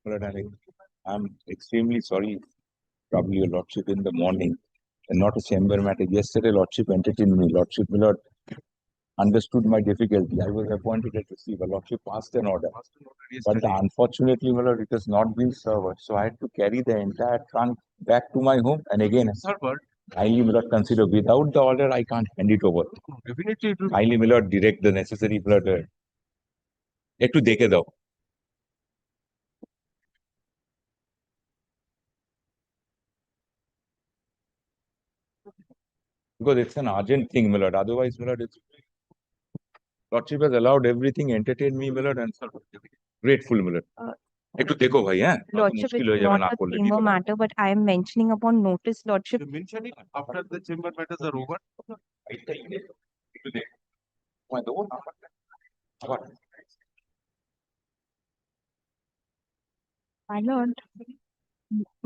But I'm extremely sorry, probably your lordship in the morning, and not a chamber matter. Yesterday, lordship entertained me. Lordship, my lord, understood my difficulty. I was appointed as receiver. Lordship passed an order. But unfortunately, my lord, it has not been served. So I had to carry the entire trunk back to my home. And again, highly, my lord, consider without the order, I can't hand it over. Definitely it will. Highly, my lord, direct the necessary, my lord. একটু দেখে দাও because it's an urgent thing, my lord. Otherwise, my lord, it's lordship has allowed everything, entertained me, my lord, and sir, grateful, my lord. একটু দেখো ভাই হ্যাঁ Lordship, মুশকিল it's হয়ে যাবে not না a করলে chamber matter, but I am mentioning upon notice, Lordship. You mention it after the chamber matters are over. একটু দেখো তোমায় দেবো নাম্বারটা আবার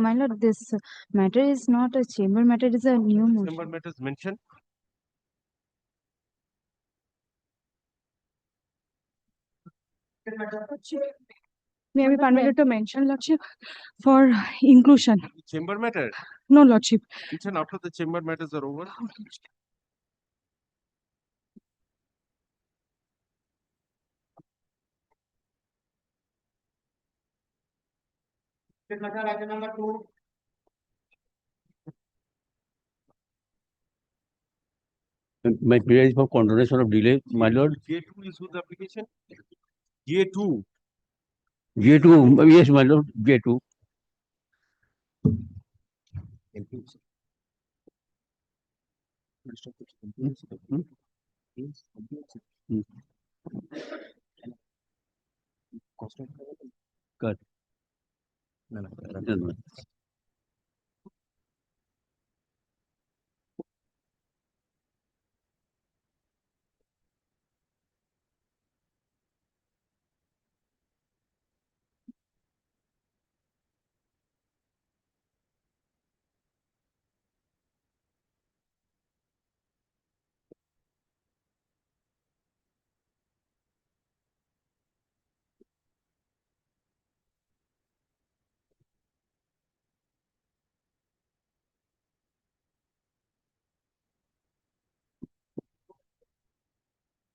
My lord, this matter is not a chamber matter, it is a new Chamber motion. matters mention. May I be permitted to mention, Lordship, for inclusion? Chamber matter. No, Lordship. Mention after the chamber matters are over. Number 2. My prayer is for condonation of delay, my lord. J2 is whose application? J2. J2, yes, my lord, J2. Good. No.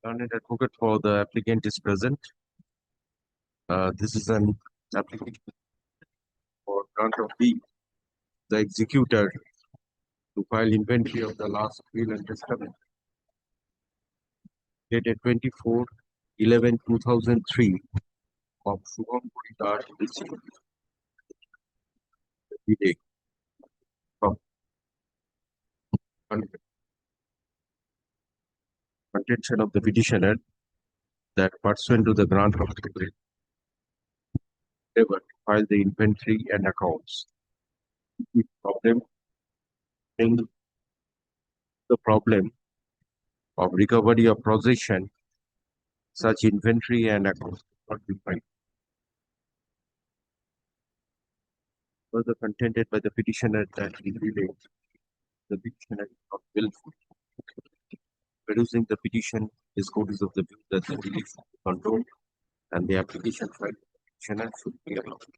Learned advocate for the applicant is present. This is an application for grant of the executor to file inventory of the last will and testament dated 24/11/2003 of Shubham Puritar date from contention of the petitioner that pursuant to the grant of the will, endeavor to file the inventory and accounts. The problem of recovery of possession, such inventory and accounts not be filed. Further contended by the petitioner that he relates the petitioner is not willful. Producing the petition, his court is of the view that the relief is controlled and the application filed by the petitioner should be allowed.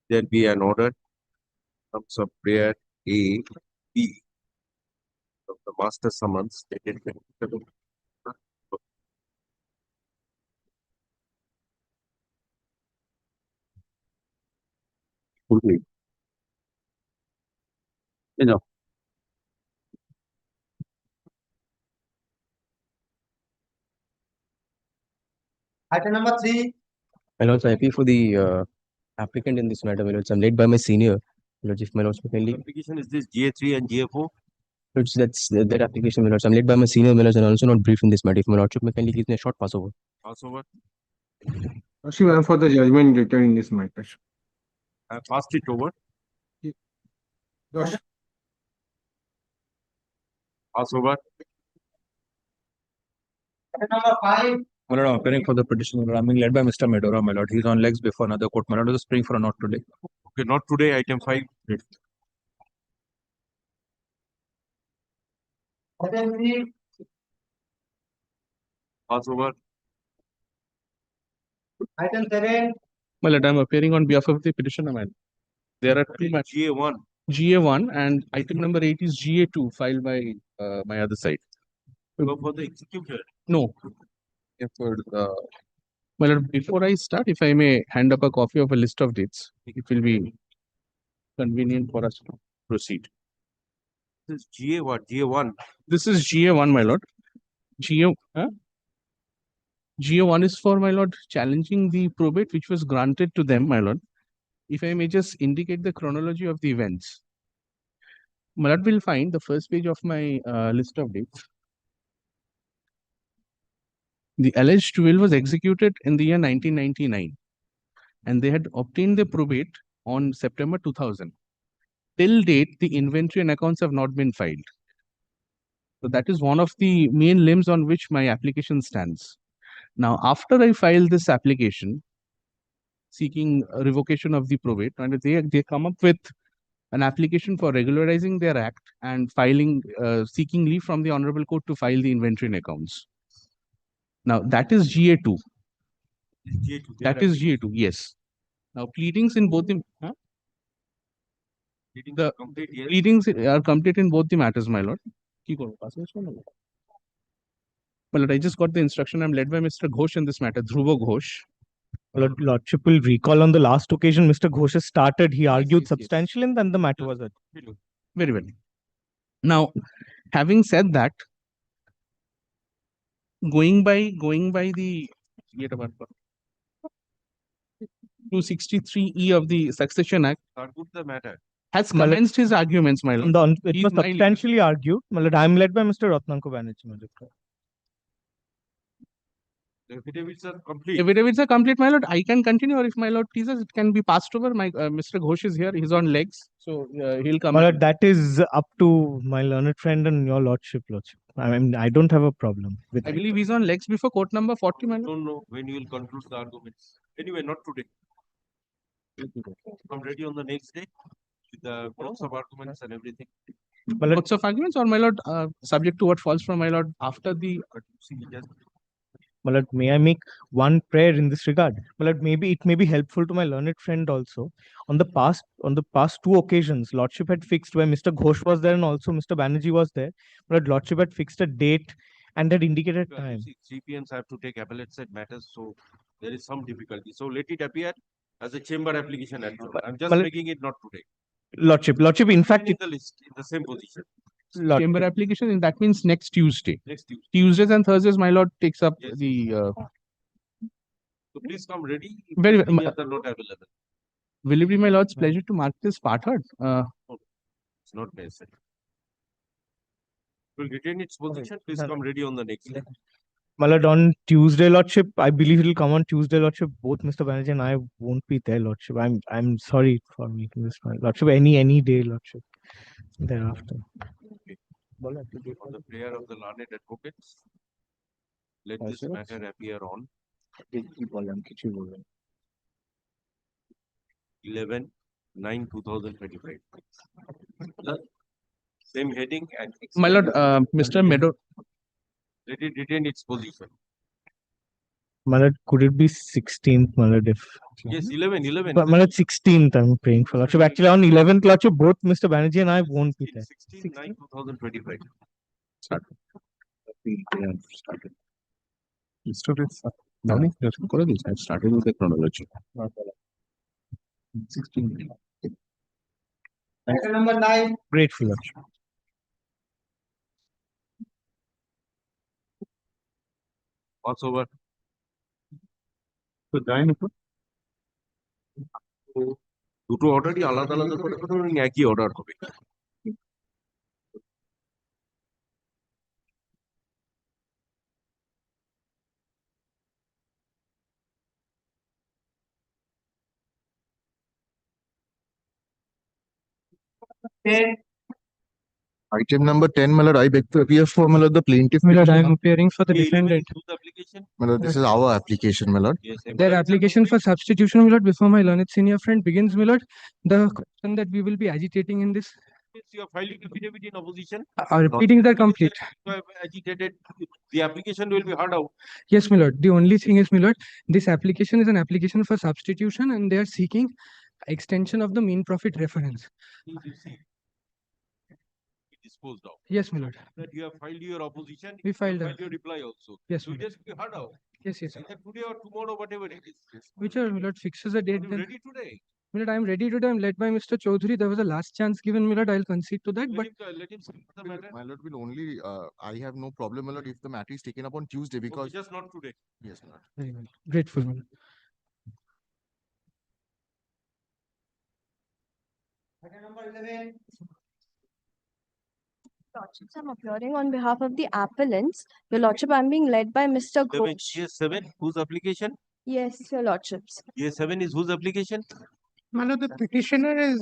There be an order, terms of prayer A, B of the master summons dated 27. Fully. Enough. Item number 3. My lords, I appeal for the applicant in this matter. My lords, I'm led by my senior. My lords, if my lords kindly. Application is this GA3 and GA4. Lords, that's that application. My lords, I'm led by my senior. My lords, and also not brief in this matter. If my lordship may kindly give me a short passover. Passover. Actually, I'm for the judgment written in this matter. I passed it over. Josh. Passover. Item number 5. My lord, I'm appearing for the petition. I'm being led by Mr. Medora, my lord. He's on legs before another court. My lord, is spring for a not today. Okay, not today. Item 5. Item 3. Passover. Item 7. My lord, I'm appearing on behalf of the petitioner, my lord. There are two matters. GA1. GA1 and item number 8 is GA2 filed by my other side. Go for the executor. No. For, my lord, before I start, if I may hand up a copy of a list of dates, it will be convenient for us to proceed. This is GA what? GA1. This is GA1, my lord. GA1 is for, my lord, challenging the probate which was granted to them, my lord. If I may just indicate the chronology of the events. My lord will find the first page of my list of dates. The alleged will was executed in the year 1999 and they had obtained the probate on September 2000. Till date, the inventory and accounts have not been filed. So that is one of the main limbs on which my application stands. Now, after I file this application, seeking a revocation of the probate, and they come up with an application for regularizing their act and filing, seeking leave from the Honorable Court to file the inventory and accounts. Now, that is GA2. GA2. That is GA2, yes. Now, pleadings in both the... The complete, yes. pleadings are complete in both the matters, my lord. My lord, I just got the instruction. I'm led by Mr. Ghosh in this matter, Dhruva Ghosh. Lordship will recall on the last occasion, Mr. Ghosh has started, he argued yes. substantially and then the matter was it. Very well. Now, having said that, going by the 263E of the Succession Act, Conclude the matter. has commenced his arguments, my lord. It He's was my- substantially argued. My lord, I am led by Mr. Ratnanko Banerjee, my lord. The affidavits are complete. Affidavits are complete, my lord. I can continue, or if my lord pleases, it can be passed over. My Mr. Ghosh is here. He's on legs, so he'll come. My lord, that is up to my learned friend and your lordship. I mean, I don't have a problem with I it. believe he's on legs before court number 40, my lord. Don't know when you will conclude the arguments. Anyway, not today. I'm ready on the next day with the notes of arguments and everything. My lord, Notes of arguments, or my lord, subject to what falls from my lord after the. my lord, may I make one prayer in this regard? My lord, maybe it may be helpful to my learned friend also. On the past two occasions, lordship had fixed where Mr. Ghosh was there and also Mr. Banerjee was there. My lord, lordship had fixed a date and had indicated time. CPMs have to take appellate side matters, so there is some difficulty. So let it appear as a chamber application. I'm just Well, making it not today. Lordship, in fact, In the list, in the same position. Chamber application, and that means next Tuesday. Next Tuesday. Tuesdays and Thursdays, my lord takes up Yes. the. So please come ready. if Very well. any other not available. Will it be my lord's pleasure to mark this part heard? It's not necessary. Will retain its position. Please come ready on the next day. my lord, on Tuesday, lordship, I believe it will come on Tuesday, lordship. Both Mr. Banerjee and I won't be there, lordship. I'm sorry for making this point. Lordship, any day, lordship. Thereafter. On the prayer of the learned advocates, let this matter appear on 11/9/2025. The same heading and My lord, Mr. Meadow. let it retain its position. My lord, could it be 16th, my lord, if... Yes, 11. But my lord, 16th, I'm praying for lordship. Actually, on 11th, lordship, both Mr. Banerjee and I won't be there. 16/9/2025. I've started with the chronology. 16. Item number 9. Grateful, lordship. Pass over. দুটো অর্ডারই আলাদা আলাদা করে একই order হবে। Item number 10, my lord, I beg to appear for, my lord, the plaintiff. My lord, I am appearing for the Okay, 11 defendant. do the application. My lord, this is our application, my lord. Yes, Their application for substitution, my lord, before my learned senior friend begins, my lord, the question that we will be agitating in this You have filed affidavit in opposition. Our pleadings are complete. You have agitated. The application will be heard out. Yes, my lord. The only thing is, my lord, this application is an application for substitution and they are seeking extension of the mean profit reference. You see, be disposed of. Yes, my lord. That you have filed your opposition. We you filed have your reply also. Yes, So my it lord. has to be heard out. Yes, yes. Either today or tomorrow, whatever it is. Whichever, my lord, fixes a Are date you then. ready today? My lord, I am ready today. I am led by Mr. Chaudhary. There was a last chance given, my lord. I'll concede to that, but Let him speak the matter. My lord will only, I have no problem, my lord, if the matter is taken up on Tuesday Okay, because, just not today. yes, my lord. very well. Grateful, my lord. Item number 11. Lordships, I'm appearing on behalf of the appellants. Your Lordship, I'm being led by Mr. Ghosh. GS7, whose application? Yes, Your Lordships. GS7 is whose application? My lord, the petitioner is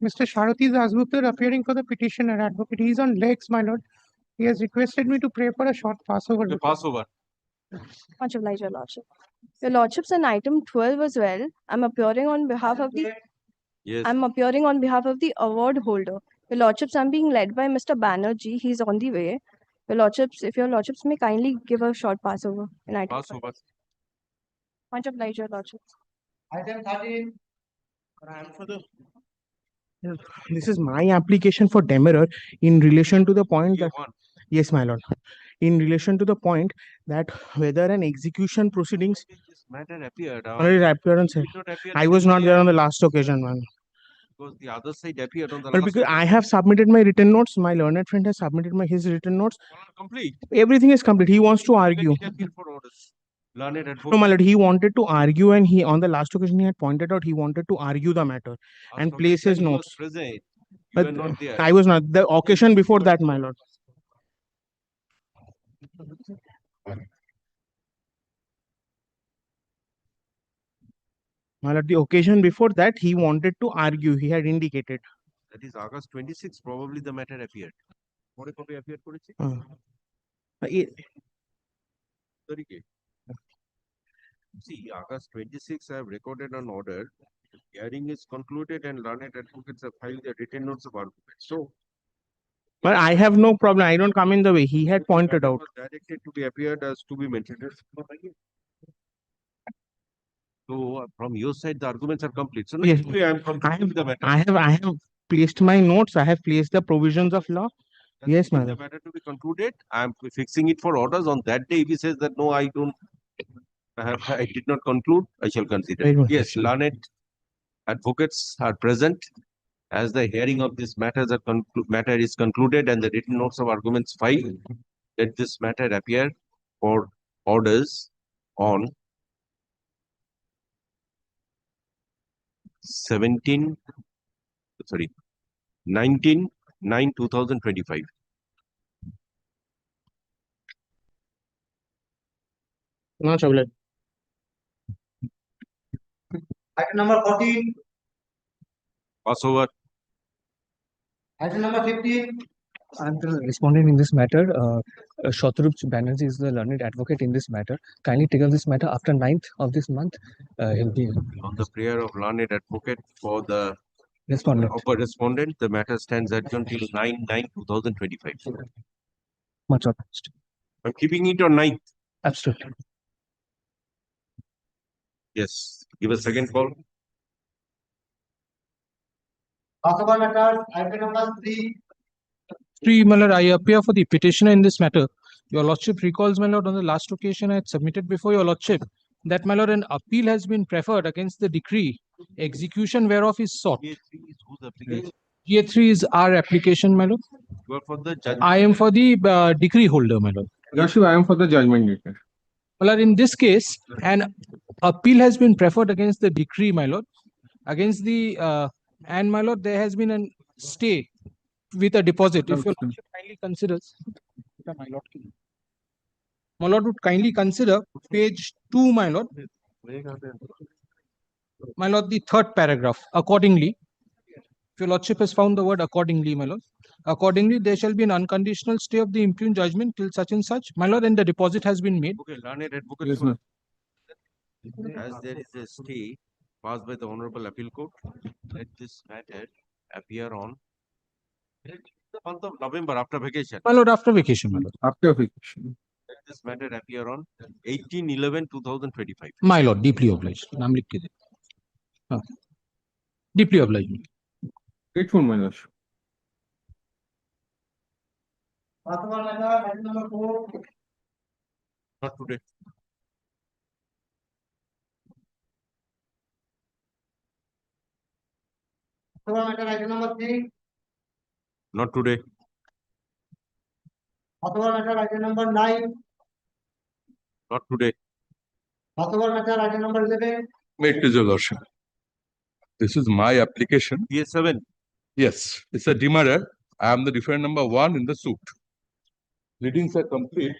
Mr. Sharathi Dasgupta appearing for the petitioner advocate. He is on legs, my lord. He has requested me to pray for a short Passover. The Passover. Much obliged, Your Lordship. Your Lordships, on item 12 as well, I'm appearing on behalf of the Yes. I'm appearing on behalf of the award holder. Your Lordships, I'm being led by Mr. Banerjee. He's on the way. Your Lordships, if Your Lordships may kindly give a short Passover in item 12. Passover. Much obliged, Your Lordships. Item 13. This is my application for demerit in relation to the point that, One. yes, my lord, in relation to the point that whether an execution proceedings This matter appeared. already appeared on, Did not appear I was not same there on day the last occasion, man. because the other side appeared on the But last. because I have submitted my written notes, my learned friend has submitted his written notes. Complete. Everything is complete. He wants to argue. Let it appear for orders. Learned advocate. No, my lord, he wanted to argue, and he on the last occasion he had pointed out he wanted to argue the matter and Last place his occasion he was notes. present. You But were not there. I was not. The occasion before that, my lord. My lord, the occasion before that, he wanted to argue. He had indicated. That is August 26, probably the matter appeared. What a copy appeared for it? Sorry, K. See, August 26, I have recorded an order. Hearing is concluded and learned advocates have filed their written notes of argument. So, But I have no problem. I don't come in the way. He had pointed out. was directed to be appeared as to be mentioned. So, from your side, the arguments are complete. So, Yes. I am completing the matter. I have placed my notes. I have placed the provisions of law. Yes, The madam. matter to be concluded. I am fixing it for orders. On that day, if he says that no, I did not conclude, I shall consider. Very well. Yes, learned advocates are present as the hearing of this matter is concluded and the written notes of arguments filed. Let this matter appear for orders on 19/9/2025. No trouble. Item number 14. Passover. Item number 15. I'm the respondent in this matter. Shatrup Banerjee is the learned advocate in this matter. Kindly take up this matter after 9th of this month. He'll be On the prayer of learned advocate for the respondent. upper respondent, the matter stands adjourned till 9/9/2025. Much obliged. I'm keeping it on 9th. Absolutely. Yes. Give a second call. Passover matters. Item number 3. Sri Malad, I appear for the petitioner in this matter. Your Lordship recalls, my Lord, on the last occasion I had submitted before your Lordship that, my Lord, an appeal has been preferred against the decree, execution whereof is sought. GA3 is whose application? GA3 is our application, my Lord. You are for the judge. I am for the decree holder, my Lord. Yashiv, I am for the judgment letter. My Lord, in this case, an appeal has been preferred against the decree, my Lord, against the, and my Lord, there has been a stay with a deposit. If your Lordship kindly considers, my Lord would kindly consider page 2, my Lord. My Lord, the third paragraph. Accordingly, if your Lordship has found the word accordingly, my Lord. Accordingly, there shall be an unconditional stay of the impugned judgment till such and such, my Lord, and the deposit has been made. Okay, learned advocate. Yes, ma'am. As there is a stay passed by the Honorable Appeal Court, let this matter appear on The month of November after vacation. My lord, after vacation, my lord. After vacation. Let this matter appear on 18/11/2025. My lord, deeply obliged. नाम लिख के दे. हाँ. Deeply obliged. Grateful, my lordship. Honorable matter, item number 4. Not today. Honorable matter, item number 3. Not today. Honorable matter, item number 9. Not today. Honorable matter, item number 11. May it please your lordship. This is my application. PS7. Yes, it's a demerger. I am the defendant number 1 in the suit. Readings are complete.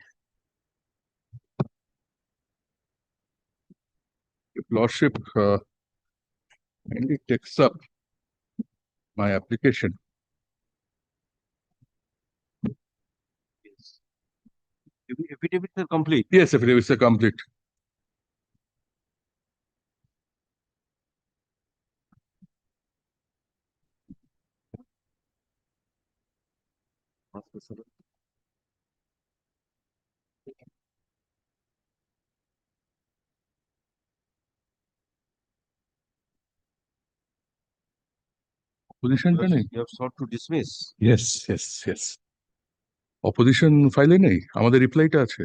If lordship kindly takes up my application. Yes. Affidavits are complete. Yes, affidavits are complete. Opposition का नहीं? You have sought to dismiss. Yes, yes, yes. Opposition file नहीं, আমাদের reply টা আছে.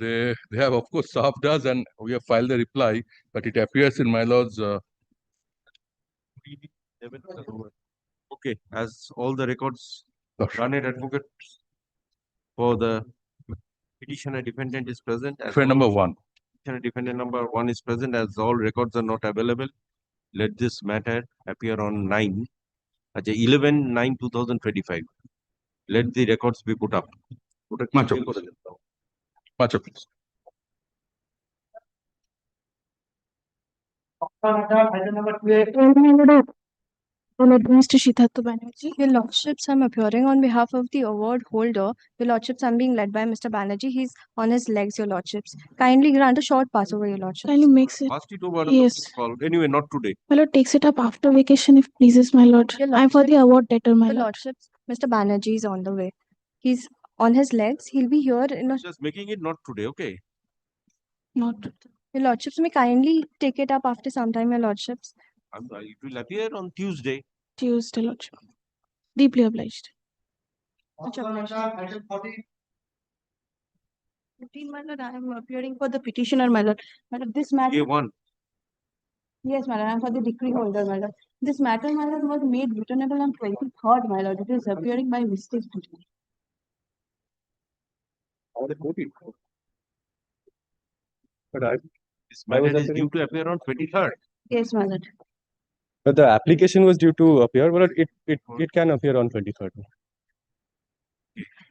They have of course served us and we have filed the reply, but it appears in my lord's. Okay, as all the records, Lordship. Granted advocate for the petitioner defendant is present. As Defendant number all- 1. Petitioner defendant number 1 is present. As all records are not available, let this matter appear on 9. 11/9/2025. Let the records be put up. Much obliged. Much obliged. Honorable matter, item number 12. Mr. Siddhartha Banerjee. Your Lordships, I'm appearing on behalf of the award holder. Your Lordships, I'm being led by Mr. Banerjee. He's on his legs, Your Lordships. Kindly grant a short pass over, Your Lordships. Kindly makes it. Pass it over. Yes. Call. Anyway, not today. My lord takes it up after vacation if pleases, my lord. Your I'm for the Lordship- award debtor, my Your lord. Lordships, Mr. Banerjee is on the way. He's on his legs. He'll be here in a. Just making it not today, okay? Not Your Lordships may kindly take it up after some time, Your Lordships. It will appear on Tuesday. Tuesday, lordship. Deeply obliged. Honorable matter, item 14. 15, my lord, I am appearing for the petitioner, my lord. My lord, this matter. A1. Yes, my lord, I am for the decree holder, my lord. This matter, my lord, was made returnable on 23rd, my lord. It is appearing by mistake today. But This I was matter is appearing- due to appear on 23rd. Yes, my lord. But the application was due to appear, but it can appear on 23rd.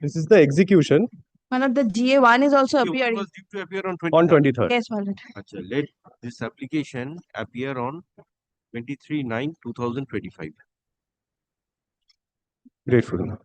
This is the execution My lord, the GA1 is also It appearing. was due to appear on on 23rd. 23rd. Yes, my lord. Let this application appear on 23/9/2025. Grateful.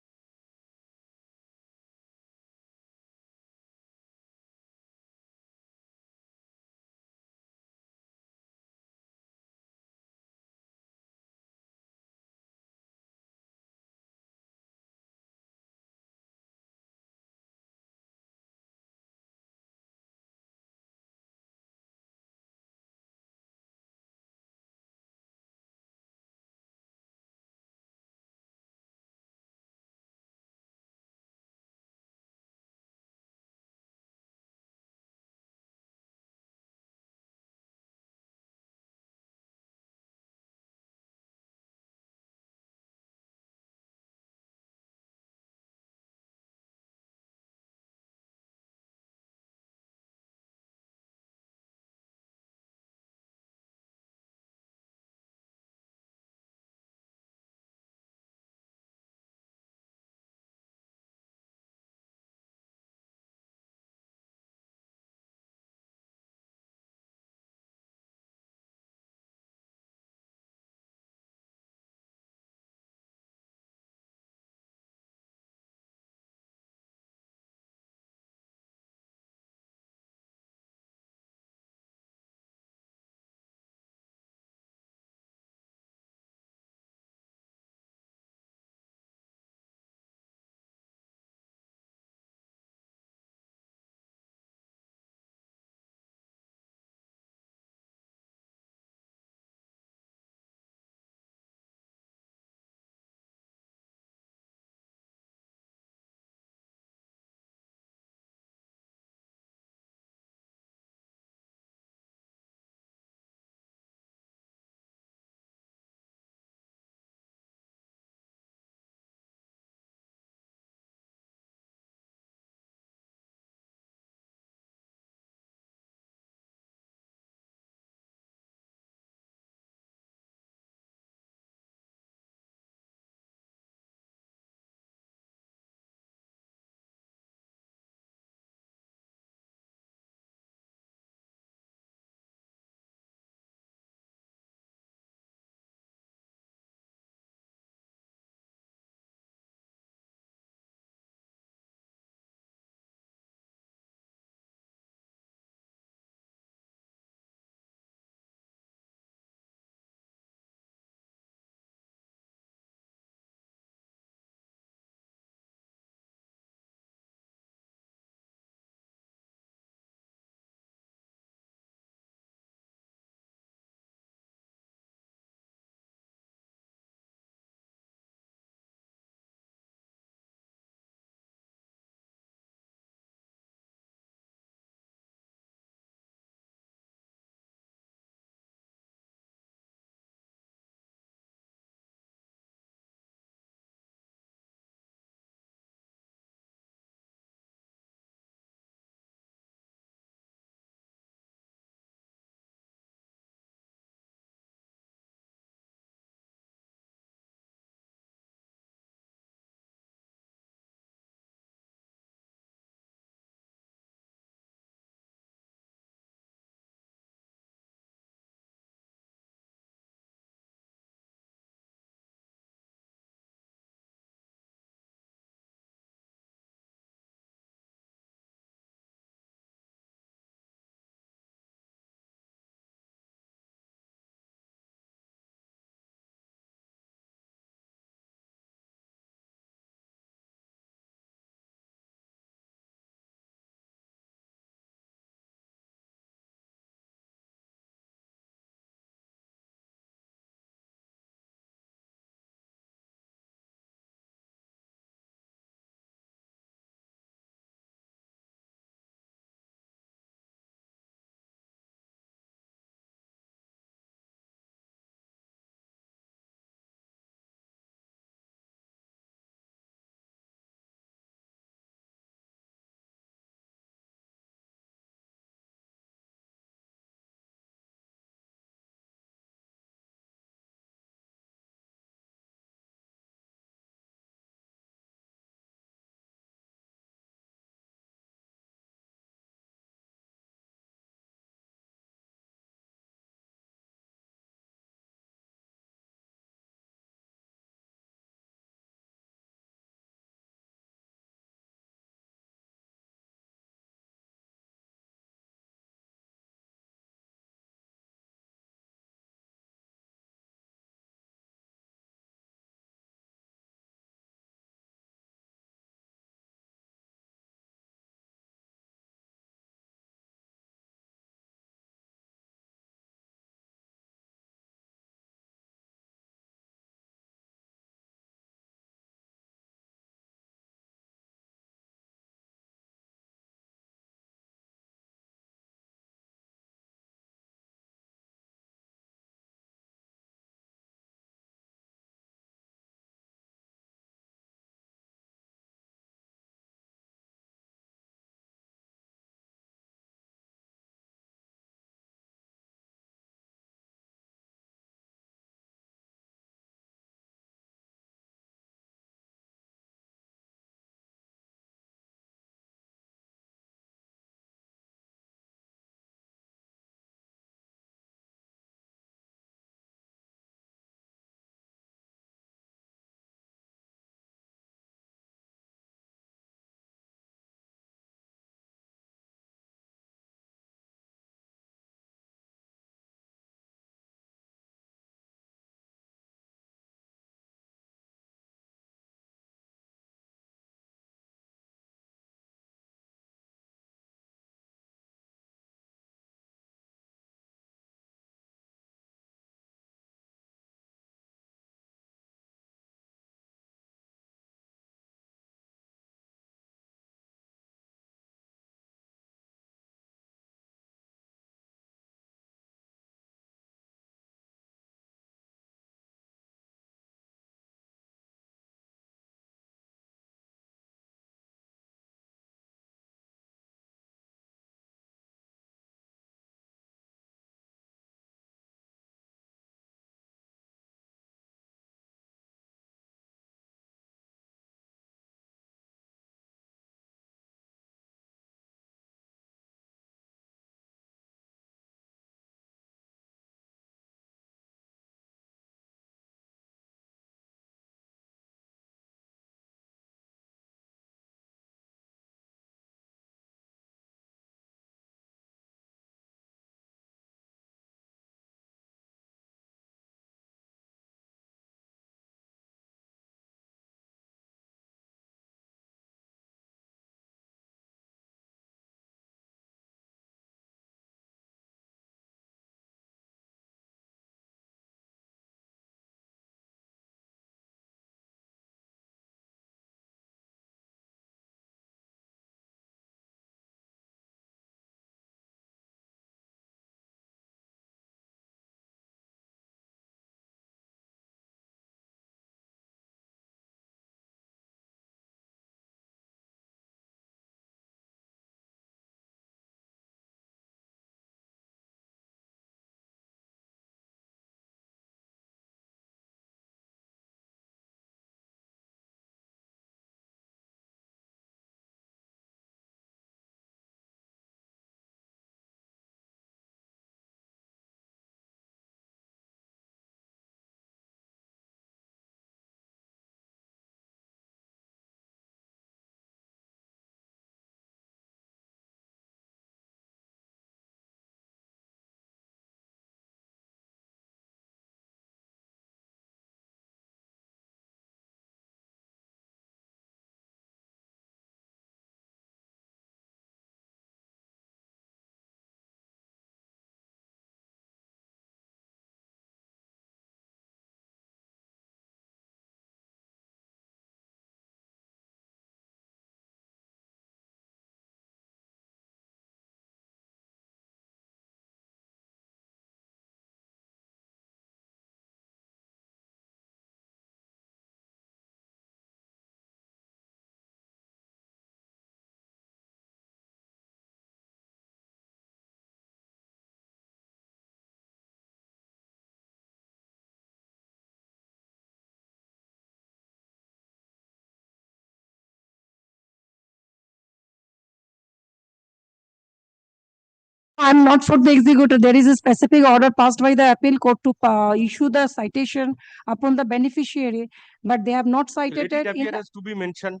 I'm not for the executor. There is a specific order passed by the appeal court to issue the citation upon the beneficiary, but they have not cited Let it it. appear as to be mentioned.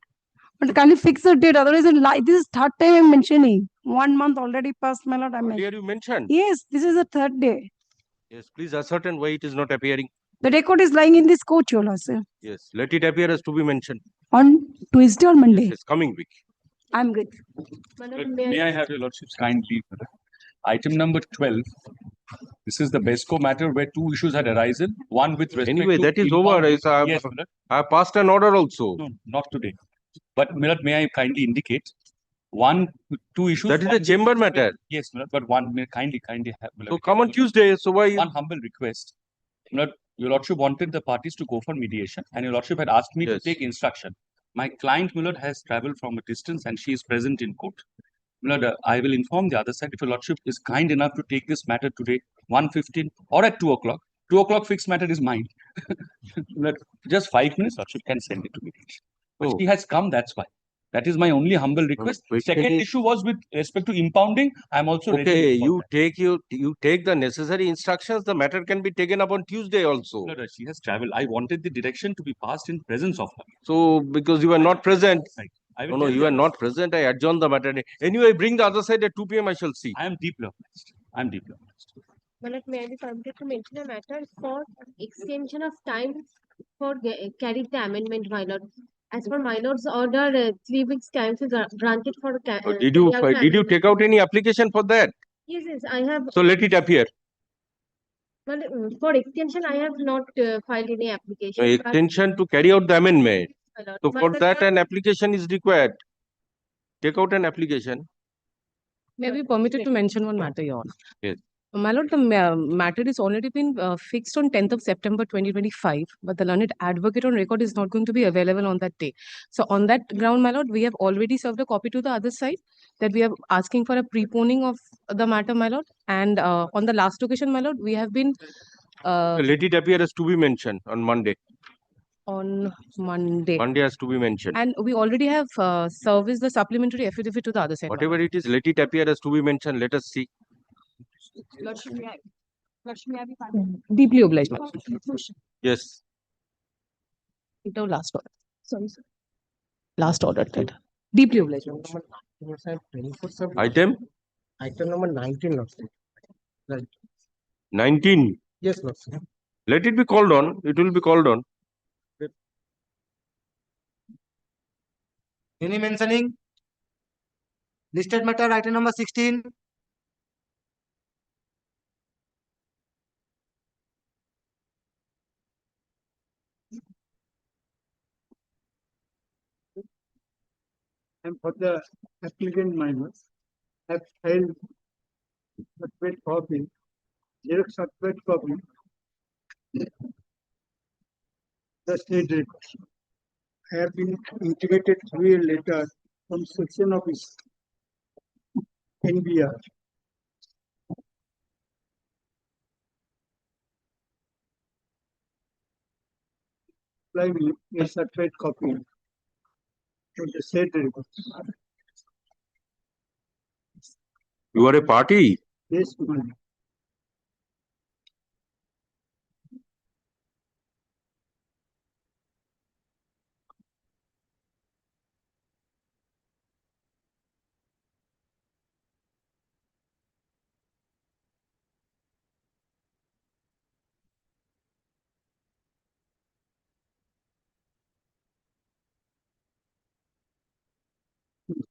But can you fix the date? Otherwise, this is third time I'm mentioning. 1 month already passed, my lord. Earlier you mentioned. Yes, this is the third day. Yes, please ascertain why it is not appearing. The record is lying in this court, your lord, sir. Yes, let it appear as to be mentioned. On Tuesday or Monday? Yes, coming week. I'm good. May I have your lordship's kind leave? Item number 12. This is the BESCO matter where two issues had arisen. One with respect Anyway, to that is over. impound- Yes, I passed an order also. No, not today. But Milord, may I kindly indicate two issues. That is a chamber matter. Yes, Milord, but one may kindly have. Milord, So come on Tuesday. So why? one humble request. Milord, your lordship wanted the parties to go for mediation, and your lordship had asked me to Yes. take instruction. My client, Milord, has traveled from a distance, and she is present in court. Milord, I will inform the other side if your lordship is kind enough to take this matter today, 1:15 or at 2 o'clock. 2 o'clock fixed matter is mine. Milord, just 5 minutes, lordship can send it to me. But she has come, that's why. That is my only humble request. Second issue was with respect to impounding. I'm also ready. Okay, for you that. take the necessary instructions. The matter can be taken up on Tuesday also. Milord, she has traveled. I wanted the direction to be passed in presence of her. So because you are not present. I will No, tell you the are other not side. present. I adjourn the matter. Anyway, bring the other side at 2 p.m. I shall see. I am deeply obliged. I'm deeply obliged. Malad, may I be permitted to mention a matter for extension of time for carrying the amendment, my lord. As per my lord's order, 3 weeks time is granted for Did carry you out the did you amendment. take out any application for that? Yes, yes, I have. So let it appear. Well, for extension, I have not filed any application. but- Extension to carry out the amendment. My lord, So my for lord, that an application is required. Take out an application. May we be permitted to mention one matter, Your Honor? Yes. My lord, the matter is already been fixed on 10th of September 2025, but the learned advocate on record is not going to be available on that day. So on that ground, my lord, we have already served a copy to the other side that we are asking for a preponing of the matter, my lord. And on the last occasion, my lord, we have been Let it appear as to be mentioned on Monday. on Monday. Monday has to be mentioned. And we already have serviced the supplementary affidavit to the other side. my Whatever lord. it is, let it appear as to be mentioned. Let us see. Deeply obliged, my lord. Yes. It was last order. Sorry, sir. Last order. Right. Deeply obliged. my lord. Item Item number 19, Lord. Right. 19. Yes, Lord. Sir. Let it be called on. It will be called on. Any mentioning? Listed matter, item number 16. And for the applicant minors, have filed certificate copy, Xerox certificate copy. The state records. I have been intimated through a letter from section office NBR. Apply me a certificate copy for the state records. You are a party. Yes, ma'am.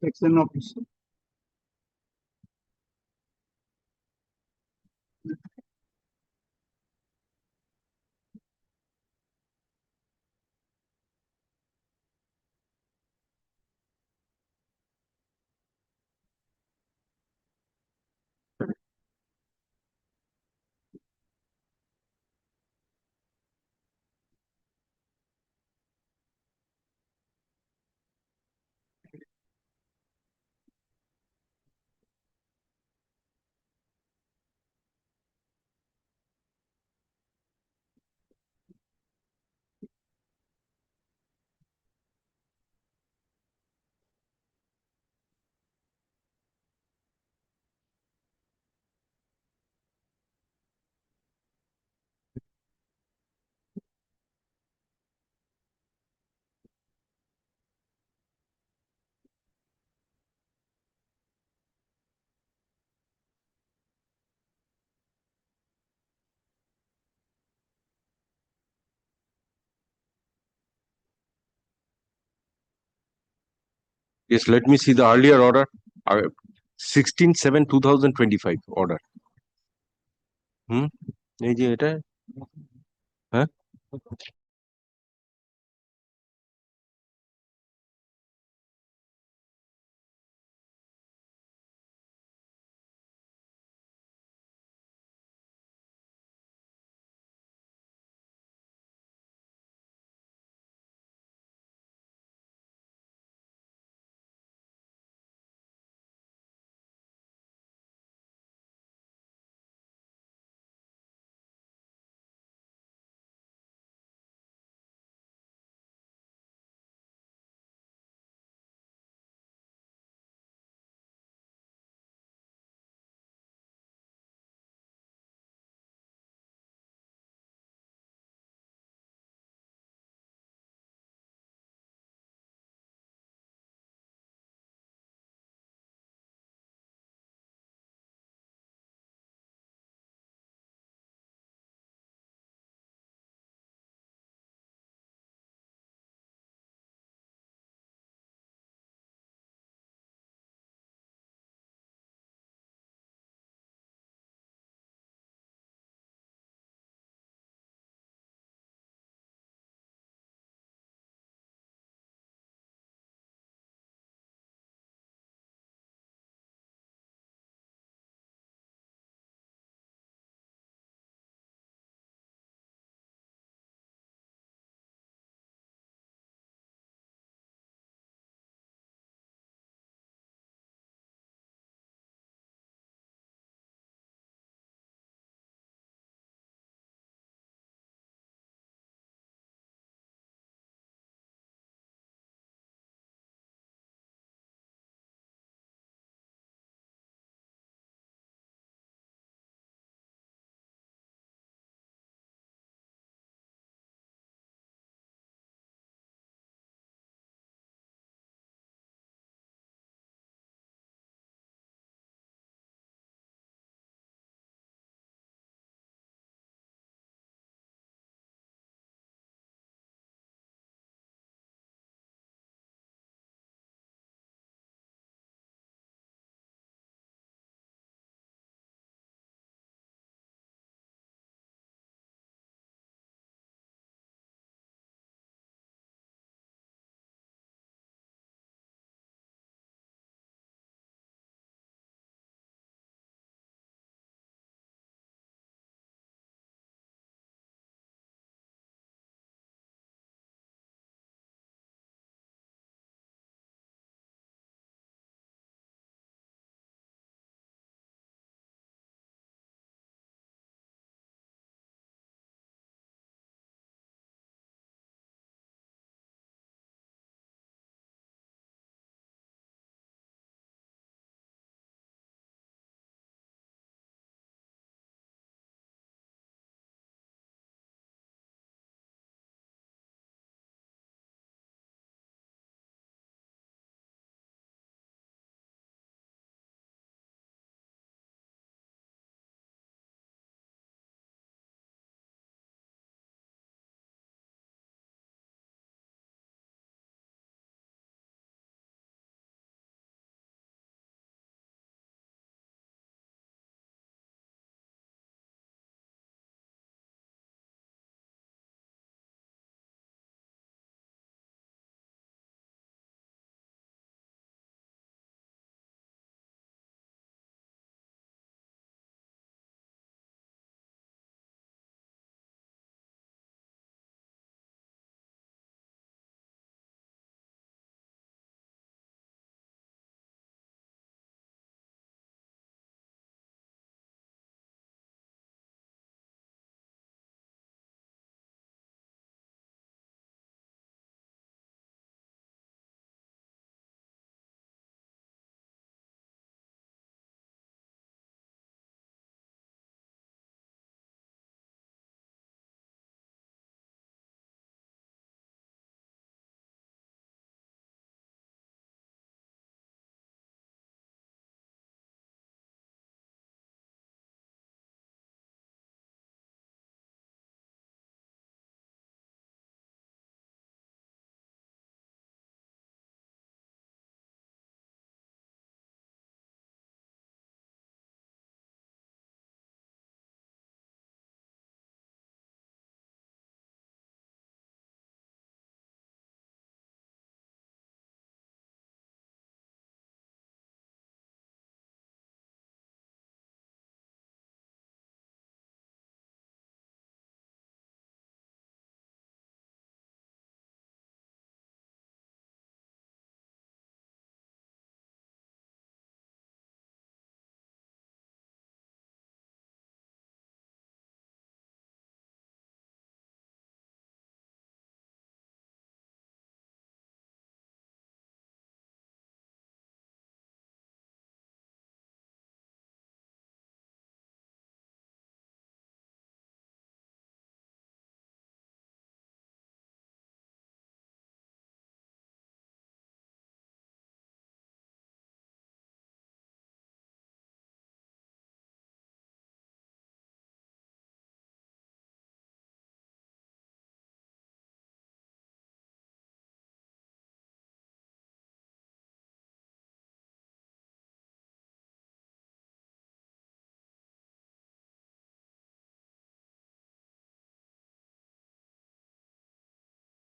Section office. Yes, let me see the earlier order. 16/7/2025 order. এই যে এটা, হ্যাঁ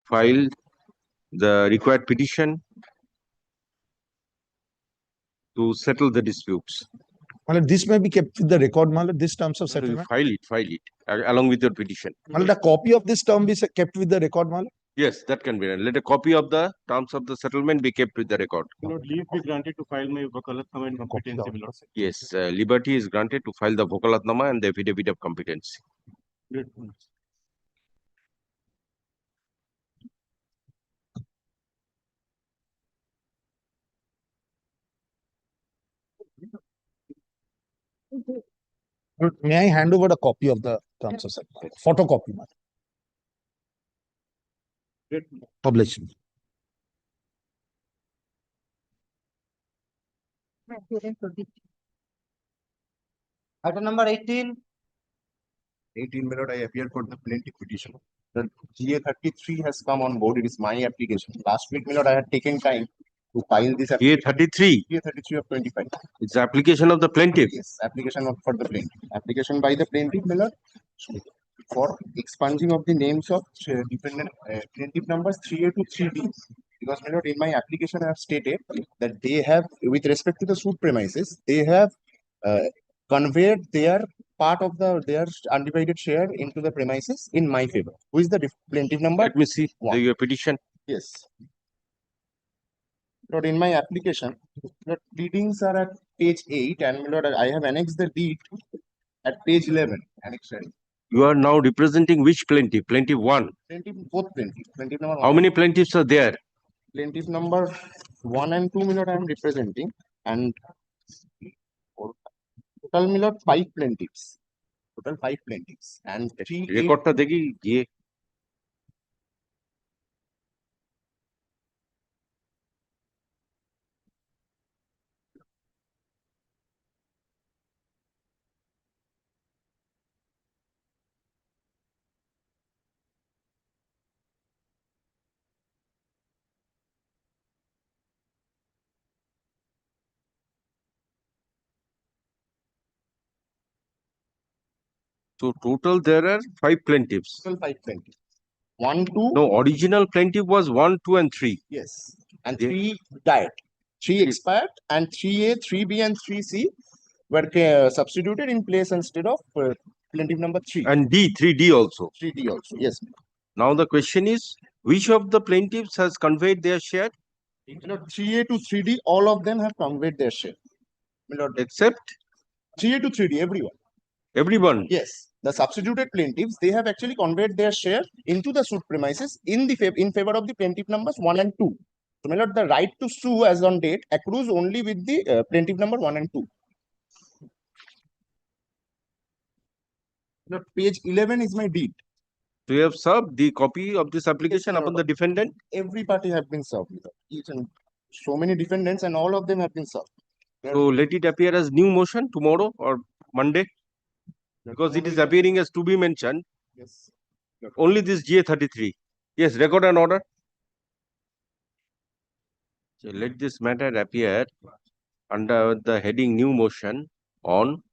file the required petition to settle the disputes. This may be kept with the record, this terms of So you settlement. file it along with your petition. The copy of this term is kept with the record, Yes, that can be done. Let a copy of the terms of the settlement be kept with the record. Leave be granted to file my Vakalatnama and competency, my lord. Yes, liberty is granted to file the Vakalatnama and the affidavit of competency. Great. May I hand over a copy of the terms of settlement? Photocopy, published. Item number 18. 18, my lord, I appear for the plaintiff petition. The GA33 has come on board. It is my application. Last week, my lord, I had taken time to file this GA33? GA33 of 25. It's the application of the plaintiff? Yes, application for the plaintiff. Application by the plaintiff, my lord, for expunging of the names of dependent plaintiff numbers 3A to 3D. Because, my lord, in my application, I have stated that they have, with respect to the suit premises, they have conveyed their part of their undivided share into the premises in my favor. Who is the plaintiff number? Let me see your petition. Yes. Lord, in my application, the pleadings are at page 8, and Lord, I have annexed the deed at page 11. Annexed. You are now representing which plaintiff? Plaintiff 1? Plaintiff, both plaintiff. Plaintiff number How 1. many plaintiffs are there? Plaintiff number 1 and 2, Lord, I am representing, and total, Lord, 5 plaintiffs. Total 5 plaintiffs. And 3. Record ta dekhi ye. So total there are 5 plaintiffs. Total 5 plaintiffs. 1, 2. No, original plaintiff was 1, 2, and 3. Yes. And 3 died. 3 expired, and 3A, 3B, and 3C were substituted in place instead of plaintiff number 3. And 3D also. 3D also, yes. Now the question is, which of the plaintiffs has conveyed their share? 3A to 3D, all of them have conveyed their share. Except? 3A to 3D, everyone. Everyone? Yes. The substituted plaintiffs, they have actually conveyed their share into the suit premises in favor of the plaintiff numbers 1 and 2. So, my lord, the right to sue as on date accrues only with the plaintiff number 1 and 2. Now, page 11 is my deed. So you have served the copy of this application upon the defendant? Every party have been served. Each and so many defendants, and all of them have been served. So let it appear as new motion tomorrow or Monday? Because it is appearing as to be mentioned. Yes. Only this GA33. Yes, record an order. So let this matter appear under the heading new motion on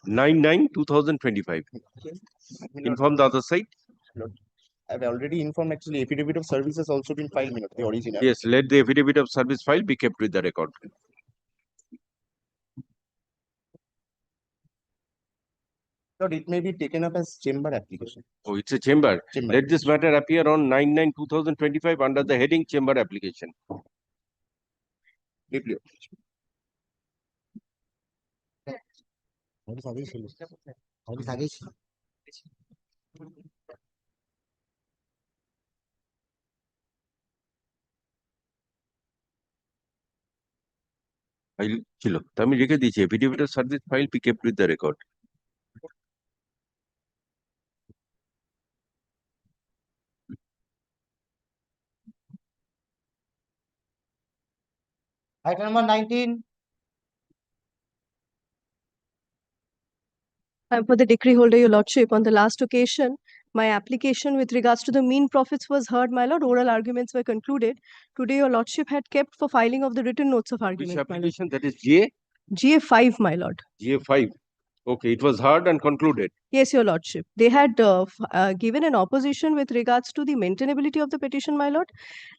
9/9/2025. Inform the other side. I've already informed, actually, affidavit of service has also been filed, the original. Yes, let the affidavit of service file be kept with the record. Lord, it may be taken up as chamber application. Oh, it's a chamber. Let this matter appear on 9/9/2025 under the heading chamber application. Deeply. File chilo. তো আমি রেখে দিয়েছি affidavit of service file be kept with the record. Item number 19. For the decree holder, your lordship, on the last occasion, my application with regards to the mean profits was heard, my lord. Oral arguments were concluded. Today, your lordship had kept for filing of the written notes of Which argument. application? That is GA? GA5, my lord. GA5. Okay, it was heard and concluded. Yes, Your Lordship. They had given an opposition with regards to the maintainability of the petition, my lord.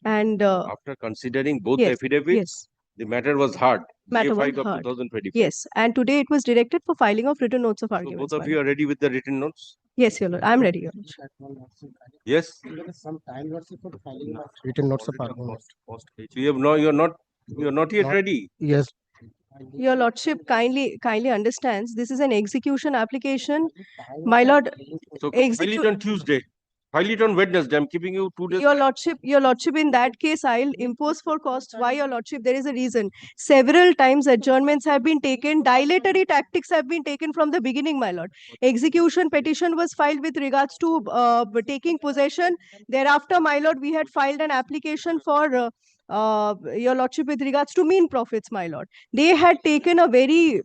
And After considering both yes, affidavits, yes, the matter was heard. matter was J5 of heard. 2025. Yes, and today it was directed for filing of written notes of So arguments. both of my you lord. are ready with the written notes? Yes, Your Lord. I'm ready, Your Lordship. Yes? Some time for filing written notes of argument. You are not yet ready. Yes. Your Lordship kindly understands this is an execution application. My lord, So file it on Tuesday. File it on Wednesday. I'm keeping you 2 days. Your Lordship, in that case, I'll impose for costs. Why, Your Lordship? There is a reason. Several times adjournments have been taken. Dilatory tactics have been taken from the beginning, my lord. Execution petition was filed with regards to taking possession. Thereafter, my lord, we had filed an application for Your Lordship with regards to mean profits, my lord. They had taken a very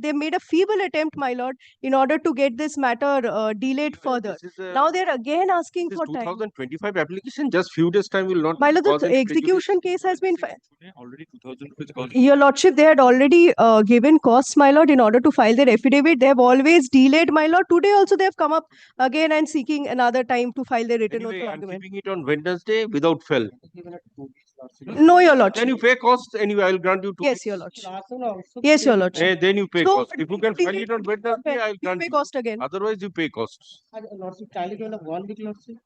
they made a feeble attempt, my lord, in order to get this matter delayed further. Now they're again asking This for time. 2025 application, just few days time will not My lord, cause the any execution case has been filed. Already 2,000 rupees cost. Your Lordship, they had already given costs, my lord, in order to file their affidavit. They have always delayed, my lord. Today also they have come up again and seeking another time to file their written note Anyway, of I'm argument. keeping it on Wednesday without fail. No, Your Lordship. Then you pay costs anyway. I'll grant you 2 Yes, Your Lordship. Yes, Your Lordship. Then you pay So, costs. If you can file it on Wednesday, I'll grant pay you. cost again. Otherwise, you pay costs. Lordship, kindly give 1 week, Lordship.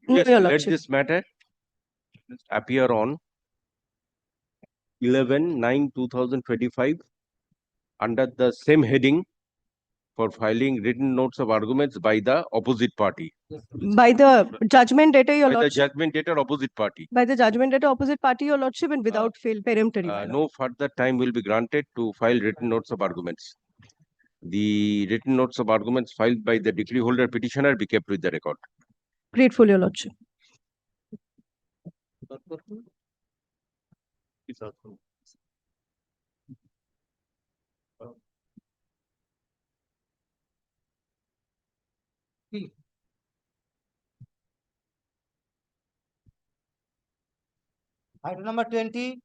No, Yes, Your let Lordship. this matter appear on 11/9/2025 under the same heading for filing written notes of arguments by the opposite party. By the judgment data, Your By the Lordship. judgment data opposite party. By the judgment data opposite party, Your Lordship, and without fail, peremptory. my lord. No further time will be granted to file written notes of arguments. The written notes of arguments filed by the decree holder petitioner be kept with the record. Grateful, Your Lordship. Item number 20.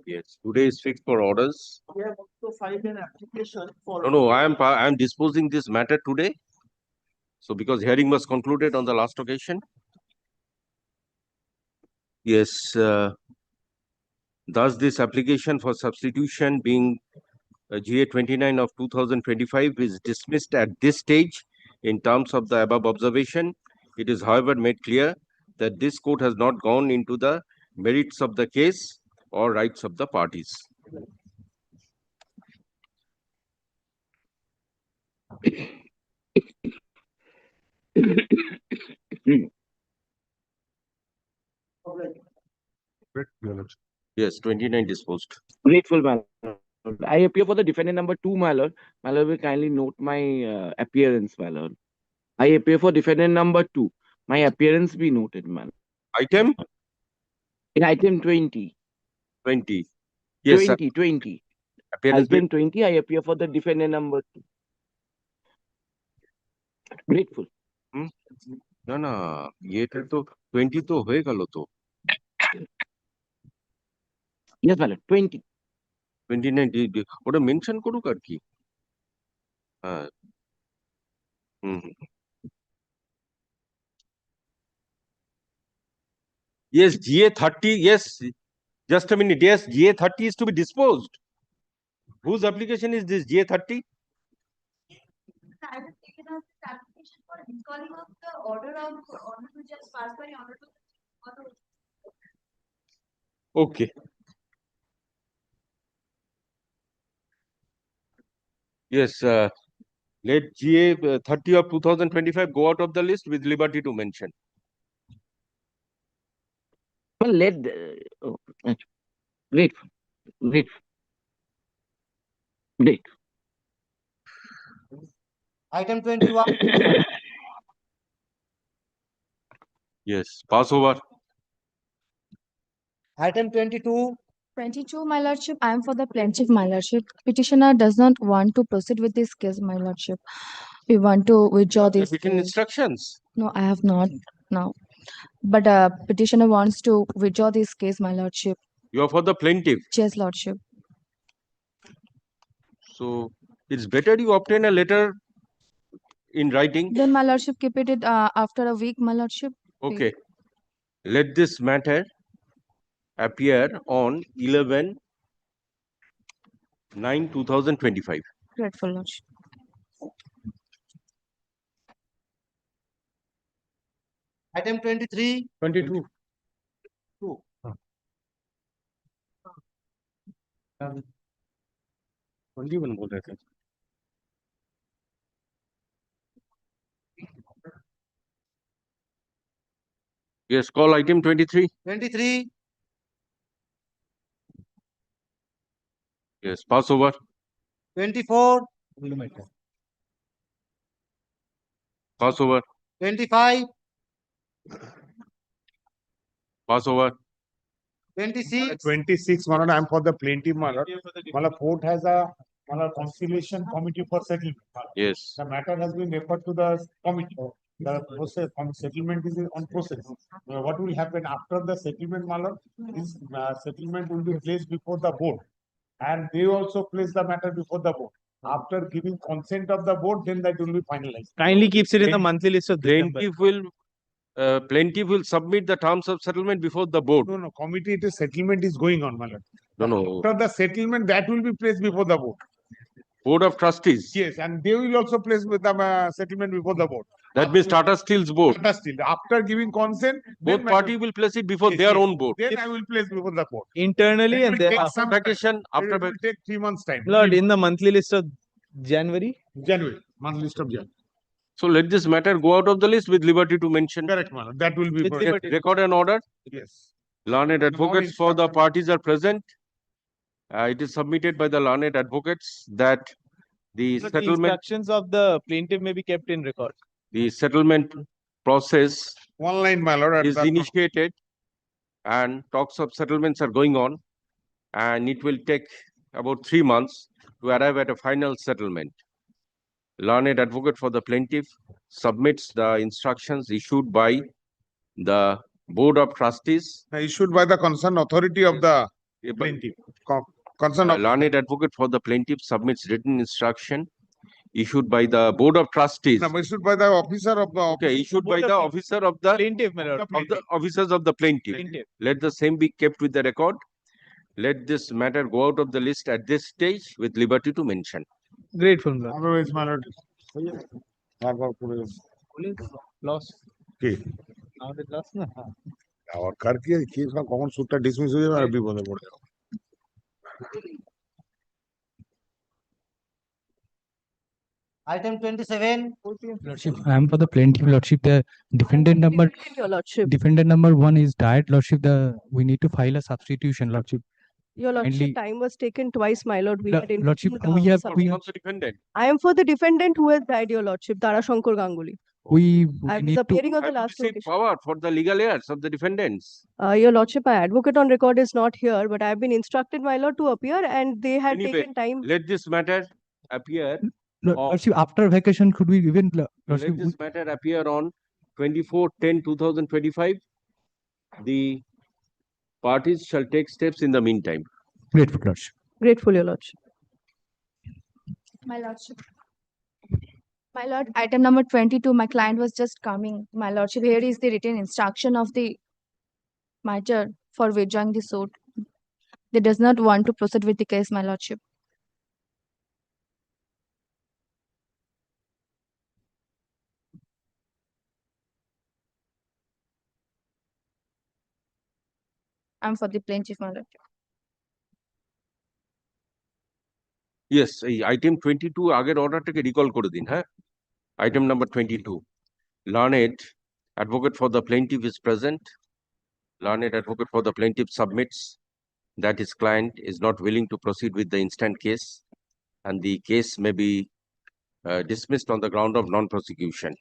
Yes, today is fixed for orders. We have also filed an application for. No, I am disposing this matter today. So because hearing was concluded on the last occasion. Yes, thus this application for substitution being GA 29 of 2025 is dismissed at this stage in terms of the above observation. It is however made clear that this court has not gone into the merits of the case or rights of the parties. Yes, 29 disposed. Grateful, my lord. I appear for the defendant number 2, my lord. My lord will kindly note my appearance, my lord. I appear for defendant number 2. My appearance be noted, my lord. Item? In item 20. 20. Yes, 20. Appearance Item 20, I appear for the defendant number 2. Grateful. না না এটা তো 20 তো হয়ে গেল তো Yes, my lord, 20. 29 ওটা mention করুক আর কি হ্যাঁ Yes, GA 30. Yes, just a minute. Yes, GA 30 is to be disposed. Whose application is this GA 30? Okay. Yes, let GA 30 of 2025 go out of the list with liberty to mention. Well, grateful. Item 21. Yes, pass over. Item 22. 22, my lordship. I am for the plaintiff, my lordship. Petitioner does not want to proceed with this case, my lordship. We want to withdraw this Written case. instructions. No, I have not now. But petitioner wants to withdraw this case, my lordship. You are for the plaintiff. Yes, lordship. So it's better you obtain a letter in writing. Then my lordship keep it after a week, my lordship. Okay. Let this matter appear on 11/9/2025. Grateful, lordship. Item 23. 22. only one बोल रहे थे. Yes, call item 23. 23. Yes, pass over. 24. Pass over. 25. Pass over. 26. 26, my lord, I am for the plaintiff, my lord. My lord, court has a conciliation committee for settlement. Yes. The matter has been referred to the committee. The process settlement is on process. What will happen after the settlement, my lord? This settlement will be placed before the board, and they also place the matter before the board. After giving consent of the board, then that will be finalized. Kindly keeps it in the monthly list of December. Plaintiff will submit the terms of settlement before the board. No, committee, it is settlement is going on, my lord. No. After the settlement, that will be placed before the board. Board of Trustees. Yes, and they will also place with the settlement before the board. That means Tata Steel's board. Tata Steel. After giving consent, Both party will place it before Yes, their yes. own board. Then I will place before the board. Internally It and will then take after some vacation, It will take 3 months time. Lord, in the monthly list of January. Month list of January. So let this matter go out of the list with liberty to mention. Correct, madam. That will be. Record an order. Yes. Learned advocates for the parties are present. It is submitted by the learned advocates that the The settlement, instructions of the plaintiff may be kept in record. the settlement process One line, my lord. is initiated and talks of settlements are going on, and it will take about 3 months to arrive at a final settlement. Learned advocate for the plaintiff submits the instructions issued by the Board of Trustees. Issued by the concerned authority of the plaintiff. Concerned Learned advocate for the plaintiff submits written instruction issued by the Board of Trustees. No, issued by the officer of the. Okay, issued by the officer of the plaintiff, my lord. of the officers of the plaintiff. Let the same be kept with the record. Let this matter go out of the list at this stage with liberty to mention. Grateful, Lord. Otherwise, my lord. Loss. Okay. আমাদের loss না? और करके case का कौन सूटा dismiss हो जाएगा अभी बोले पड़ जाएगा. Item 27. Lordship, I am for the plaintiff, Lordship. The defendant number, Your lordship. defendant number 1 is died, Lordship. We need to file a substitution, Lordship. Your lordship, Kindly- time was taken twice, my lord. We Lo- had Lordship, informed, we have- subject. Of the defendant. I am for the defendant who has died, your lordship, Darashankar Ganguly. We I was need to, appearing on the Have last received occasion. power for the legal heirs of the defendants. Your lordship, my advocate on record is not here, but I have been instructed, my lord, to appear, and they had Anyway, taken time. let this matter appear. Lordship, after vacation, could we even, Lordship, Let this matter appear on 24/10/2025. The parties shall take steps in the meantime. grateful, Lordship. Grateful, your lordship. My lordship. My lord, item number 22, my client was just coming. My lordship, here is the written instruction of the matter for withdrawing the suit. They does not want to proceed with the case, my lordship. I'm for the plaintiff, my lordship. Yes, এই item 22 আগের অর্ডারটাকে recall করে দিন, হ্যাঁ? Item number 22. Learned advocate for the plaintiff is present. Learned advocate for the plaintiff submits that his client is not willing to proceed with the instant case, and the case may be dismissed on the ground of non-prosecution.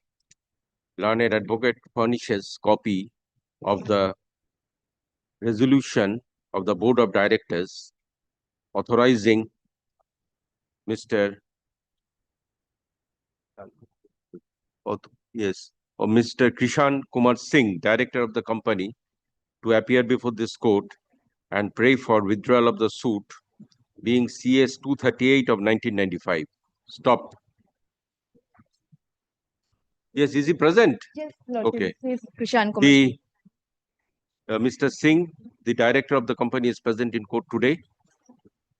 Learned advocate furnishes copy of the resolution of the Board of Directors authorizing of Mr. Krishan Kumar Singh, Director of the company, to appear before this court and pray for withdrawal of the suit, being CS 238 of 1995. Stop. Yes, is he present? Yes, Okay. This is Krishan Kumar. The Mr. Singh, the director of the company, is present in court today.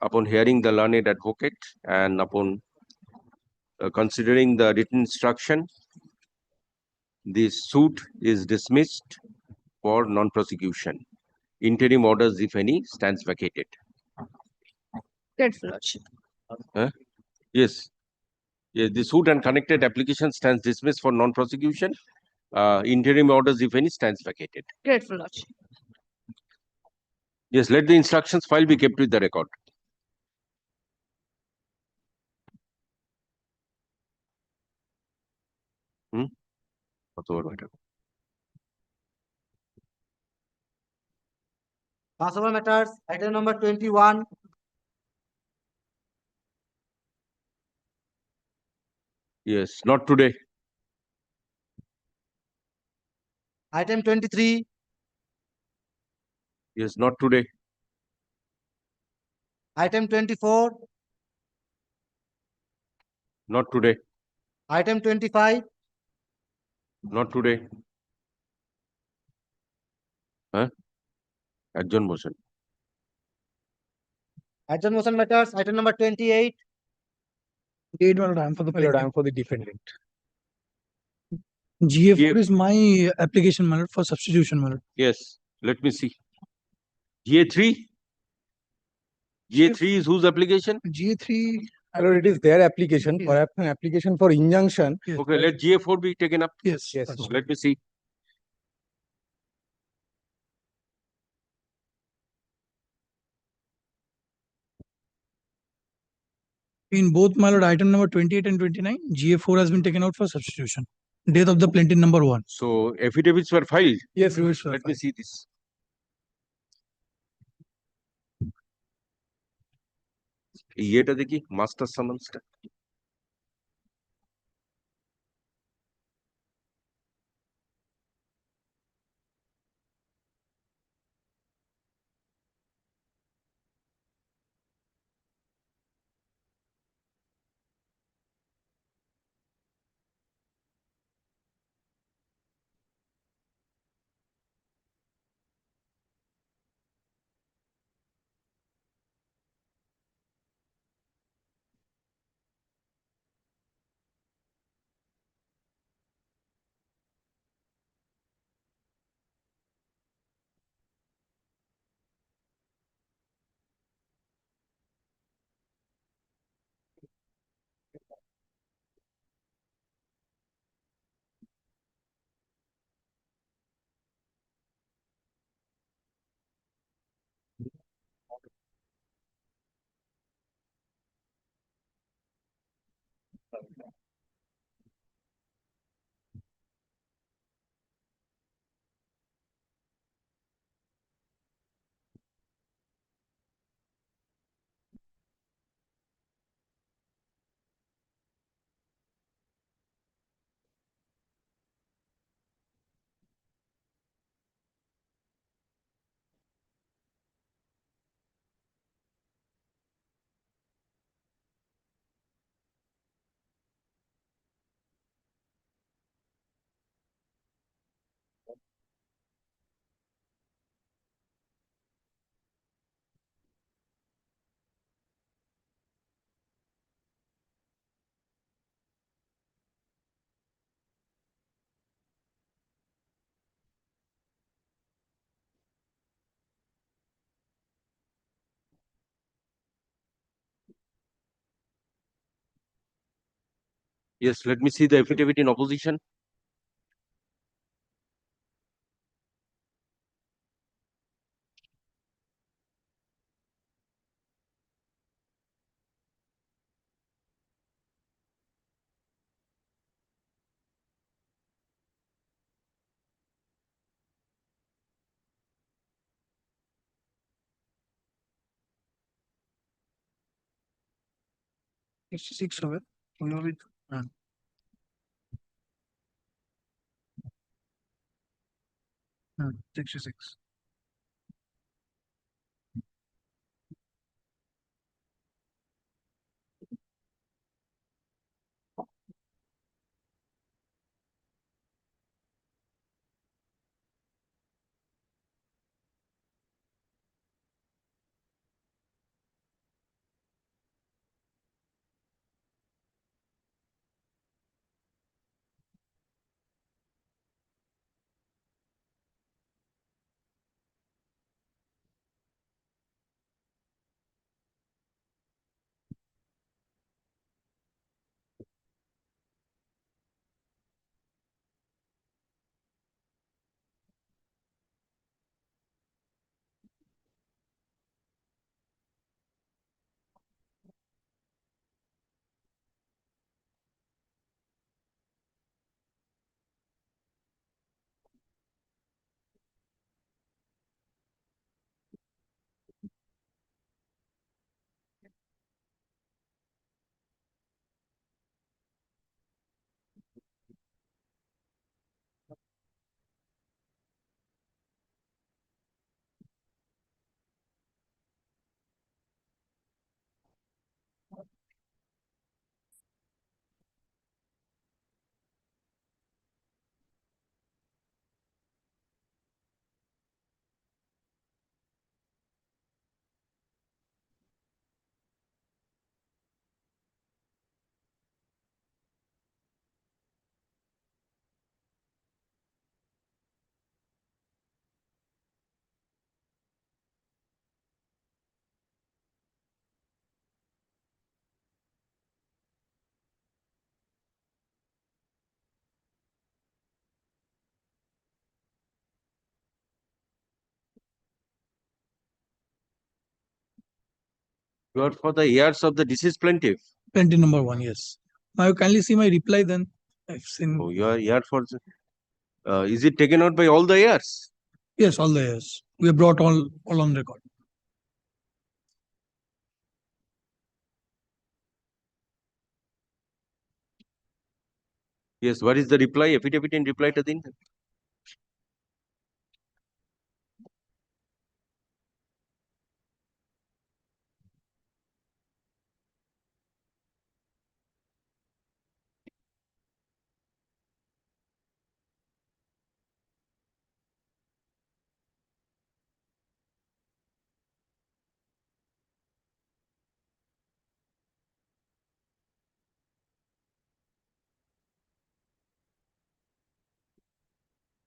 Upon hearing the learned advocate and upon considering the written instruction, the suit is dismissed for non-prosecution. Interim orders, if any, stands vacated. Grateful Lordship. Yes. Yes, the suit and connected application stands dismissed for non-prosecution. Interim orders, if any, stands vacated. Grateful Lordship. Yes, let the instructions file be kept with the record. What's over, madam? Pass over matters, item number 21. Yes, not today. Item 23. Yes, not today. Item 24. Not today. Item 25. Not today. Adjourn motion. Adjourn motion matters, item number 28. Date one time for the My lord, I am for the defendant. GA4 is my application, my lord, for substitution, my lord. Yes, let me see. GA3? GA3 is whose application? GA3. My lord, it is their application, perhaps an application for injunction. Okay, let GA4 be taken up. Yes. Yes. Let me see. In both, my lord, item number 28 and 29, GA4 has been taken out for substitution. Death of the plaintiff number 1. So, affidavits were filed. Yes, Let me see this. এটা দেখি master সামান্সটা Yes, let me see the affidavit in opposition. It's 6 of it. 66. You are for the heirs of the deceased plaintiff. Plaintiff number 1, yes. Now you kindly see my reply then. I've seen. Oh, you are heir for the, is it taken out by all the heirs? Yes, all the years. We have brought all on record. Yes, what is the reply? Affidavit in reply to the intent.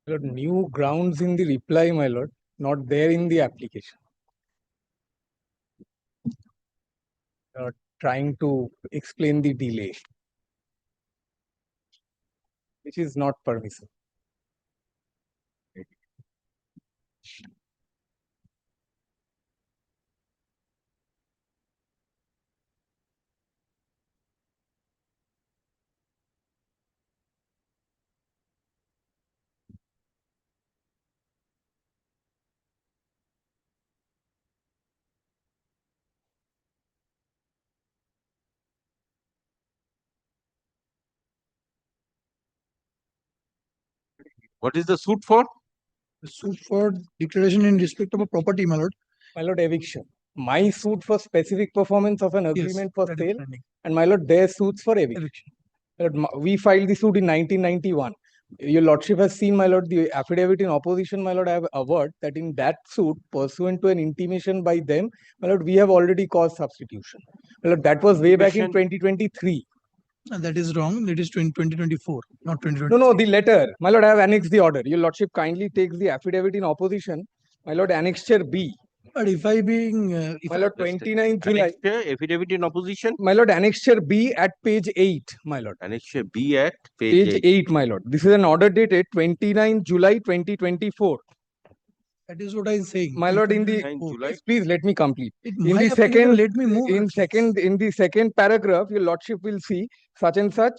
Lord, new grounds in the reply, my lord, not there in the application. Trying to explain the delay, which is not permissible. What is the suit for? The suit for declaration in respect of a property, my lord. My lord, eviction. My suit for specific performance of an agreement for that is sale, pending. and my lord, their suits for eviction. My lord, we filed the suit in 1991. Your lordship has seen, my lord, the affidavit in opposition, my lord. I have averred that in that suit, pursuant to an intimation by them, my lord, we have already caused substitution. My lord, that was way back in 2023. That is wrong. It is 2024, not 2020. No, the letter. My lord, I have annexed the order. Your lordship kindly takes the affidavit in opposition. My lord, annexure B. But if I being, My lord, 29 July. Affidavit in opposition. My lord, annexure B at page 8, my lord. Annexure B at Page 8, my lord. This is an order dated 29 July 2024. That is what I am saying. My lord, in the please let me complete. In the second, in the second paragraph, your lordship will see such and such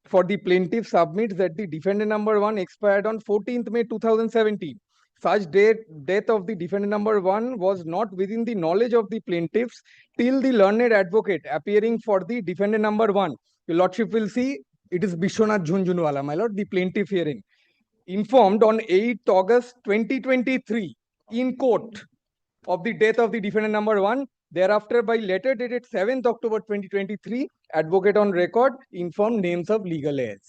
for the plaintiff submits that the defendant number 1 expired on 14th May 2017. Such death of the defendant number 1 was not within the knowledge of the plaintiffs till the learned advocate appearing for the defendant number 1. Your lordship will see it is Bishwanath Jhunjhunwala, my lord, the plaintiff herein. informed on 8th August 2023 in court of the death of the defendant number 1. Thereafter, by letter dated 7th October 2023, advocate on record informed names of legal heirs.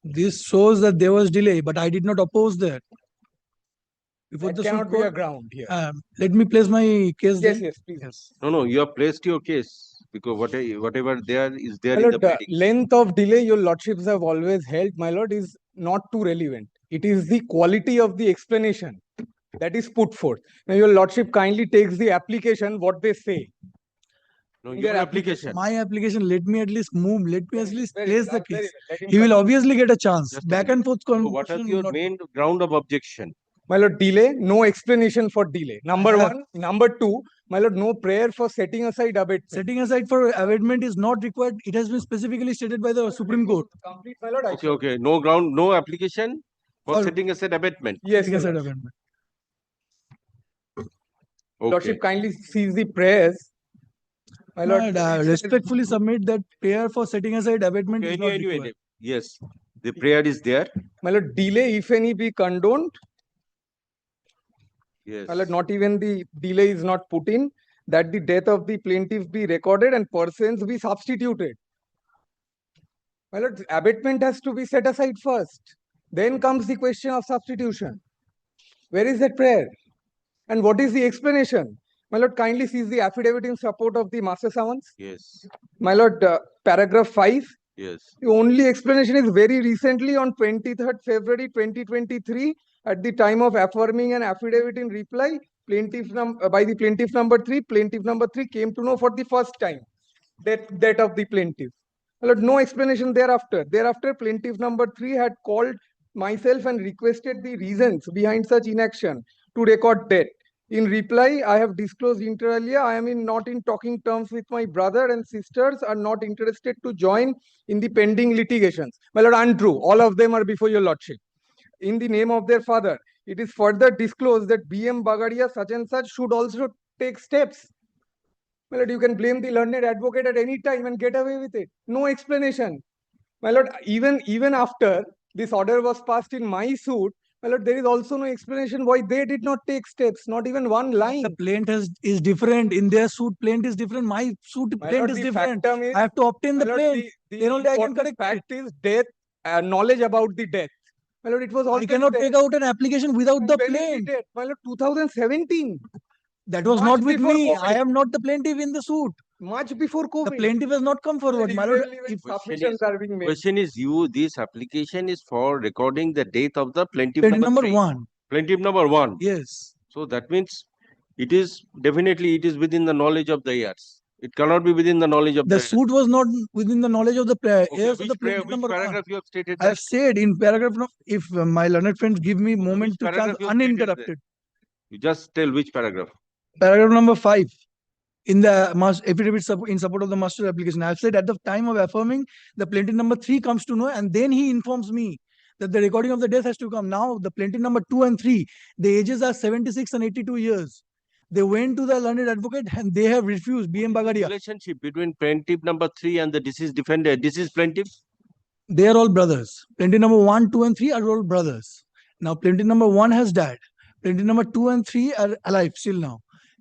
This shows that there was delay, but I did not oppose that. Before That the cannot Supreme be a Court, ground here. let me place my case Yes, then. yes, please. No, no, you have placed your case because whatever there is there My in the lord, pleadings. length of delay your lordships have always held, my lord, is not too relevant. It is the quality of the explanation that is put forth. Now, your lordship kindly takes the application, what they say. No, in your their application. My application, let me at least move, let me at least Very place well, the very case. well. Let him He will continue. obviously get a chance. Just a Back minute. and forth So conversation. what are will your not main ground of objection? My lord, delay, no explanation for delay. Number have- 1. Number 2, my lord, no prayer for setting aside abatement. Setting aside for abatement is not required. It has been specifically stated by the Supreme Court. Complete, my lord. Okay, okay. No ground, no application for Or- setting aside abatement. Yes, Setting your aside lordship. abatement. Okay. Lordship kindly sees the prayers. My lord, Respectfully submit that prayer for setting aside abatement is not Anyway, required. yes, the prayer is there. my lord, delay, if any, be condoned. Yes. My lord, not even the delay is not put in, that the death of the plaintiff be recorded and persons be substituted. My lord, abatement has to be set aside first. Then comes the question of substitution. Where is that prayer? And what is the explanation? My lord, kindly sees the affidavit in support of the master summons. Yes. My lord, paragraph 5. Yes. The only explanation is very recently on 23rd February 2023, at the time of affirming an affidavit in reply, by the plaintiff number 3, plaintiff number 3 came to know for the first time that of the plaintiff. My lord, no explanation thereafter. Thereafter, plaintiff number 3 had called myself and requested the reasons behind such inaction to record death. In reply, I have disclosed inter alia, I am not in talking terms with my brother and sisters, are not interested to join in the pending litigations. My lord, untrue. All of them are before your lordship. In the name of their father, it is further disclosed that BM Bagaria such and such should also take steps. My lord, you can blame the learned advocate at any time and get away with it. No explanation. My lord, even after this order was passed in my suit, my lord, there is also no explanation why they did not take steps, not even one line. The plaint is different. In their suit, plaint is different. My suit, My plaint lord, is the different. factum is, I have to obtain the my lord, plaint. Then only I can important correct fact is death, knowledge about the death. My lord, it was I already cannot there. take out an application without the When is the plaint. date? My lord, 2017. That was Much not with before me. COVID. I am not the plaintiff in the suit. Much before COVID. The plaintiff has not come forward. My lord, Usually when if submissions are being made. Question is this application is for recording the death of the plaintiff plaintiff number 3. 1. Plaintiff number 1. Yes. So that means it is definitely it is within the knowledge of the heirs. It cannot be within the knowledge of The the suit was not within the knowledge of the heirs of the which plaintiff number 1. paragraph you have stated I that? have said in paragraph, if my learned friends give me moment to chance paragraph you have stated that? uninterrupted. You just tell which paragraph. Paragraph number 5 in the affidavit in support of the master application. I have said at the time of affirming, the plaintiff number 3 comes to know, and then he informs me that the recording of the death has to come. Now the plaintiff number 2 and 3, the ages are 76 and 82 years. They went to the learned advocate and they have refused. BM Bagaria. Relationship between plaintiff number 3 and the deceased defender, deceased plaintiff? They are all brothers. Plaintiff number 1, 2, and 3 are all brothers. Now plaintiff number 1 has died. Plaintiff number 2 and 3 are alive still now.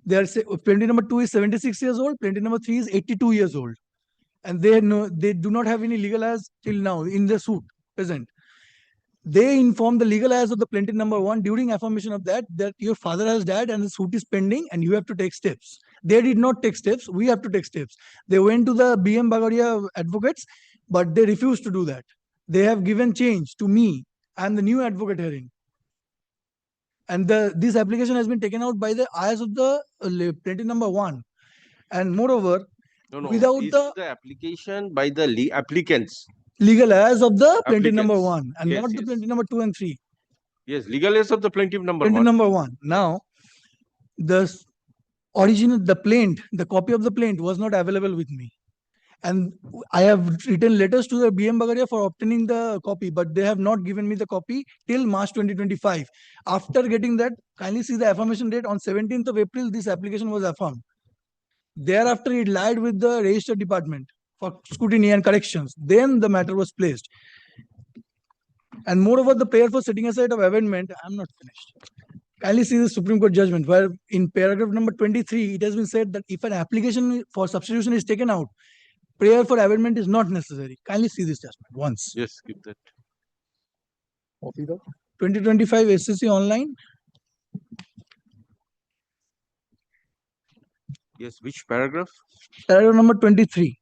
Plaintiff number 2 is 76 years old. Plaintiff number 3 is 82 years old. And they do not have any legal heirs till now in the suit present. They inform the legal heirs of the plaintiff number 1 during affirmation of that your father has died and the suit is pending and you have to take steps. They did not take steps. We have to take steps. They went to the BM Bagaria advocates, but they refused to do that. They have given change to me. I am the new advocate hearing. And this application has been taken out by the heirs of the plaintiff number 1. And moreover, without this is the application by the applicants. Legal heirs of the plaintiff number 1 and Yes, not the plaintiff number 2 and 3. Yes, legal heirs of the plaintiff number 1. Plaintiff number 1. Now, the copy of the plaint was not available with me. And I have written letters to the BM Bagaria for obtaining the copy, but they have not given me the copy till March 2025. After getting that, kindly see the affirmation date on 17th of April, this application was affirmed. Thereafter, it lied with the register department for scrutiny and corrections. Then the matter was placed. And moreover, the prayer for setting aside of amendment, I'm not finished. Kindly see the Supreme Court judgment where in paragraph number 23, it has been said that if an application for substitution is taken out, prayer for amendment is not necessary. Kindly see this judgment once. Yes, keep that. 2025 SCC online. Yes, which paragraph? Paragraph number 23.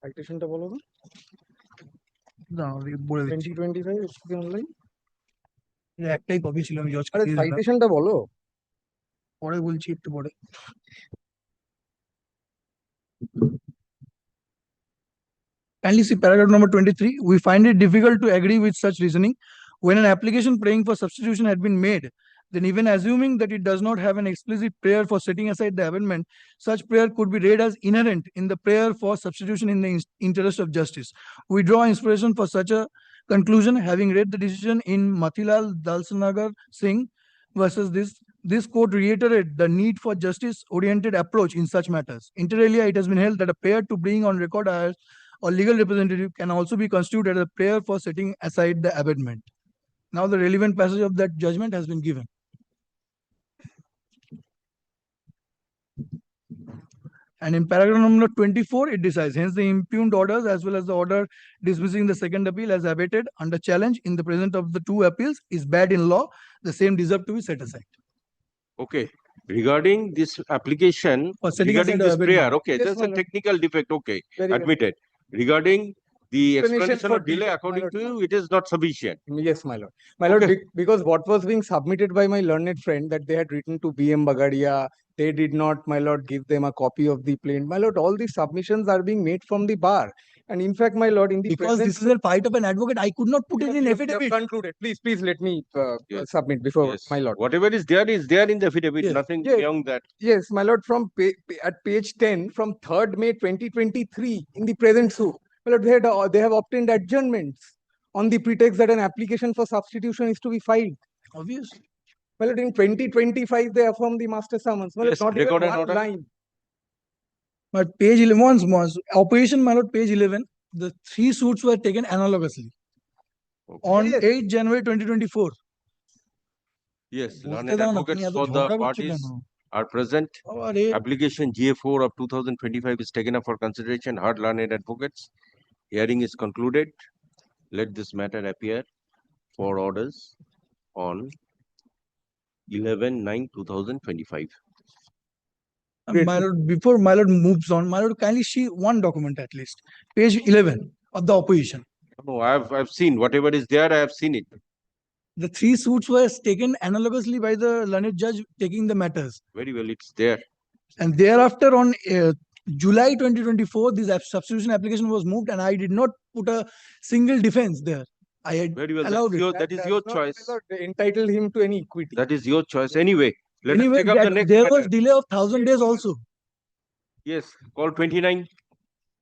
Citation-টা বলো তো? না, বলে দিচ্ছি। 2025 SCC online? একটাই copy ছিল আমি জজ আরে citation-টা বলো। পরে বলছি একটু পরে। Kindly see paragraph number 23. We find it difficult to agree with such reasoning. When an application praying for substitution had been made, then even assuming that it does not have an explicit prayer for setting aside the amendment, such prayer could be read as inherent in the prayer for substitution in the interest of justice. We draw inspiration for such a conclusion, having read the decision in Matilal Dalsanagar Singh versus this court reiterated the need for justice-oriented approach in such matters. Inter alia, it has been held that a prayer to bring on record as or legal representative can also be construed as a prayer for setting aside the amendment. Now the relevant passage of that judgment has been given. And in paragraph number 24, it decides, hence the impugned orders as well as the order dismissing the second appeal as abated under challenge in the present of the two appeals is bad in law. The same deserve to be set aside. Okay. Regarding this application, regarding this prayer, okay, Yes, there's my a lord. technical defect, okay, Very well. admitted. Regarding the Explanation explanation for of delay, delay, according my to you, it is not sufficient. Yes, my lord. My lord, Okay. because what was being submitted by my learned friend that they had written to BM Bagadia, they did not, my lord, give them a copy of the plaint. My lord, all these submissions are being made from the bar. And in fact, my lord, in the Because this is a fight of an advocate, I could not put it in You have affidavit. concluded. Please let me Yes. submit before Yes. my lord. Whatever is there in the affidavit, Yes. nothing Yeah. beyond that. Yes, my lord, from at page 10, from 3rd May 2023, in the present suit, my lord, they have obtained adjournments on the pretext that an application for substitution is to be filed. Obvious. My lord, in 2025, they affirm the master summons. My lord, Yes, not even record and one order. line. But page 11, once, operation, my lord, page 11, the three suits were taken analogously on Yes. 8 January 2024. Yes, বুঝতে learned দাও না, তুমি advocates এত for the ঝগড়া করছো parties কেন? are present. আরে, Application GA4 of 2025 is taken up for consideration. Heard learned advocates. Hearing is concluded. Let this matter appear for orders on 11/9/2025. my lord, before my lord moves on, my lord, kindly see one document at least. Page 11 of the opposition. No, I've seen whatever is there. I have seen it. The three suits were taken analogously by the learned judge taking the matters. Very well, it's there. And thereafter on July 2024, this substitution application was moved and I did not put a single defense there. I had Very well. allowed it. That is your does not, choice. my lord, entitle him to any equity. That is your choice. Anyway, let Anyway, us take up the next there was matter. delay of 1000 days also. Yes, call 29.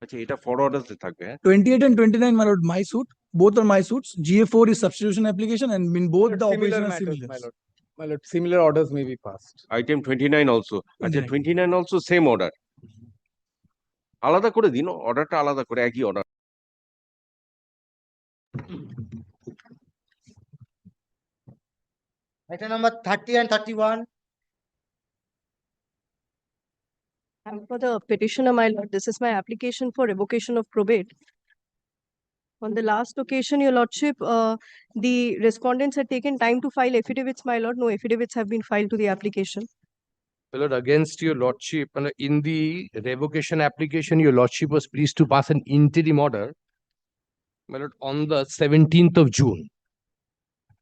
আচ্ছা এটা for orders এ থাকবে হ্যাঁ 28 and 29, my lord, my suit. Both are my suits. GA4 is substitution application and in both the Similar opposition are matters, similar. my lord. My lord, similar orders may be passed. Item 29 also. আচ্ছা 29 also same order. আলাদা করে দিন অর্ডারটা আলাদা করে একই order Item number 30 and 31. And for the petitioner, my lord, this is my application for revocation of probate. On the last occasion, your lordship, the respondents had taken time to file affidavits, my lord. No affidavits have been filed to the application. My lord, against your lordship, in the revocation application, your lordship was pleased to pass an interim order, my lord, on the 17th of June.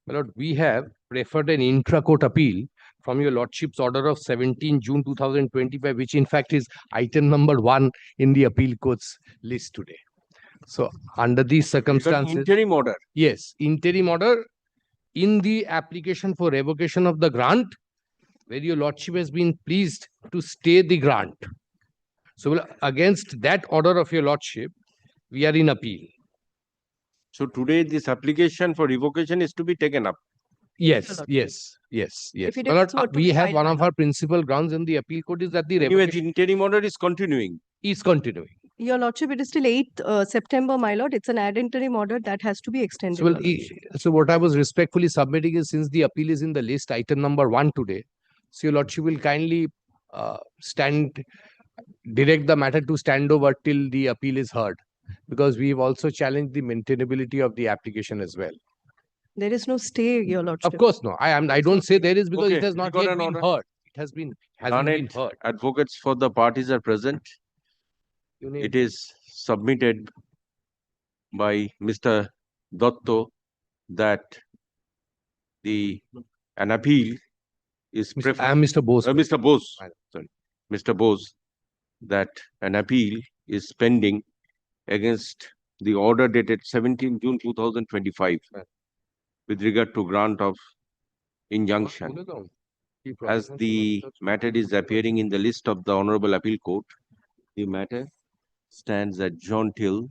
My lord, we have referred an intra-court appeal from your lordship's order of 17 June 2025, which in fact is item number 1 in the appeal court's list today. So under these circumstances, interim order. Yes, interim order in the application for revocation of the grant, where your lordship has been pleased to stay the grant. So against that order of your lordship, we are in appeal. So today this application for revocation is to be taken up. Yes, yes, yes, yes. My lord, we have one of our principal grounds in the appeal court is that the Anyway, the interim order is continuing. Is continuing. Your Lordship, it is still 8th September, my lord. It's an ad interim order that has to be extended. So, well, Your Lordship. so what I was respectfully submitting is, since the appeal is in the list, item number 1 today, so your Lordship will kindly direct the matter to stand over till the appeal is heard, because we've also challenged the maintainability of the application as well. There is no stay, Your Lordship. Of course, no. I don't say there is, because Okay, it has we not got yet an been order. heard. It hasn't been Learned heard. advocates for the parties are present. It is submitted by Mr. Dotto that an appeal is I am Mr. Bose. Mr. Bose, sorry, Mr. Bose, that an appeal is pending against the order dated 17 June 2025 with regard to grant of injunction. As the matter is appearing in the list of the Honorable Appeal Court, the matter stands adjourned till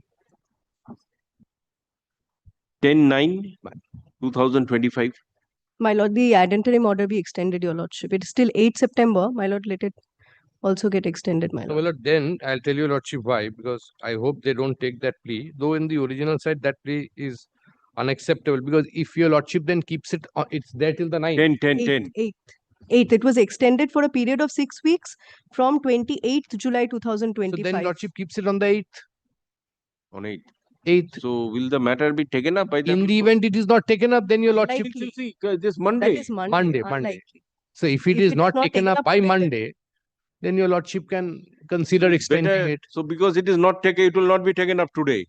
10/9/2025. My lord, the ad interim order be extended, Your Lordship. It is still 8th September. My lord, let it also get extended, my So, lord. well, then I'll tell you, Lordship, why. Because I hope they don't take that plea. Though in the original side, that plea is unacceptable. Because if your Lordship then keeps it, it's there till the 9th. 10. 8th. It was extended for a period of 6 weeks from 28th July So 2025. then Lordship keeps it on the 8th. On 8th. 8th. So will the matter be taken up by the In the event it is not taken up, then your Lordship. Unlikely. this Monday? That is Monday. Monday. So if it is not taken up by Monday, then your Lordship can consider extending it. So because it is not taken, it will not be taken up today.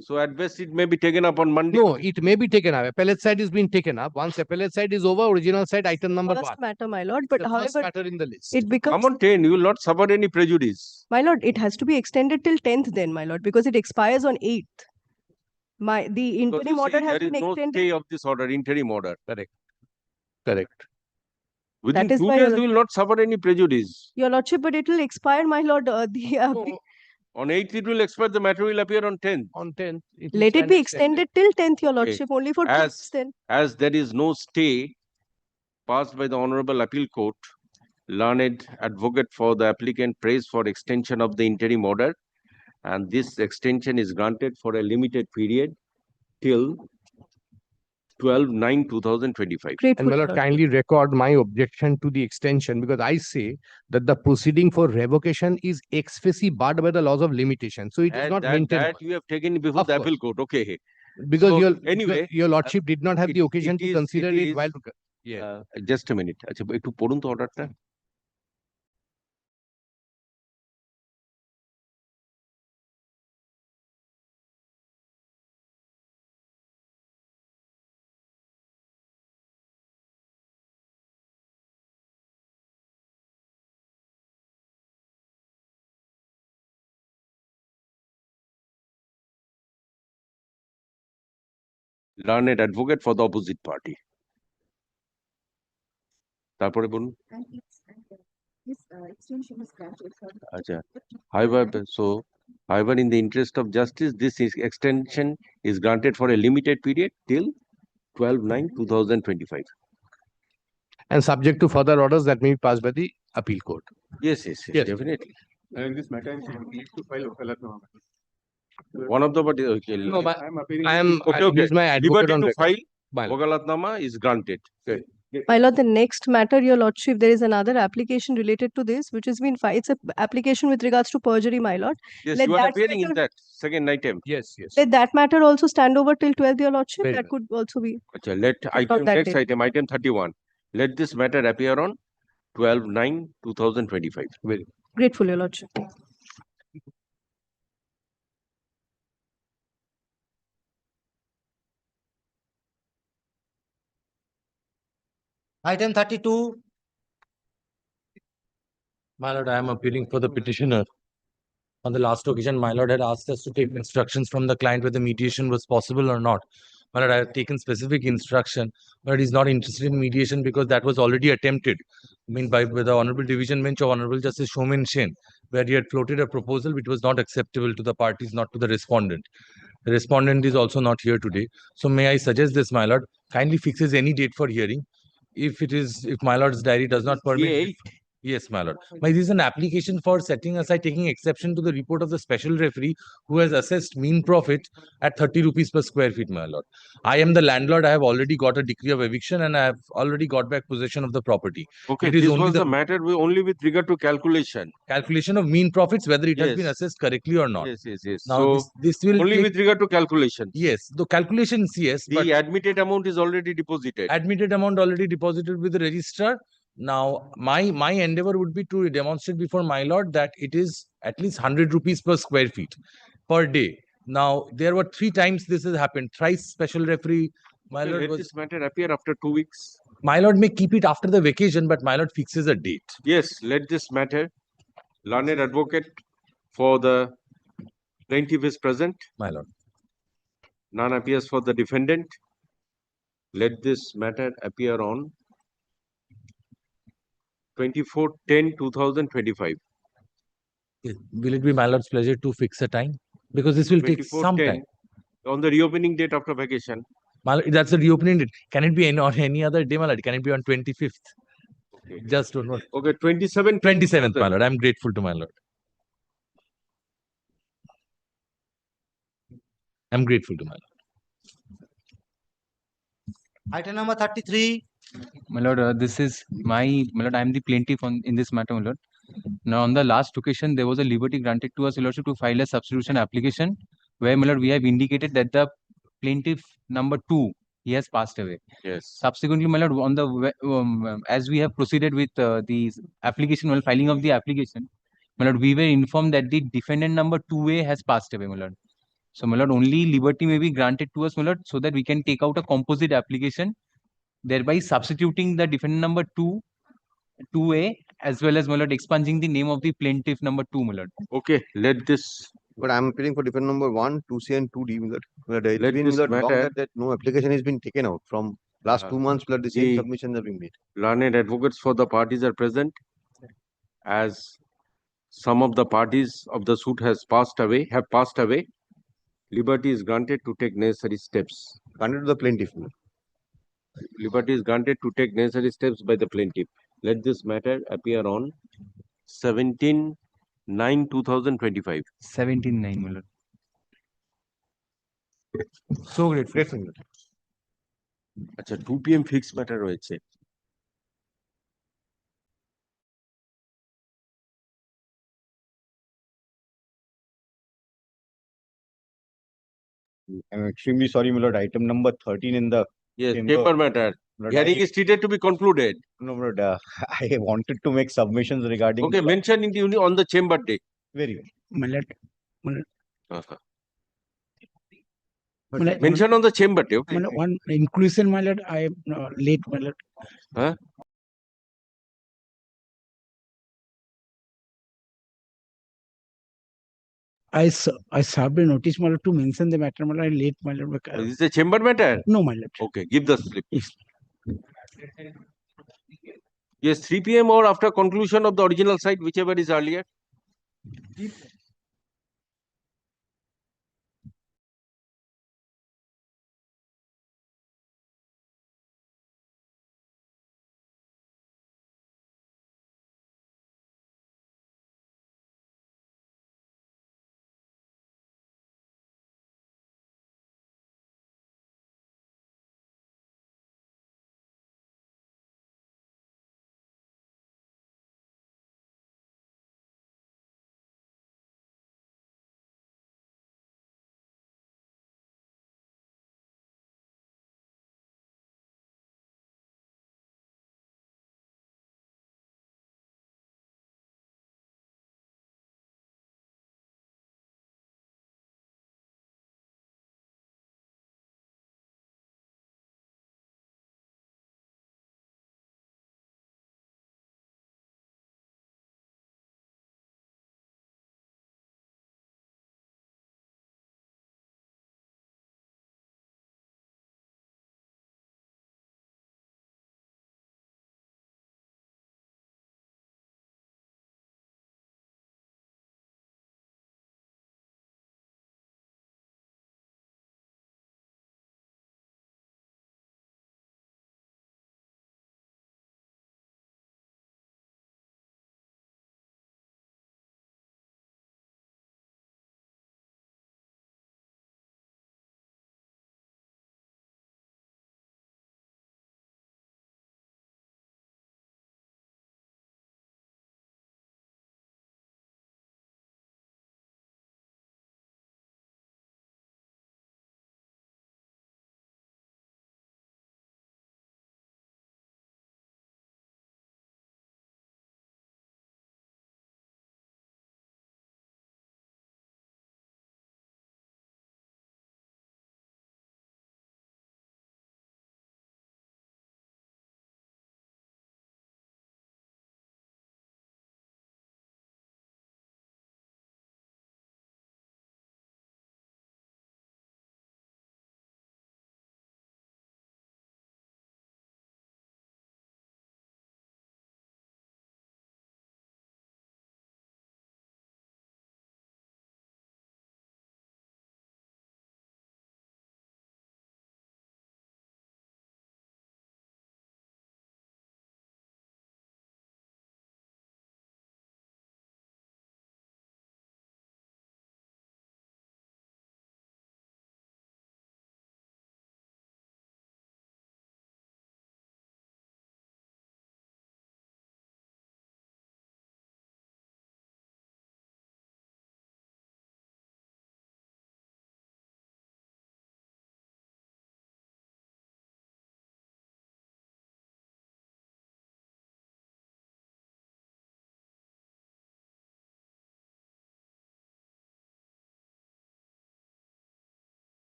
So at best, it may be taken up on Monday. No, it may be taken up. Appellate side is being taken up. Once appellate side is over, original side item number 1. First matter, my lord. But The first however, matter in the list. it becomes, Come on 10, you will not suffer any prejudice. my lord, it has to be extended till 10th then, my lord, because it expires on 8th. The Because interim you order see, has there is been no extended. stay of this order, interim order. Correct. Within That is 2 why days, your- you will not suffer any prejudice. Your lordship, but it will expire, my lord. On 8th, it will expire. The matter will appear on 10th. On 10th. Let it be extended till 10th, your Okay. lordship, only for 2 weeks then. As there is no stay passed by the Honorable Appeal Court, learned advocate for the applicant prays for extension of the interim order, and this extension is granted for a limited period till 12/9/2025. And my lord, kindly record my objection to the extension, because I say that the proceeding for revocation is ex facie barred by the laws of limitation. So it is not maintainable. That you have taken before the Appeal Court. Okay. Because So, anyway, your lordship did not have the occasion to consider it while. Yeah. Just a minute. আচ্ছা একটু পড়ুন তো অর্ডারটা। Learned advocate for the opposite party. তারপরে বলুন। আচ্ছা, however, in the interest of justice, this extension is granted for a limited period till 12/9/2025. And subject to further orders that may be passed by the appeal court. Yes, definitely. And in this matter, you need to file Appellate. One of the parties. Okay. No, but I am he's my advocate Liberty on to record. file Wakalatnama is granted. Good. My lord, the next matter, your lordship, there is another application related to this, which has been filed. It's an application with regards to perjury, my lord. Yes, Let you are that appearing in matter- that second item. Yes. Let that matter also stand over till 12th, your lordship. Very That could also be. Achha, let Not that next date. item 31. Let this matter appear on 12/9/2025. Very Grateful, your lordship. Item 32. My lord, I am appealing for the petitioner. On the last occasion, my lord had asked us to take instructions from the client whether mediation was possible or not. My lord, I have taken specific instruction, but he is not interested in mediation because that was already attempted. I mean, by the Honorable Division Bench of Honorable Justice Shomen Shen, where he had floated a proposal which was not acceptable to the parties, not to the respondent. The respondent is also not here today. So may I suggest this, my lord, kindly fixes any date for hearing. If my lord's diary does not permit. Yes, my lord. This is an application for setting aside, taking exception to the report of the special referee who has assessed mean profit at 30 rupees per square feet, my lord. I am the landlord. I have already got a decree of eviction and I have already got back possession of the property. Okay, It is this only was the matter only with regard to calculation. calculation of mean profits, whether it has been Yes. assessed correctly or not. Yes. Now, So this will only take- with regard to calculations. Yes, the calculations, yes, but The admitted amount is already deposited. admitted amount already deposited with the registrar. Now, my endeavor would be to demonstrate before my lord that it is at least 100 rupees per square feet per day. Now, there were 3 times this has happened. Thrice special referee. My Okay, lord let was. this matter appear after 2 weeks. My lord may keep it after the vacation, but my lord fixes a date. Yes, let this matter. Learned advocate for the plaintiff is present. My lord. None appears for the defendant. Let this matter appear on 24/10/2025. Will it be my lord's pleasure to fix a time? Because this will take some 24/10 time. on the reopening date after vacation. My lord, that's the reopening date. Can it be on any other day, my lord? Can it be on 25th? Okay. Just don't know. Okay, 27th. 27th, my lord. I'm grateful to my lord. I'm grateful to my lord. Item number 33. My lord, this is my lord. I am the plaintiff in this matter, my lord. Now, on the last occasion, there was a liberty granted to us, your lordship, to file a substitution application, where, my lord, we have indicated that the plaintiff number 2, he has passed away. Yes. Subsequently, my lord, on the as we have proceeded with the application, while filing of the application, my lord, we were informed that the defendant number 2A has passed away, my lord. So, my lord, only liberty may be granted to us, my lord, so that we can take out a composite application, thereby substituting the defendant number 2A, as well as, my lord, expunging the name of the plaintiff number 2, my lord. Okay, let this. But I'm appealing for defendant number 1, 2C and 2D. It's Let been this long matter- that no application has been taken out from last 2 months. The same submissions have been made. Learned advocates for the parties are present. As some of the parties of the suit have passed away, liberty is granted to take necessary steps. Granted to the plaintiff. Liberty is granted to take necessary steps by the plaintiff. Let this matter appear on 17/9/2025. 17/9, my lord. So grateful. আচ্ছা 2 PM fixed matter রয়েছে। I'm extremely sorry, my lord. Item number 13 in the Yes, chamber. paper matter. Lord, Hearing is treated to be concluded. No, my lord, I wanted to make submissions regarding. Okay, mention in the on the chamber day. Very well. My lord, my lord, But my lord, Mention on the chamber day. Okay. my lord, one inclusion, my lord, I am late, my lord. Huh? I served a notice, my lord, to mention the matter, my lord. I late, my lord. Is this a chamber matter? No, my lord. Okay, give the slip. Yes, 3 PM or after conclusion of the original site, whichever is earlier.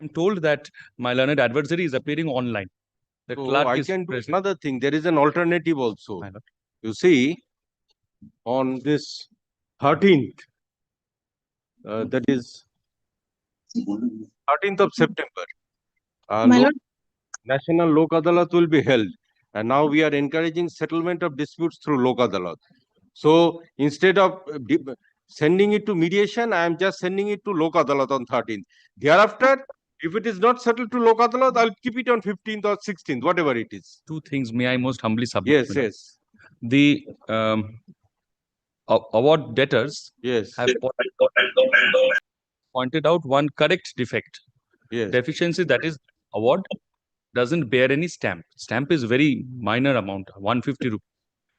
I'm told that my learned adversary is appearing online. The So clerk I is can do present. another thing. There is an alternative also. You see, on this 13th, that is 13th of September, National Lok Adalat will be held. And now we are encouraging settlement of disputes through Lok Adalat. So instead of sending it to mediation, I am just sending it to Lok Adalat on 13th. Thereafter, if it is not settled to Lok Adalat, I'll keep it on 15th or 16th, whatever it is. Two things may I most humbly submit. Yes, Madam. yes. The award debtors yes. have pointed out one correct defect. Yes. Deficiency, that is award doesn't bear any stamp. Stamp is very minor amount, 150 rupees.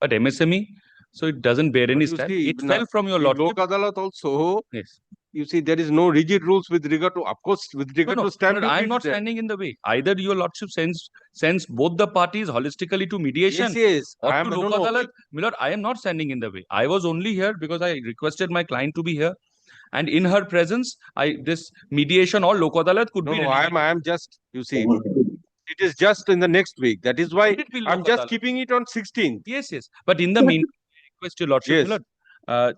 But MSME, so it doesn't bear any stamp. See, It fell from your lordship. Lok Adalat also, yes. You see, there is no rigid rules with regard to, of course, with regard to stamp. No, I'm not standing in the way. Either your lordship sends both the parties holistically to mediation. Yes, yes. Or to Lok Adalat. My lord, I am not standing in the way. I was only here because I requested my client to be here. And in her presence, this mediation or Lok Adalat could be. No, I am just, you see, it is just in the next week. That is why I'm just keeping it on 16th. Yes, yes. But in the meantime, I request your lordship, my lord,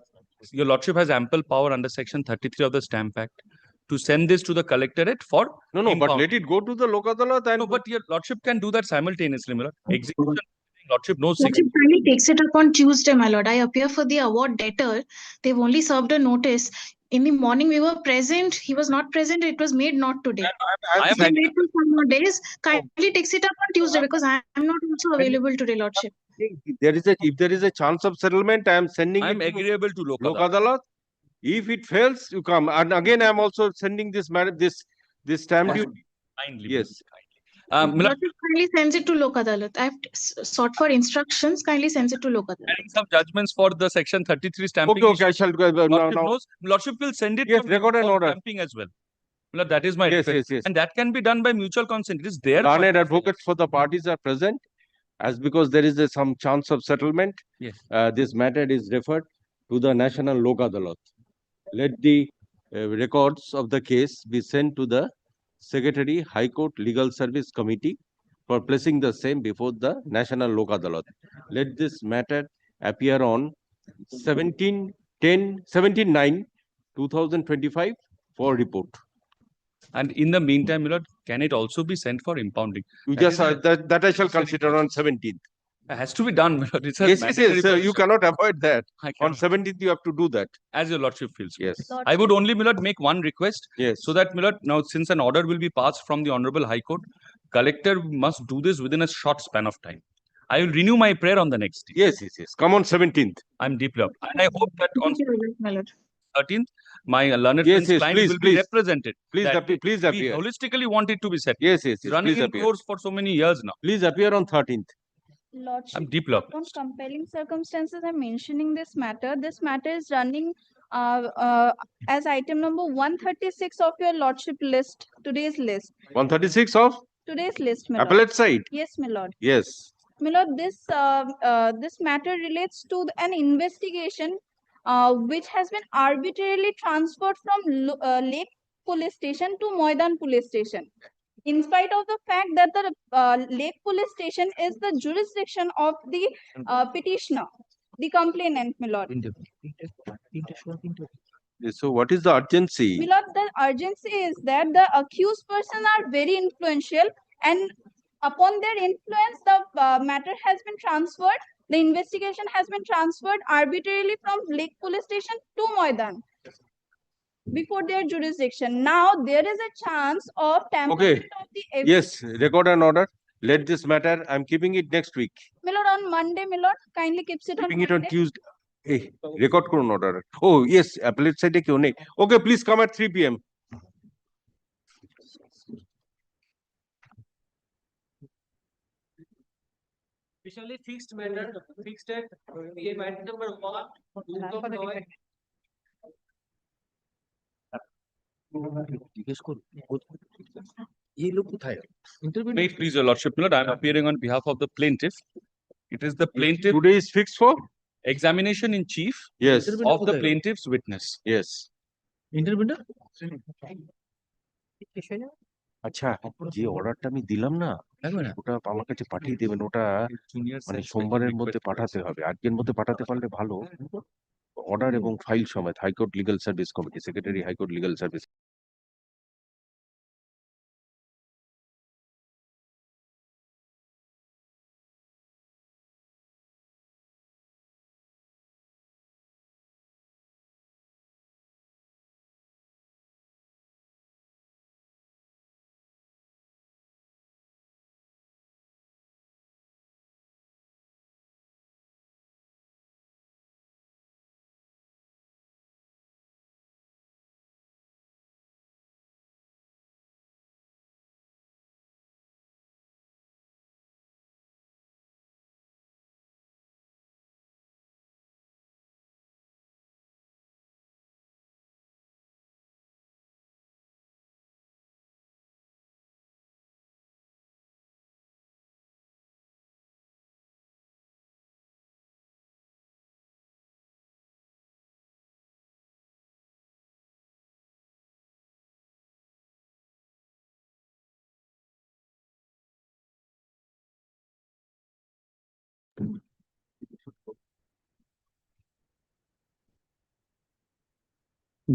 your lordship has ample power under section 33 of the Stamp Act to send this to the collectorate for but let it go to the Lok Adalat and... No, but your lordship can do that simultaneously, my lord. Execution, lordship knows. Lordship kindly takes it up on Tuesday, my lord. I appear for the award debtor. They've only served a notice. In the morning, we were present. He was not present. It was made not today. I am wait for some more days. Kindly takes it up on Tuesday because I am not also available today, lordship. If there is a chance of settlement, I am sending I am agreeable to Lok Adalat. If it fails, you come. And again, I am also sending this stamp duty. Kindly. Yes. Lordship kindly sends it to Lok Adalat. I have sought for instructions. Kindly sends it to Lok Adalat. And some judgments for the section 33 stamping. Okay, I shall go. Lordship will send it. Yes, record and order. Stamping as well. Lord, that is my request. Yes. And that can be done by mutual consent. It is there. Learned advocates for the parties are present. As because there is some chance of settlement, yes. This matter is referred to the National Lok Adalat. Let the records of the case be sent to the Secretary High Court Legal Service Committee for placing the same before the National Lok Adalat. Let this matter appear on 17/9/2025 for report. And in the meantime, my lord, can it also be sent for impounding? You just that I shall consider on 17th. It has to be done, my lord. It's a yes, mandatory you cannot avoid that. On 17th, you have to do that. As your lordship feels. Yes. I would only, my lord, make one request. Yes. So that, my lord, now since an order will be passed from the Honorable High Court, collector must do this within a short span of time. I will renew my prayer on the next day. Yes. Come on 17th. I'm deeply up. And I hope that on my lord. 13th, my learned friend's client will be represented. Please appear. We holistically want it to be set. Yes. Running in course for so many years now. Please appear on 13th. Lordship, I'm deeply up. upon compelling circumstances, I'm mentioning this matter. This matter is running as item number 136 of your lordship list, today's list. 136 of? Today's list, my lord. Appellate side? Yes, my lord. Yes. My lord, this matter relates to an investigation which has been arbitrarily transferred from Lake Police Station to Moidan Police Station. In spite of the fact that the Lake Police Station is the jurisdiction of the petitioner, the complainant, my lord. So what is the urgency? My lord, the urgency is that the accused persons are very influential, and upon their influence, the matter has been transferred. The investigation has been transferred arbitrarily from Lake Police Station to Moidan before their jurisdiction. Now there is a chance of tampering of the evidence. Yes, record and order. Let this matter. I'm keeping it next week. My lord, on Monday, my lord, kindly keeps it on Keeping it Monday. on Tuesday. Hey, record kurun order. Oh yes, appellate side kyun nahi? Okay, please come at 3 p.m. Officially fixed matter, fixed at item number 1. Wait, please, your lordship, my lord. I am appearing on behalf of the plaintiff. It is the plaintiff. Today is fixed for examination in chief. Yes. Of the plaintiff's witness. Yes. Interpreter? আচ্ছা, যে অর্ডারটা আমি দিলাম না, ওটা আমার কাছে পাঠিয়ে দেবেন। ওটা মানে সোমবারের মধ্যে পাঠাতে হবে, আজকের মধ্যে পাঠাতে পারলে ভালো। অর্ডার এবং ফাইল সমেত high court legal service committee, secretary high court legal service.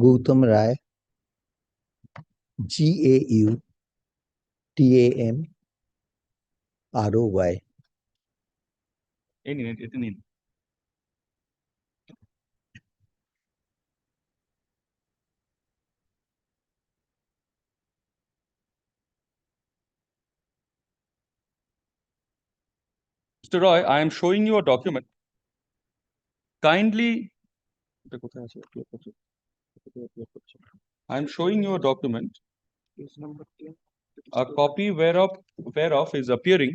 Gautam Roy, GAUTAM ROY। এই নিন, এটা নিন। Mr. Roy, I am showing you a document. Kindly, I am showing you a document. A copy whereof is appearing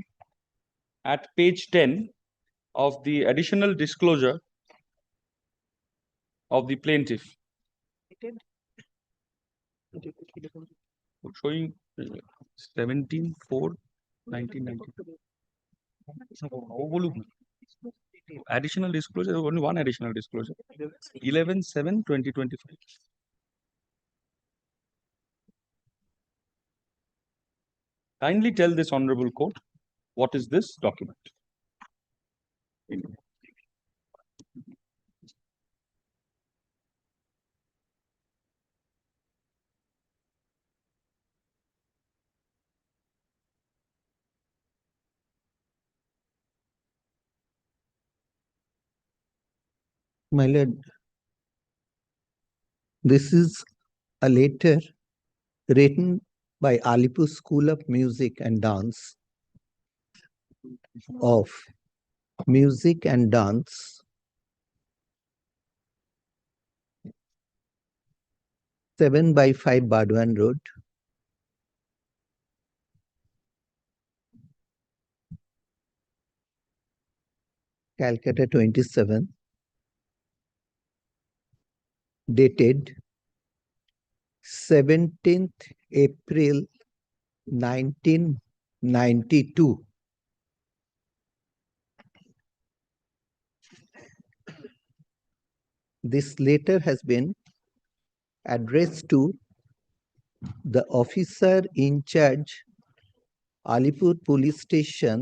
at page 10 of the additional disclosure of the plaintiff. Showing 17/4/1990. Additional disclosure, only one additional disclosure. 11/7/2025. Kindly tell this honorable court, what is this document? My lord, this is a letter written by Alipur School of Music and Dance of Music and Dance, Seven by 5 Bardwan Road, Calcutta 27, dated 17th April 1992. This letter has been addressed to the officer in charge, Alipur Police Station,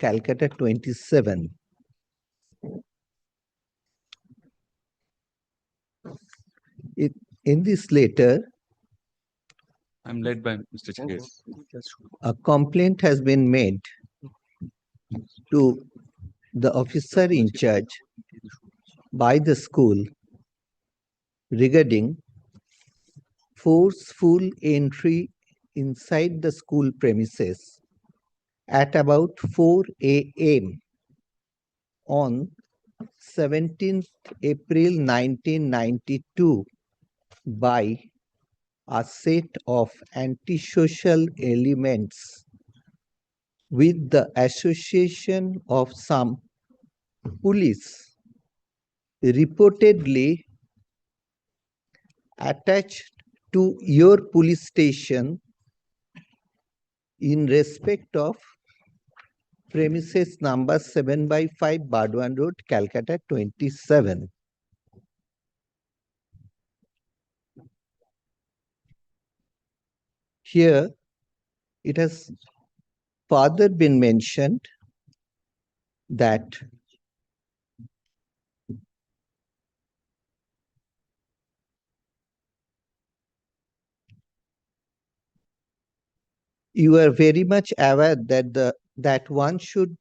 Calcutta 27. In this letter, I'm led by Mr. Chagas. a complaint has been made to the officer in charge by the school regarding forceful entry inside the school premises at about 4 a.m. on 17th April 1992 by a set of antisocial elements with the association of some police reportedly attached to your police station in respect of premises number 7 by 5 Bardwan Road, Calcutta 27. here it has further been mentioned that you are very much aware that one should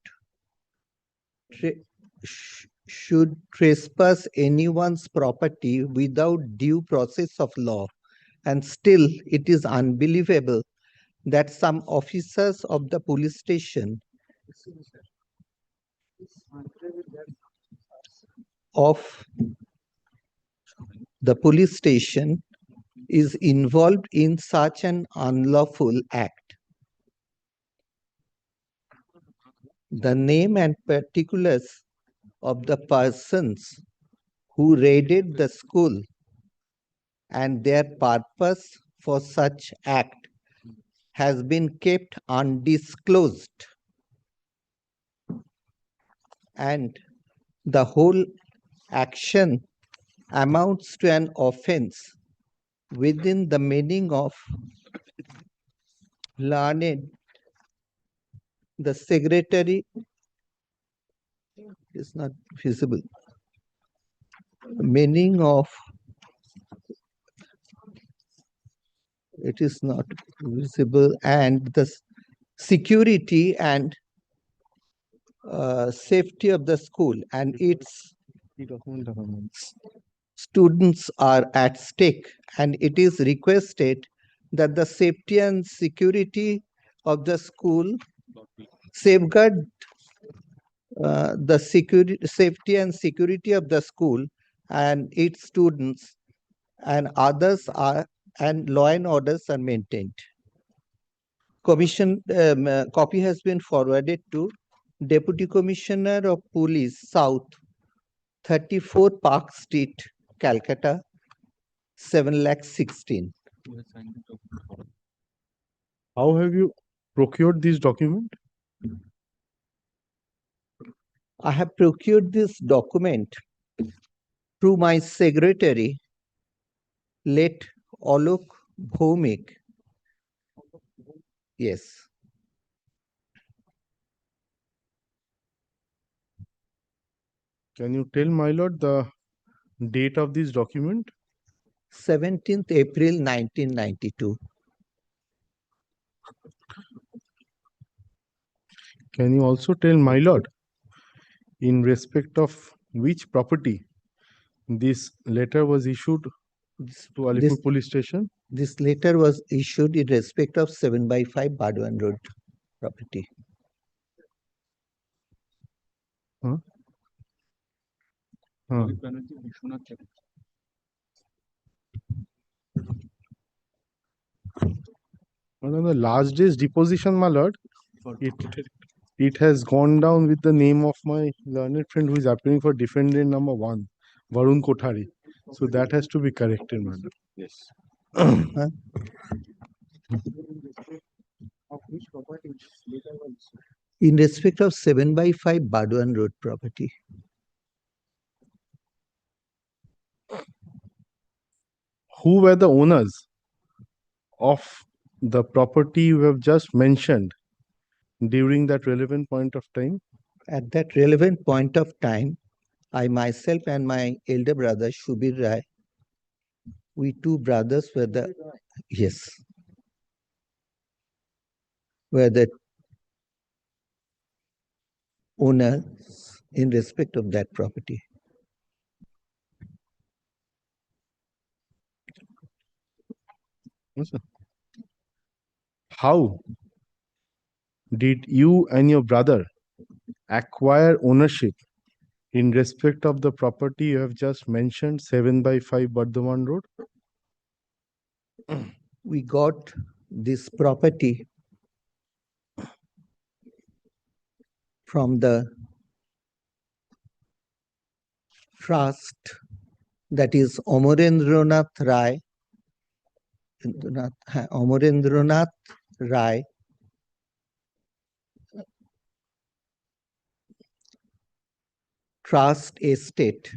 trespass anyone's property without due process of law, and still it is unbelievable that some officers of the police station is involved in such an unlawful act. The name and particulars of the persons who raided the school and their purpose for such act has been kept undisclosed, and the whole action amounts to an offense within the meaning of learned the secretary is not visible. Meaning of it is not visible, and the security and safety of the school and its students are at stake, and it is requested that the safety and security of the school safeguard the safety and security of the school and its students and others are, and law and orders are maintained. Copy has been forwarded to Deputy Commissioner of Police South, 34 Park Street, Calcutta, 7,16,000. How have you procured this document? I have procured this document through my secretary, late Alok Bhomik. Yes. Can you tell, my lord, the date of this document? 17th April 1992. Can you also tell, my lord, in respect of which property this letter was issued to Alipur police station? This letter was issued in respect of 7/5 Bardwan Road property. Huh? Huh. And on the last day's deposition, my lord, it has gone down with the name of my learned friend who is appearing for defendant number 1, Varun Kothari. So that has to be corrected, my lord. Yes. In respect of 7/5 Bardwan Road property. Who were the owners of the property you have just mentioned during that relevant point of time? At that relevant point of time, I myself and my elder brother Shubir Rai, we two brothers were the owners in respect of that property. How did you and your brother acquire ownership in respect of the property you have just mentioned, 7/5 Bardhaman Road? We got this property from the trust, that is Amarendranath Rai Trust Estate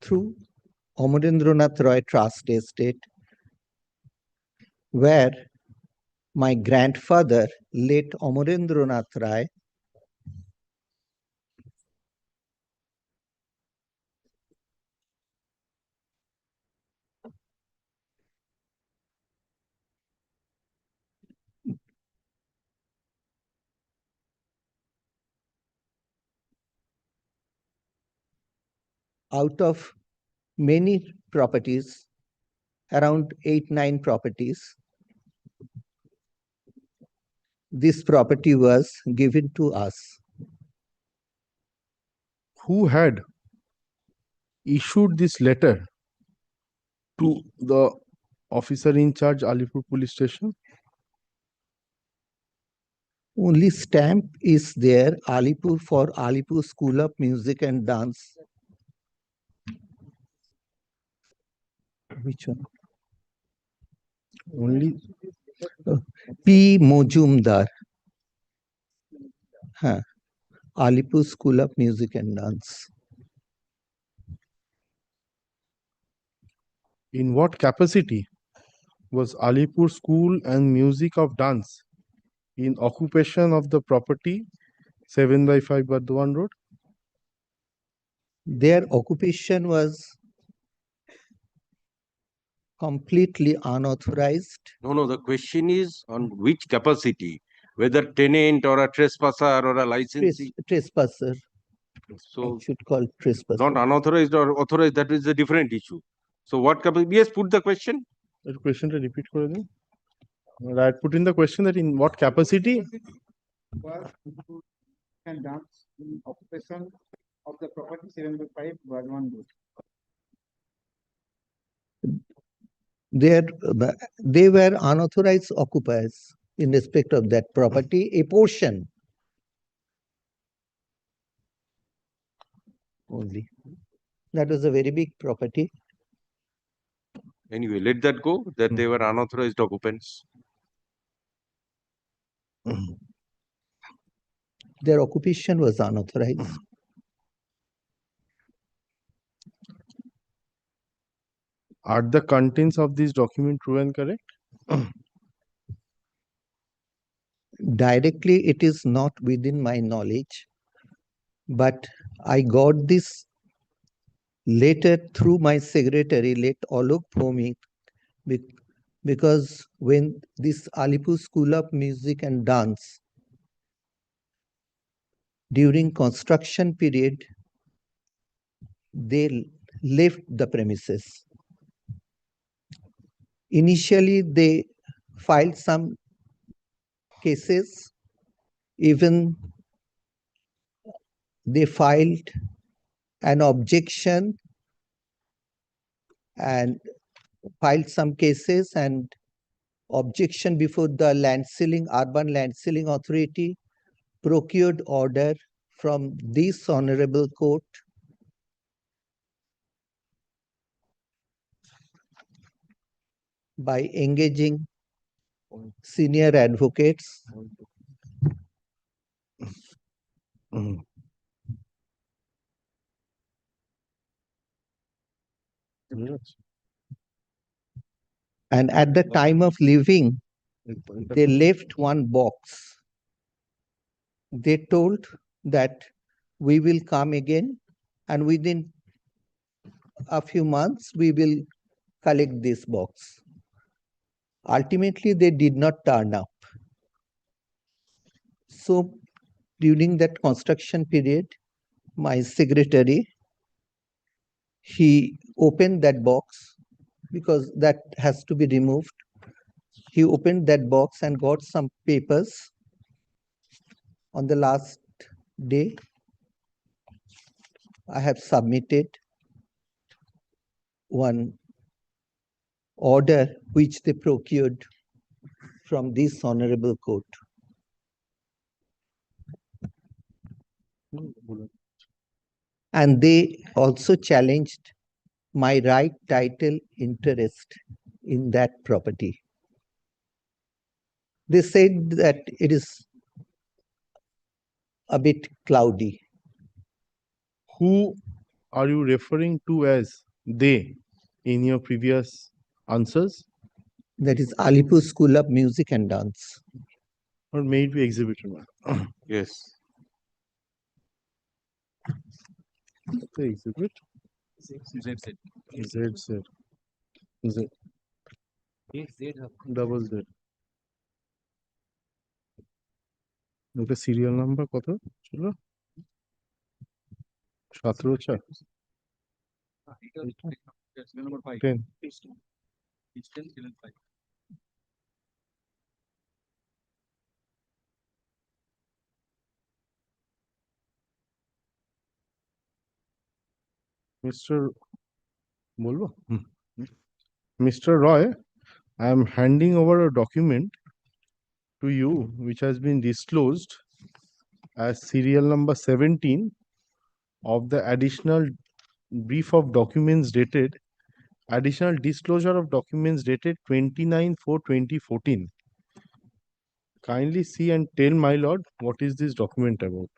through Amarendranath Roy Trust Estate, where my grandfather, late Amarendranath Rai, out of many properties, around 8-9 properties, this property was given to us. Who had issued this letter to the officer in charge, Alipur Police Station? Only stamp is there, Alipur, for Alipur School of Music and Dance. Which one? Only P. Mojumdar. Huh. Alipur School of Music and Dance. in what capacity was Alipur School and Music of Dance in occupation of the property 7/5 Bardhaman Road? Their occupation was completely unauthorized. No, the question is on which capacity, whether tenant or a trespasser or a licensee. Trespasser. So I should call trespasser. not unauthorized or authorized, that is a different issue. So what capacity? Yes, put the question. The question to repeat for me. I put in the question that in what capacity And dance in occupation of the property 7/5 Bardhaman Road. They were unauthorized occupiers in respect of that property, a portion only. That was a very big property. Anyway, let that go, that they were unauthorized occupants. Their occupation was unauthorized. are the contents of this document true and correct? Directly, it is not within my knowledge, but I got this letter through my secretary, late Alok Bhomik, because when this Alipur School of Music and Dance, during construction period, they left the premises. Initially, they filed some cases, even they filed an objection and filed some cases and objection before the urban land ceiling authority, procured order from this honorable court by engaging senior advocates. And at the time of leaving, they left one box. They told that we will come again, and within a few months, we will collect this box. Ultimately, they did not turn up. So during that construction period, my secretary, he opened that box because that has to be removed. He opened that box and got some papers. On the last day, I have submitted one order which they procured from this honorable court. And they also challenged my right title interest in that property. They said that it is a bit cloudy. Who are you referring to as they? in your previous answers? That is Alipur School of Music and Dance. Or may it be exhibited? Yes. The exhibit? ZZ. ZZ. Z. Double Z. ওটা serial number কত ছিল? 17 10. Mr. বলবো? Mr. Roy, I am handing over a document to you which has been disclosed as serial number 17 of the additional brief of documents dated, additional disclosure of documents dated 29/4/2014. Kindly see and tell my lord what is this document about.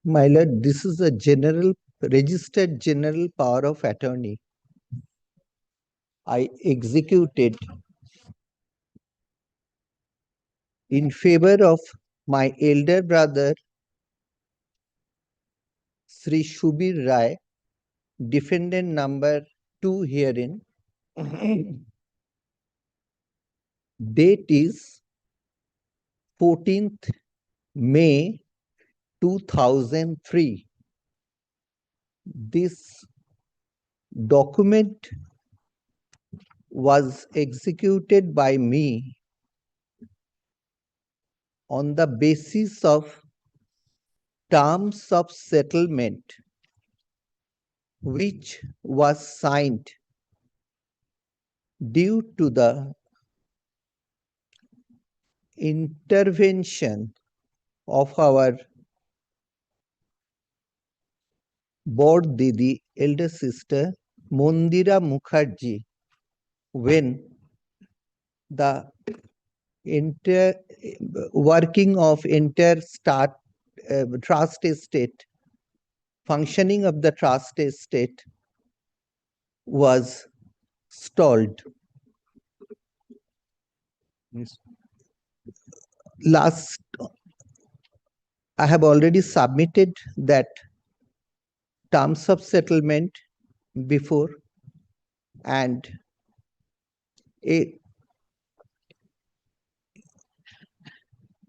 My lord, this is a registered general power of attorney. I executed in favor of my elder brother, Sri Shubir Rai, defendant number 2 herein. Date is 14th May 2003. This document was executed by me on the basis of terms of settlement which was signed due to the intervention of our board Didi, elder sister Mondira Mukherjee, when the working of trust estate, functioning of the trust estate was stalled. I have already submitted that terms of settlement before, and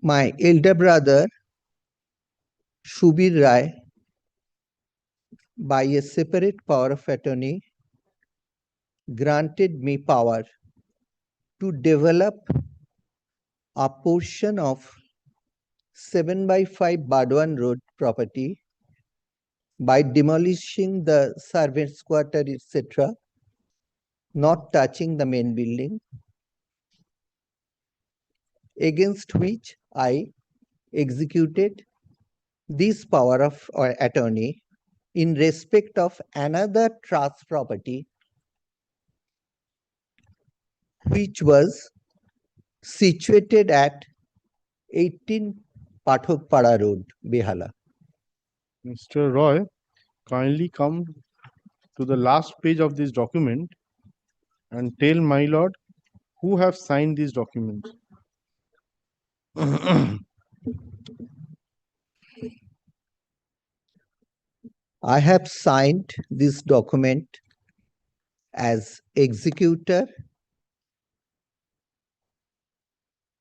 my elder brother Shubir Rai, by a separate power of attorney, granted me power to develop a portion of 7/5 Badwan Road property by demolishing the servants' quarter, etc., not touching the main building, against which I executed this power of attorney in respect of another trust property which was situated at 18 Pathokpada Road, Behala. Mr. Roy, kindly come to the last page of this document and tell my lord who have signed this document. I have signed this document as executor,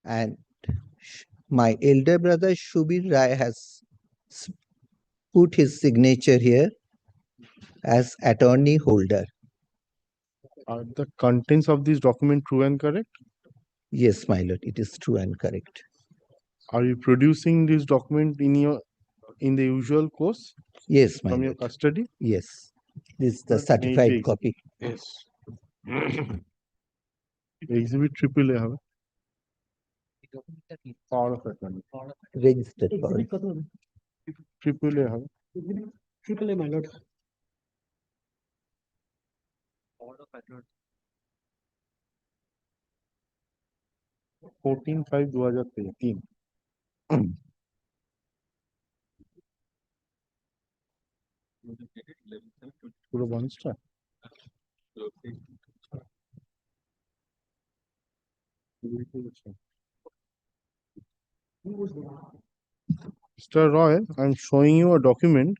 and my elder brother Shubir Rai has put his signature here as attorney holder. Are the contents of this document true and correct? Yes, my lord, it is true and correct. Are you producing this document in the usual course? Yes, my from lord. your custody? Yes, this is the But may it certified be copy. Yes. Exhibit AAA হবে. Power of attorney. registered power. Triple A হবে। Triple A, my lord. 14/5/2003 পুরো বঞ্চটা Mr. Roy, I'm showing you a document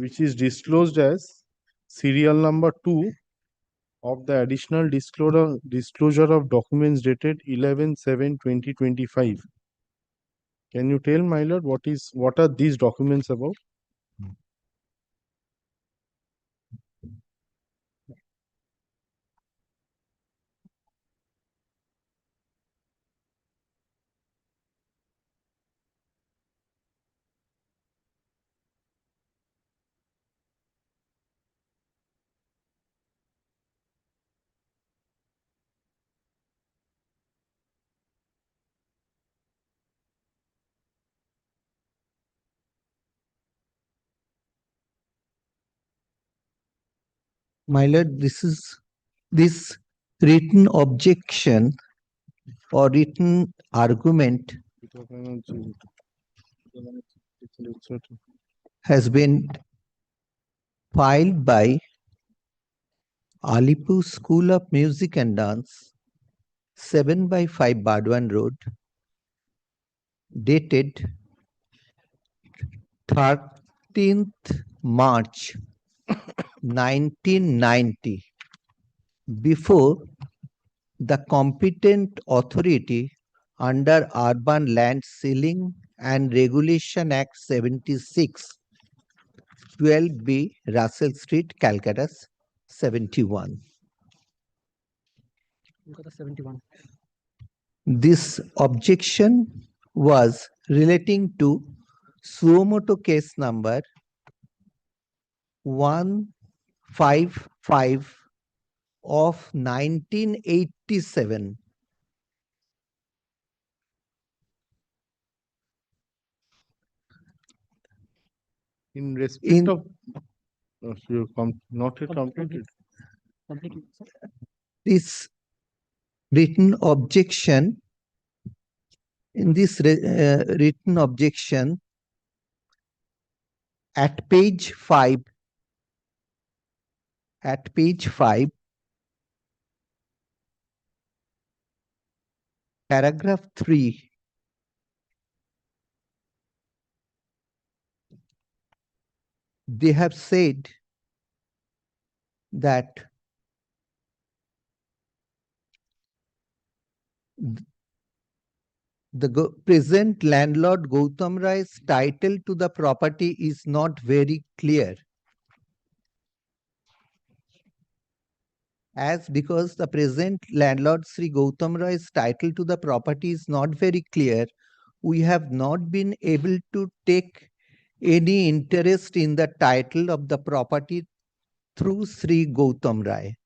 which is disclosed as serial number 2 of the additional disclosure of documents dated 11/7/2025. Can you tell, my lord, what are these documents about? My lord, this written objection or written argument has been filed by Alipur School of Music and Dance, 7/5 Bardwan Road, dated 13th March 1990, before the competent authority under Urban Land Ceiling and Regulation Act 76, 12B, Russell Street, Calcutta, 71. 71. This objection was relating to suo motu case number 155 of 1987. In respect of not yet completed. This written objection, in this written objection, at page 5, paragraph 3, they have said that the present landlord Gautam Rai's title to the property is not very clear. As because the present landlord Sri Gautam Rai's title to the property is not very clear, we have not been able to take any interest in the title of the property through Sri Gautam Rai.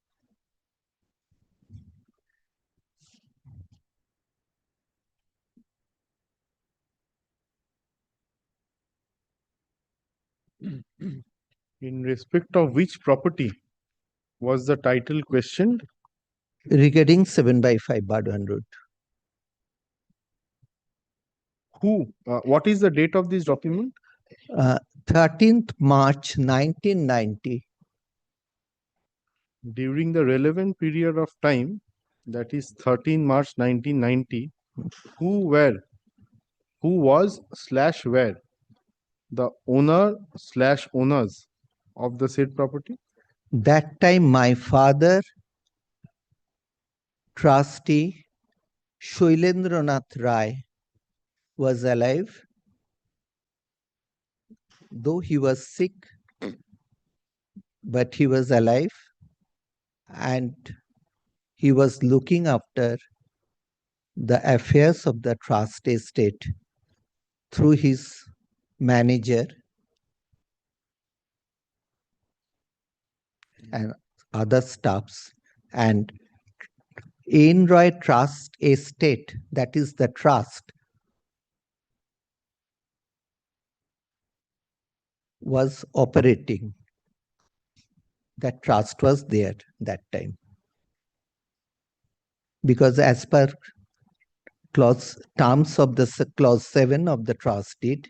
In respect of which property was the title questioned? Regarding 7/5 Bardwan Road. What is the date of this document? 13th March 1990. During the relevant period of time, that is 13 March 1990, who was/were the owner/owners of the said property? That time my father, trustee Shailendranath Rai, was alive, though he was sick, but he was alive, and he was looking after the affairs of the trust estate through his manager and other staffs, and Ain Roy Trust Estate, that is the trust, was operating. That trust was there that time. Because as per terms of the clause 7 of the trust deed,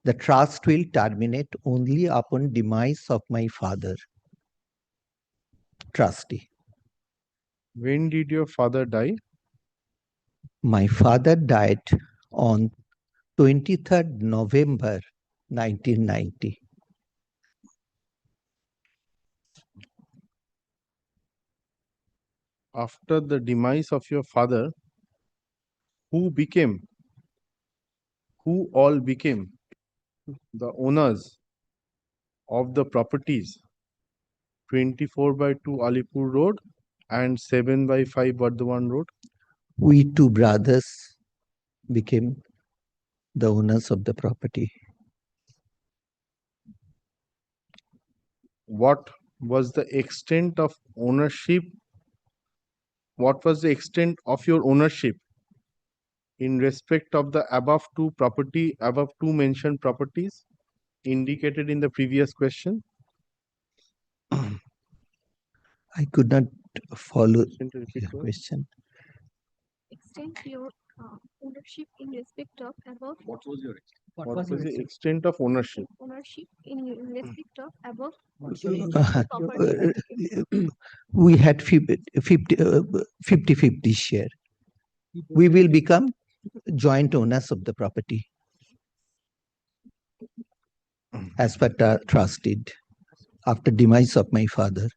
the trust will terminate only upon demise of my father, trustee. When did your father die? My father died on 23rd November 1990. After the demise of your father, who all became the owners of the properties 24/2 Alipur Road and 7/5 Bardhaman Road? We two brothers became the owners of the property. What was the extent of ownership? What was the extent of your ownership in respect of the above two mentioned properties indicated in the previous question? I could not follow Question to repeat, your please. question. Extend your ownership in respect of above. What was your What was the extent of ownership? Ownership in respect of above. We had 50-50 share. We will become joint owners of the property as per the trust deed after demise of my father.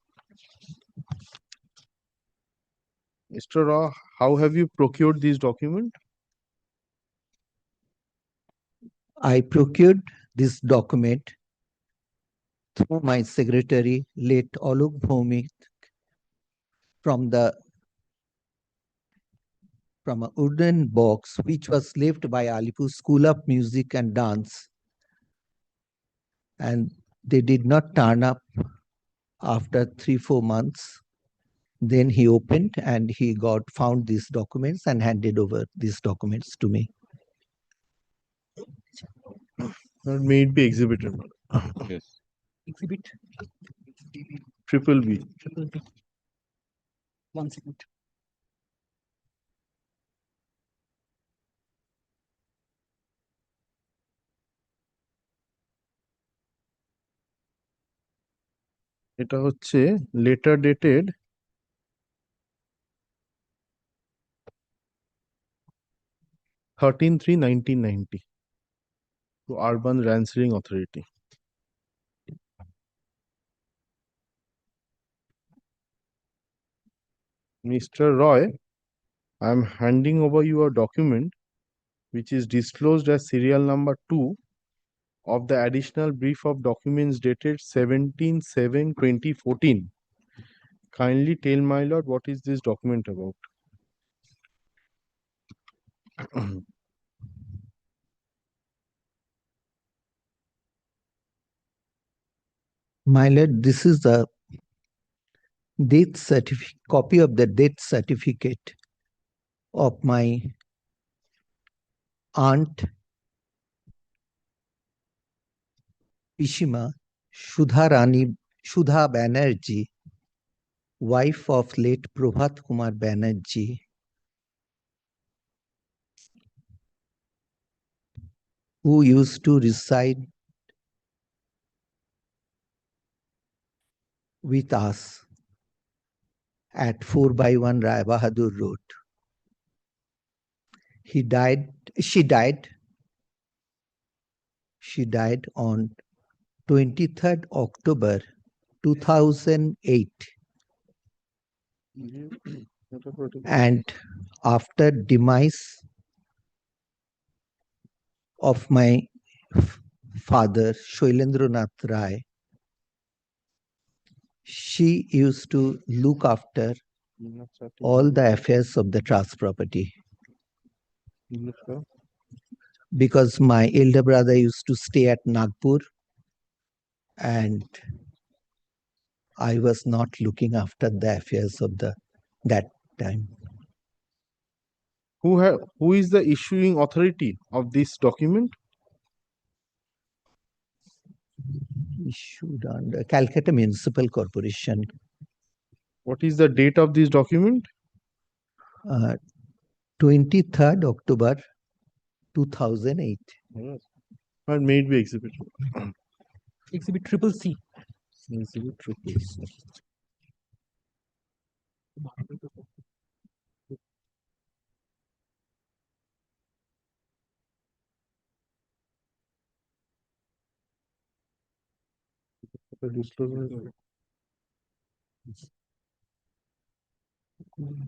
Mr. Rao, how have you procured these documents? I procured this document through my secretary, late Alok Bhaumik, from a wooden box which was left by Alipur School of Music and Dance, and they did not turn up after 3-4 months. Then he opened and he found these documents and handed over these documents to me. May it be exhibited. Yes. Exhibit. Triple B. 1 second. এটা হচ্ছে letter dated 13/3/1990 to Urban Ranchering Authority. Mr. Roy, I am handing over you a document which is disclosed as serial number 2 of the additional brief of documents dated 17/7/2014. Kindly tell my lord what is this document about? My lord, this is the death certificate, copy of the death certificate of my aunt Pishima Shudha Banerjee, wife of late Prabhat Kumar Banerjee, who used to reside with us at 4/1 Rai Bahadur Road. She died on 23rd October 2008. And after demise of my father, Shoilendranath Rai, she used to look after all the affairs of the trust property. Because my elder brother used to stay at Nagpur and I was not looking after the affairs of that time. who is the issuing authority of this document? Issued under Calcutta Municipal Corporation. What is the date of this document? 23rd October 2008. And may it be exhibited. Exhibit triple C. Exhibit triple C.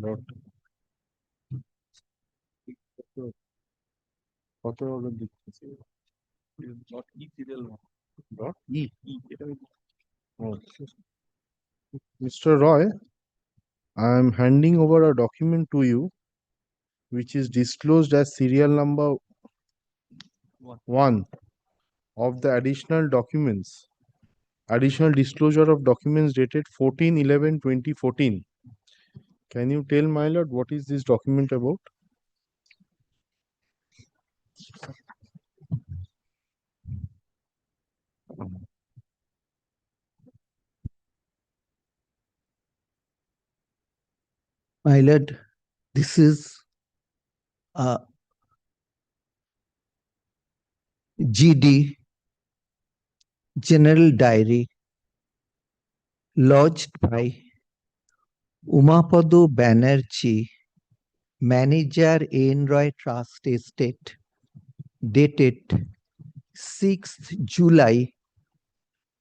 Dot. কত order দিচ্ছে? Dot E serial. Dot E. Oh. Mr. Roy, I am handing over a document to you which is disclosed as serial number 1 of the additional documents, additional disclosure of documents dated 14/11/2014. Can you tell my lord what is this document about? My lord, this is a GD, General Diary, lodged by Umapodo Banerjee, Manager Enroy Trust Estate, dated 6th July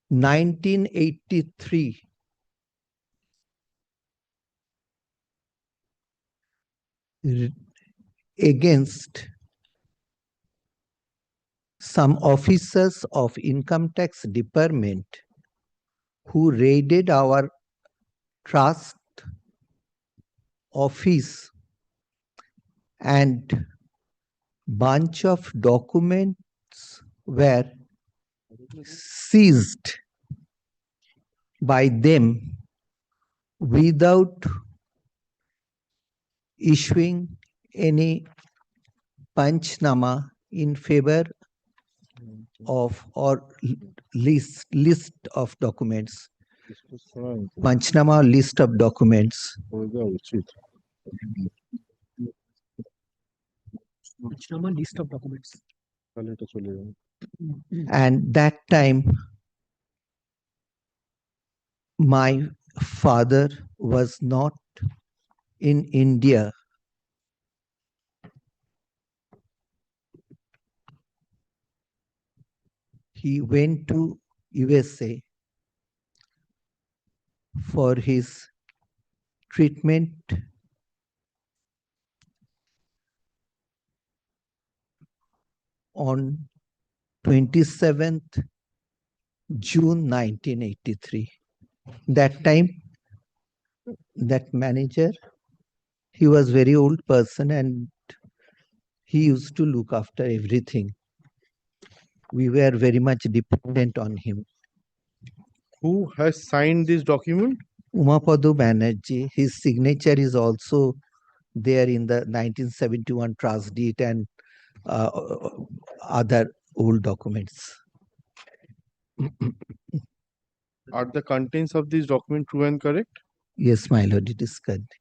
1983. Against some officers of Income Tax Department who raided our trust office and bunch of documents were seized by them without issuing any panchnama in favor of or list of documents. Panchnama list of documents. Panchnama list of documents. And that time my father was not in India. He went to USA for his treatment on 27th June 1983. That time, that manager, he was very old person and he used to look after everything. We were very much dependent on him. Who has signed this document? Umapodo Banerjee, his signature is also there in the 1971 trust deed and other old documents. Are the contents of this document true and correct? Yes, my lord, it is correct.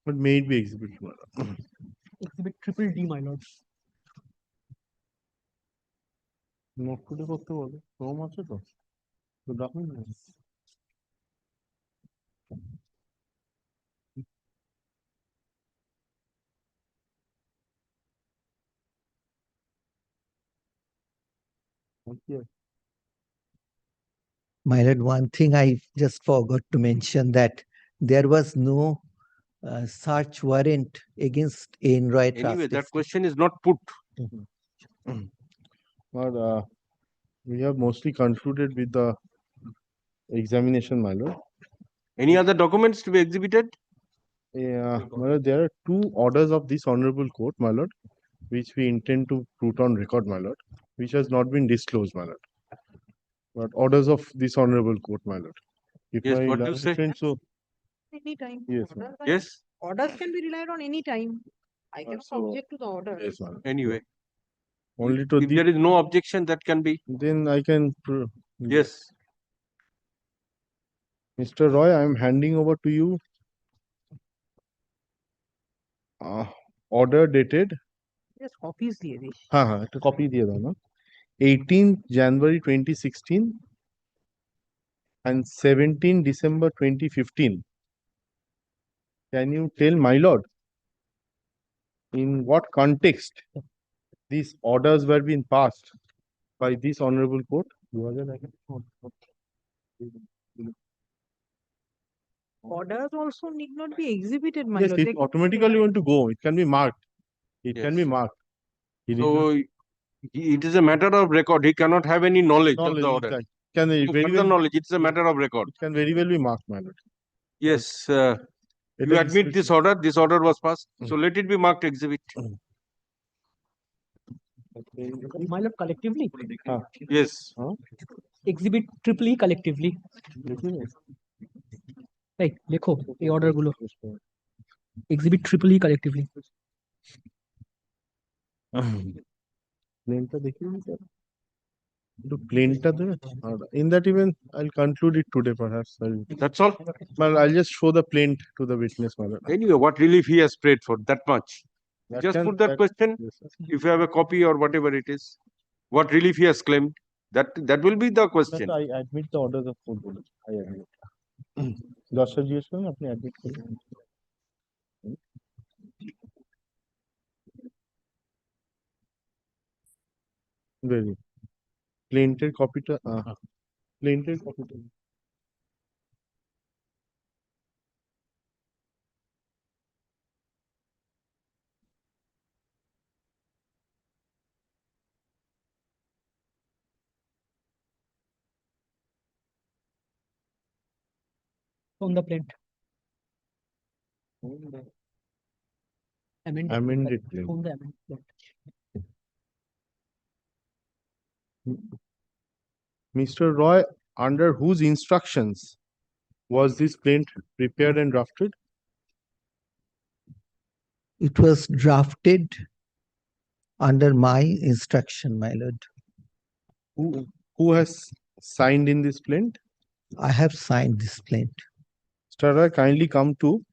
But may it be exhibited, my lord. Exhibit triple D, my lord. Note করে করতে বলে form আছে তো document My lord, one thing I just forgot to mention that there was no search warrant against Enroy Trust. Anyway, that question is not put. But we have mostly concluded with the examination, my lord. Any other documents to be exhibited? Yeah, my lord, there are two orders of this honorable court, my lord, which we intend to put on record, my lord, which has not been disclosed, my lord. But orders of this honorable court, my lord. If Yes, my what do you learned say? friend, so Anytime. Yes. Orders can be relied on any time. I can So- object to the order. Yes, ma'am. Anyway, Only to if the, there is no objection, that can be. then I can. Yes. Mr. Roy, I am handing over to you. Order dated. Yes, copies দিয়ে this. हाँ हाँ একটা copy দিয়ে দাও না 18th January 2016 and 17 December 2015. Can you tell my lord in what context these orders were being passed by this honorable court? Orders also need not be exhibited, my Yes, lord. it They can be automatically going to go. It can be marked. It can be Yes. marked. He did So not- it is a matter of record. He cannot have any knowledge of the knowledge, order. can No very further well, knowledge. It's a matter of record. it can very well be marked, my lord. Yes. It You is admit this order. This order was passed. So let it be marked exhibit. My lord, collectively. Yes. Exhibit triple E collectively. এই লেখো এই order গুলো exhibit triple ই collectively প্লেনটা দেখিয়ে দিন sir একটু প্লেনটা দেবে in that event I'll conclude it today perhaps. That's all. Well, I'll just show the plane to the witness, my lord. Anyway, what relief he has prayed for, that much. That Just can- put that question. yes, sir. If you have a copy or whatever it is, what relief he has claimed, that will be the question. I admit the orders of court. I admit. দর্শক জিজ্ঞেস করুন আপনি admit করুন very প্লেন্টের কপিটা প্লেন্টের কপিটা on the plate. amended plane. On the amended plate. Mr. Roy, under whose instructions was this plane prepared and drafted? It was drafted under my instruction, my lord. Who has signed in this plane? I have signed this plaint. Mr. Roy, kindly come to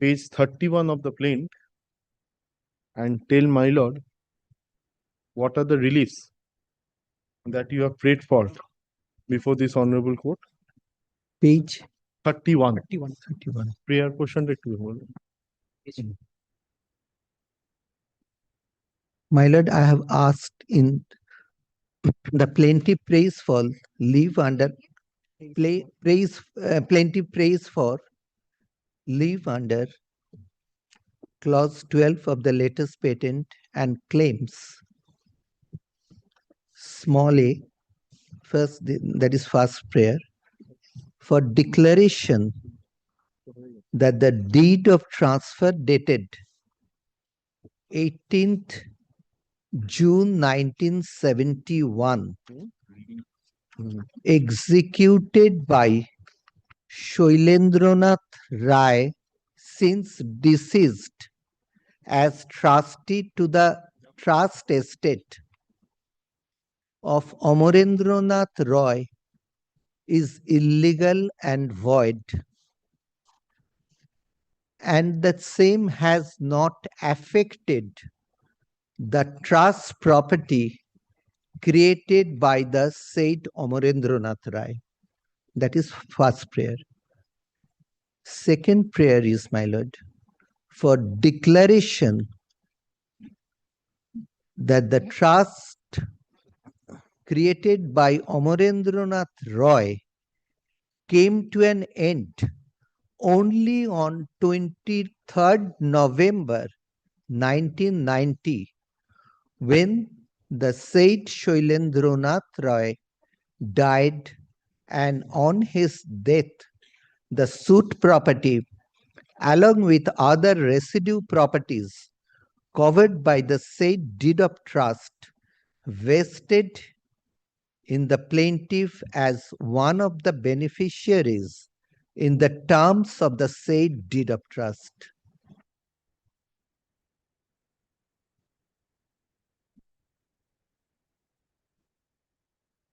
page 31 of the plane and tell my lord what are the reliefs that you have prayed for before this honorable court. Page 31. 31. Prayer portion একটু বলুন। My lord, I have asked in the plaintiff prays for leave under plaintiff prays for leave under clause 12 of the latest patent and claims small a that is first prayer for declaration that the deed of transfer dated 18th June 1971 executed by Shailendranath Rai since deceased as trustee to the trust estate of Amarendranath Roy is illegal and void, and that same has not affected the trust property created by the said Amarendranath Rai. That is first prayer. Second prayer is, my lord, for declaration that the trust created by Amarendranath Roy came to an end only on 23rd November 1990, when the said Shailendranath Roy died, and on his death, the suit property, along with other residue properties covered by the said deed of trust, vested in the plaintiff as one of the beneficiaries in the terms of the said deed of trust.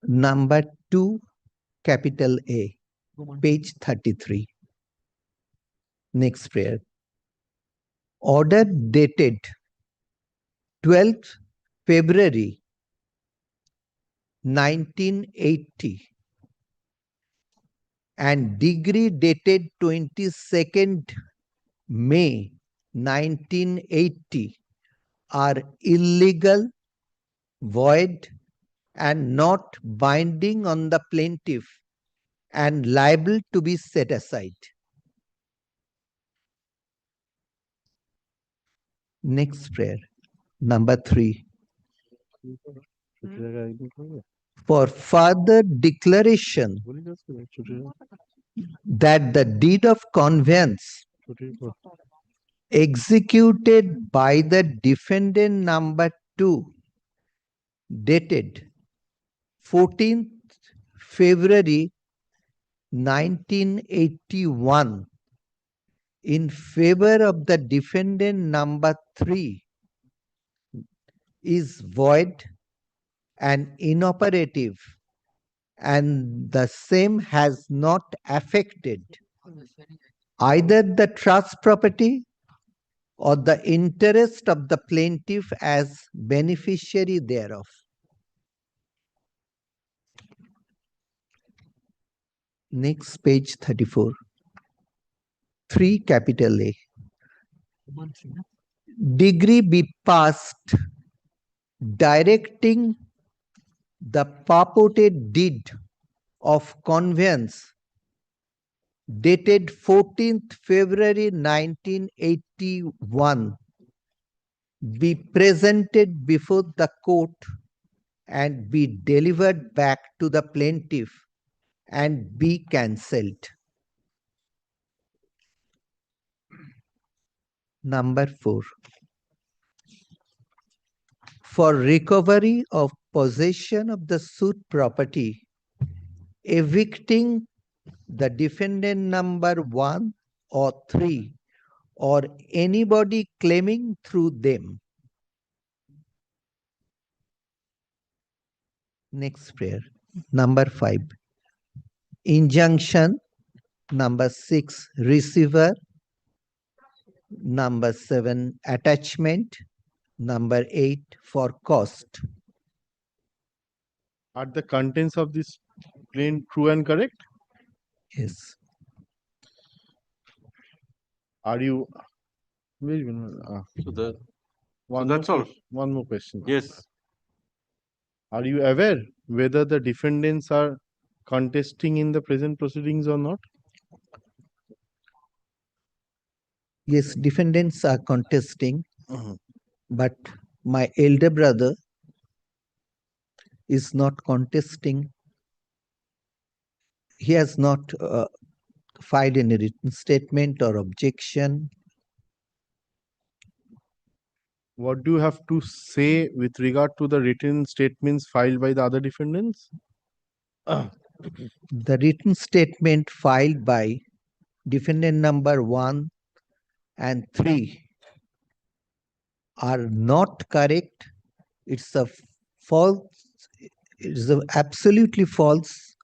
number 2, capital A, page 33. Next prayer. Order dated 12th February 1980 and degree dated 22nd May 1980 are illegal, void, and not binding on the plaintiff and liable to be set aside. Next prayer, number 3. For further declaration that the deed of conveyance executed by the defendant number 2 dated 14th February 1981 in favor of the defendant number 3 is void and inoperative, and the same has not affected either the trust property or the interest of the plaintiff as beneficiary thereof. Next, page 34. 3, capital A. Degree be passed directing the purported deed of conveyance dated 14th February 1981 be presented before the court and be delivered back to the plaintiff and be cancelled. Number 4. For recovery of possession of the suit property, evicting the defendant number 1 or 3 or anybody claiming through them. Next prayer, number 5. Injunction, number 6, receiver, number 7, attachment, number 8, for cost. Are the contents of this plain true and correct? Yes. Are you? Wait a minute. That's all. One more question. Yes. Are you aware whether the defendants are contesting in the present proceedings or not? Yes, defendants are contesting, but my elder brother is not contesting. He has not filed any written statement or objection. What do you have to say with regard to the written statements filed by the other defendants? The written statement filed by defendant number 1 and 3 are not correct. It's a false, it's a absolutely false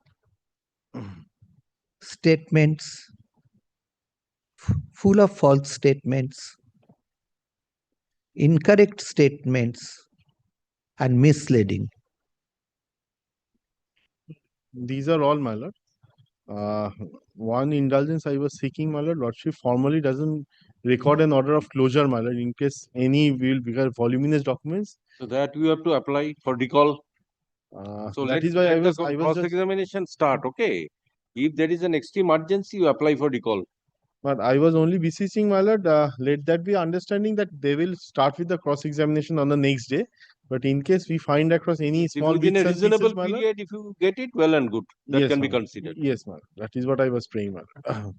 statements, full of false statements, incorrect statements, and misleading. These are all, my lord. One indulgence I was seeking, my lord. Lordship formally doesn't record an order of closure, my lord, in case any will become voluminous documents. So that you have to apply for recall. So that is why I was just cross-examination start, okay? If there is an extreme urgency, you apply for recall. But I was only beseeching, my lord, let that be understanding that they will start with the cross-examination on the next day. But in case we find across any small within a bits and reasonable pieces, my lord, period, if you get it, well and good. That yes, can my be lord. considered. Yes, my lord. That is what I was praying, my lord.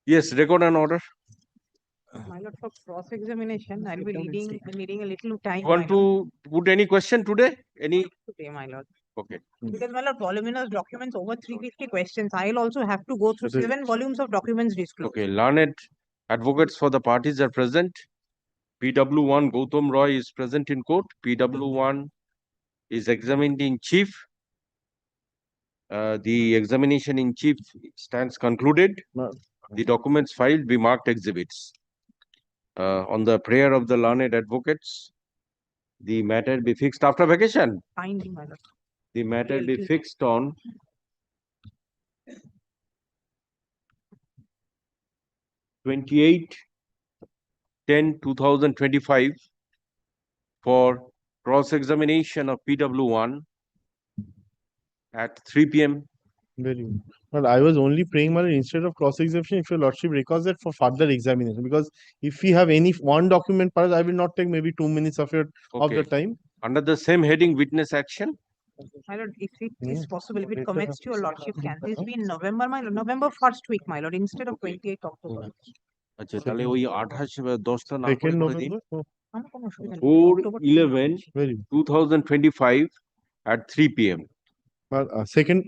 Yes, record an order. My lord, for cross-examination, I'll be needing a little time. You want to put any question today? Any? Today, my lord. Okay. Because, my lord, voluminous documents over 350 questions. I'll also have to go through 7 volumes of documents disclosed. Okay, learned advocates for the parties are present. PW1 Gautam Roy is present in court. PW1 is examined in chief. The examination in chief stands concluded. The documents filed be marked exhibits. On the prayer of the learned advocates, the matter be fixed after vacation. Kindly, my lord. The matter be fixed on 28/10/2025 for cross-examination of PW1 at 3 p.m. Very good. But I was only praying, my lord, instead of cross-examination, if your lordship records it for further examination, because if we have any one document, perhaps I will not take maybe 2 minutes of your of the Okay. time. Under the same heading, witness action. My lord, if it is Hmm. possible, if it Better commits to your lordship, can this be in November, my lord? November first week, my lord, instead of 28th October. আচ্ছা তাহলে ওই 28/10 না করে Second করে দিন। November. Oh, আমার কোনো অসুবিধা নেই। 4/11/2025 at 3 p.m. but second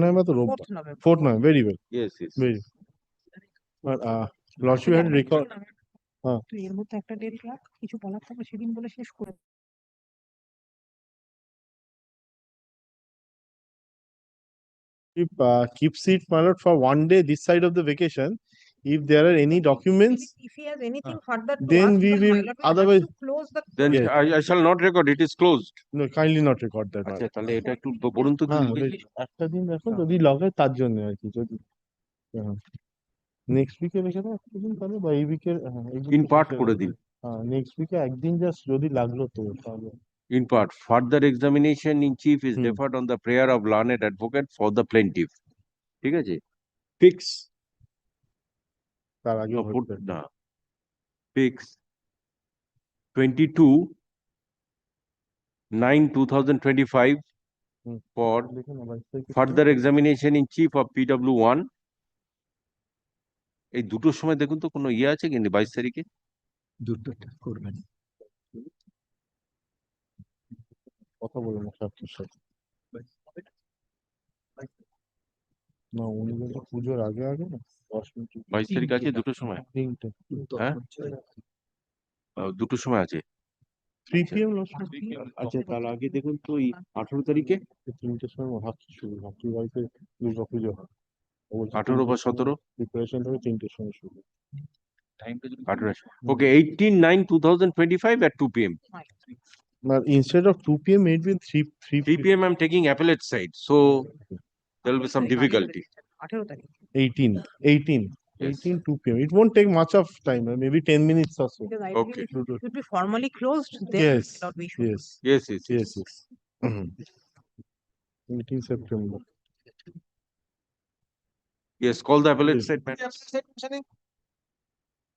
November to 4th November. 4th November. Very well. Yes, yes. Very. But lordship had record. তুই এর মধ্যে একটা ডেট রাখ, কিছু বলার থাকলে সেদিন বলে শেষ করে। Keeps it, my lord, for 1 day this side of the vacation. If there are any documents, If he has anything further to then ask, we then my will lord, have otherwise. to close the. Then Yes. I shall not record. It is closed. No, kindly not record that. my আচ্ছা lord. তাহলে এটা একটু বলুন তো কি হ্যাঁ, লিখেছি? একটা দিন দেখো যদি লাগে তার জন্য আর কি, যদি নেক্সট উইকে রেখে দাও একটা দিন তাহলে, বা এই উইকের In part করে দিন। নেক্সট উইকে একদিন জাস্ট যদি লাগলো তো তাহলে। In part, further examination in chief is Hmm. deferred on the prayer of learned advocate for the plaintiff. ঠিক আছে? Fix. তার আগে No, vote put দেবে। না। Fix 22/9/2025 for দেখুন না, 22 তারিখে further examination in chief of PW1. এই দুটোর সময় দেখুন তো কোনো ইয়ে আছে কিন্তু 22 তারিখে? দুটোটা করবেন। কথা বলুন না সাথে সাথে। না উনি বলতে পুজোর আগে আগে না 10 মিনিট 22 তারিখ আছে দুটোর সময়? তিনটে। হ্যাঁ? দুটোর সময় আছে। 3 PM আচ্ছা তার আগে দেখুন তো এই 18 তারিখে? 3টের সময় ভাবছি শুরু, ভাবছি বাড়িতে দুর্গা পুজো হয়। 18 বা 17? প্রিপারেশন হবে 3টের সময় শুরু। 18. Okay, 18/9/2025 at 2 p.m. But instead of 2 PM, it will 3 p.m. I'm taking appellate side, so there will be some difficulty. 18 তারিখ। 18, 2 PM. It won't take much of time, maybe 10 minutes or so. Because Okay. ideally it should be formally closed, then Yes, my lord, we should. yes, Yes, yes, yes, yes. 18 September. Yes, call the appellate side, madam.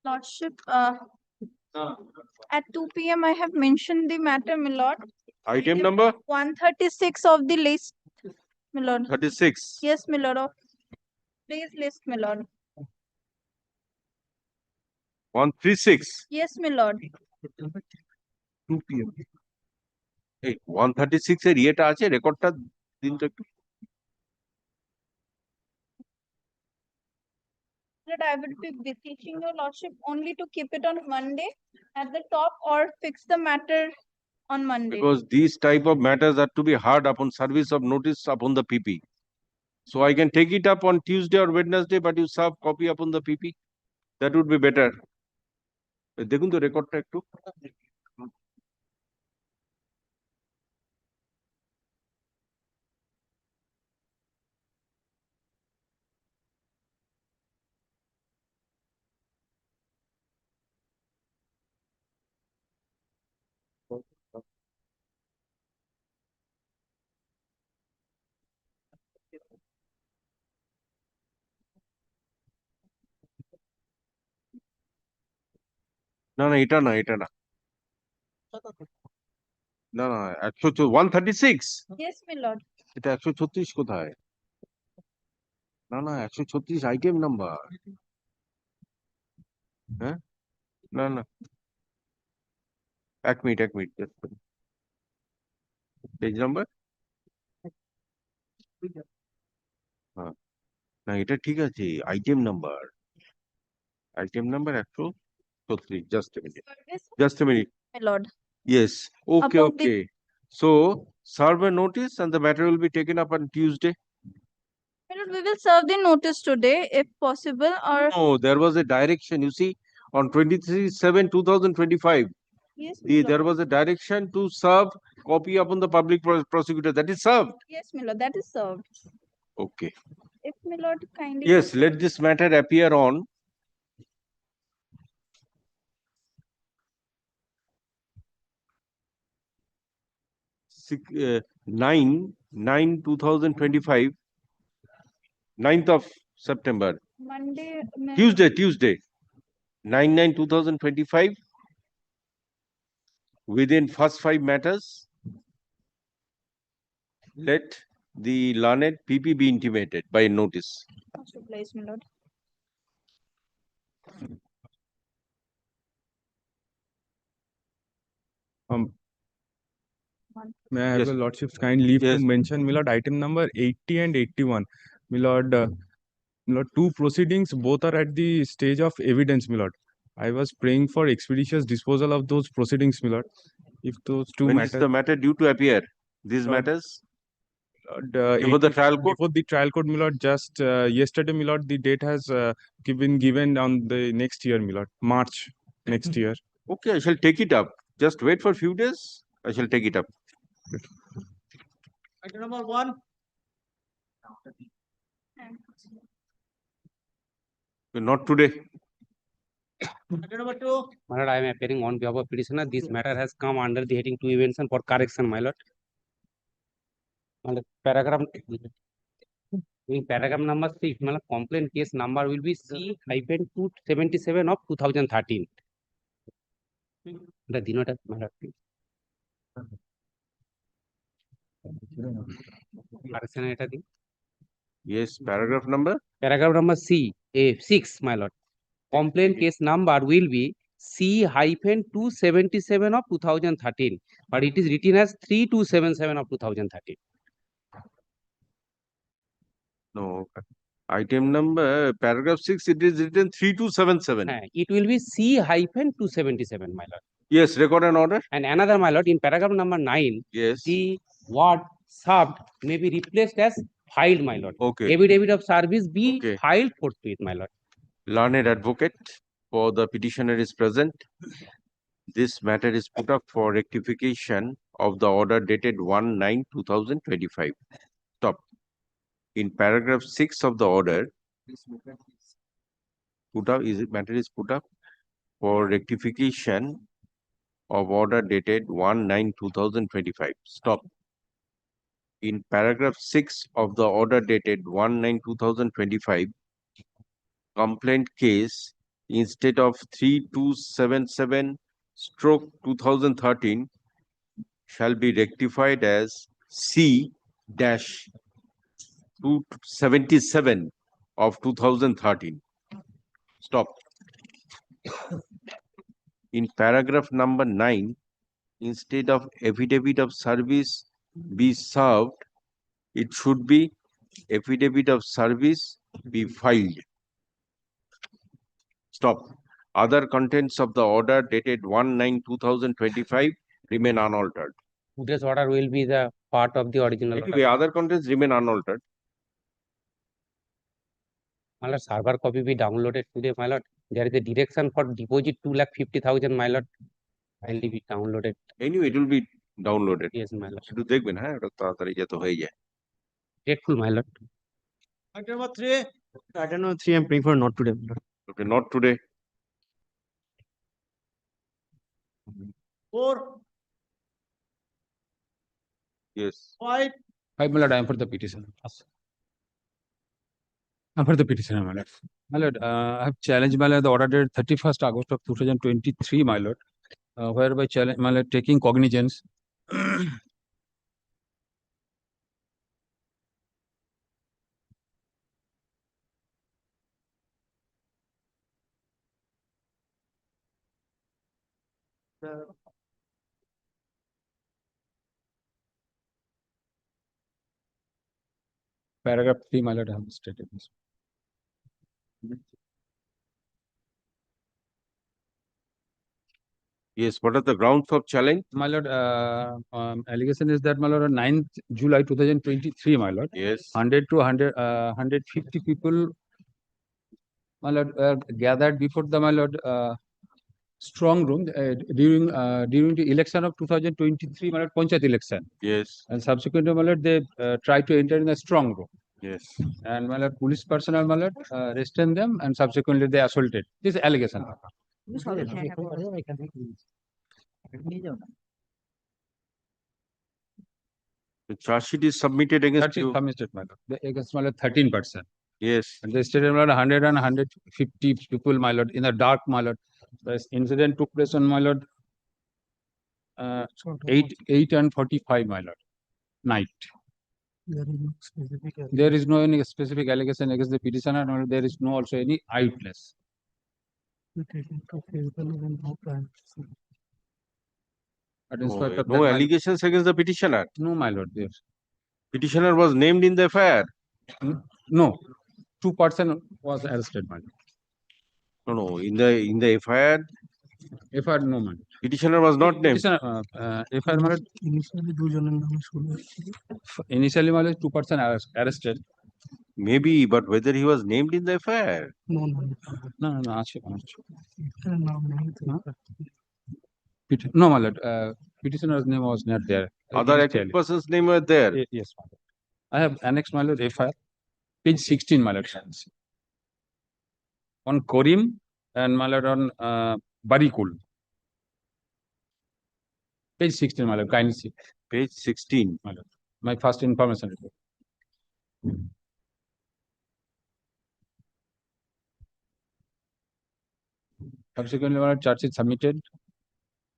Lordship, at 2 p.m. I have mentioned the matter, my lord. Item number 136 of the list, my lord. 36. Yes, my lord. Of please list, my lord. 136. Yes, my lord. 2 PM. এই 136 এর ইয়েটা আছে রেকর্ডটা দিন তো একটু। Lord, I would be beseeching your lordship only to keep it on Monday at the top or fix the matter on Monday. Because these type of matters are to be heard upon service of notice upon the PP. So I can take it up on Tuesday or Wednesday, but you serve copy upon the PP. That would be better. দেখুন তো রেকর্ডটা একটু। না না এটা না এটা না না না 136 Yes, my lord. এটা 136 কোথায়? না না 136 আইটেম নাম্বার। হ্যাঁ না না এক মিনিট পেজ নাম্বার। হ্যাঁ না এটা ঠিক আছে item number 136 just a minute My lord. yes okay About the- okay so serve a notice and the matter will be taken up on Tuesday My lord, we will serve the notice today if possible, or No, there was a direction, you see, on 23/7/2025. yes, my lord. There was a direction to serve copy upon the public prosecutor. That is served. Yes, my lord, that is served. Okay. If my lord kindly. Yes, let this matter appear on 9/9/2025, 9th of September, Monday. Tuesday, 9/9/2025, within first 5 matters, let the learned PP be intimated by notice. Much obliged, my lord. May I have Yes. your lordship's kind leave Yes. to mention, my lord, item number 80 and 81. My lord, two proceedings, both are at the stage of evidence, my lord. I was praying for expeditious disposal of those proceedings, my lord. If those two When matters. is the matter due to appear? These Lord, matters? Before the trial court? Before the trial court, my lord, just yesterday, my lord, the date has been given on the next year, my lord, March next year. Okay, I shall take it up. Just wait for a few days. I shall take it up. Item number 1. Not today. Item number 2. My lord, I am appearing on behalf of petitioner. This matter has come under the heading 2 events and for correction, my lord. My lord, paragraph in paragraph number 6, my lord, complaint case number will be C-277 of 2013. The denoted, my lord, please. Correction এটা দিন। Yes, paragraph number? Paragraph number C6, my lord. Complaint case number will be C-277 of 2013, but it is written as 3277 of 2013. No. Item number, paragraph 6, it is written 3277. It will be C-277, my lord. Yes, record an order. And another, my lord, in paragraph number 9, yes, the word served may be replaced as filed, my lord. Okay. Affidavit of service be Okay. filed forthwith, my lord. Learned advocate for the petitioner is present. This matter is put up for rectification of the order dated 1/9/2025. Stop. In paragraph 6 of the order, matter is put up for rectification of order dated 1/9/2025. Stop. In paragraph 6 of the order dated 1/9/2025, complaint case instead of 3277/2013 shall be rectified as C-277 of 2013. Stop. In paragraph number 9, instead of affidavit of service be served, it should be affidavit of service be filed. Stop. Other contents of the order dated 1/9/2025 remain unaltered. Today's order will be the part of the original Anyway, other contents remain unaltered. My lord, server copy be downloaded today, my lord. There is a direction for deposit 2,50,000, my lord. Kindly be downloaded. Anyway, it will be downloaded. Yes, my lord. শুধু দেখবেন হ্যাঁ এটা তাড়াতাড়ি যাতে হয়ে যায়। Grateful, my lord. Item number 3. Item number 3, I'm praying for not today. Okay, not today. 4. Yes. 5. My lord, I am for the petition. I'm for the petitioner, my lord. My lord, I have challenged, my lord, the order dated 31st August of 2023, my lord, whereby challenge, my lord, taking cognizance paragraph 3, my lord, I have stated this. Yes, what are the grounds of challenge? My lord, allegation is that, my lord, on 9th July 2023, my lord, Yes. 100 to 150 people, my lord, gathered before the, my lord, strong room during the election of 2023, my lord, Panchayat election. Yes. And subsequently, my lord, they tried to enter in a strong room. Yes. And, my lord, police personnel, my lord, restrained them, and subsequently they assaulted. This is allegation. The charge sheet is submitted against Charge sheet you. submitted, my lord. Against, my lord, 13%. Yes. And they stated, my lord, 100 and 150 people, my lord, in the dark, my lord. The incident took place on, my lord, 8 and 45, my lord, night. There is no any specific allegation against the petitioner, nor there is no also any eyewitness. But in spite of No that, my- allegations against the petitioner. No, my lord, there. Petitioner was named in the FIR. No, 2% was arrested, my lord. No, in the FIR. FIR, no, my lord. Petitioner was not named. Petitioner, FIR, my lord, initially, my lord, 2% arrested. Maybe, but whether he was named in the FIR? No, ask. No, my lord, petitioner's name was not there. Other active person's name were there. Yes, my lord. I have annexed, my lord, FIR, page 16, my lord. On Korim and, my lord, on Barikul. Page 16, my lord, kindly see. Page 16. My lord. My first information report. Subsequently, my lord, charge is submitted.